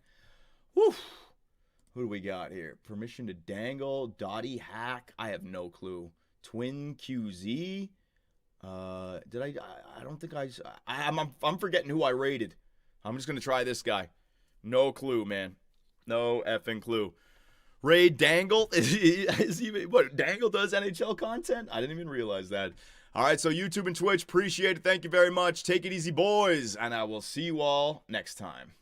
Whew. Who do we got here? Permission to dangle, Dottie Hack. I have no clue. Twin QZ. I don't think I'm forgetting who I rated. I'm just gonna try this guy. No clue, man. No effing clue. Raid Dangle is even what Dangle does NHL content? I didn't even realize that. All right, so YouTube and Twitch, appreciate it. Thank you very much. Take it easy, boys, and I will see you all next time.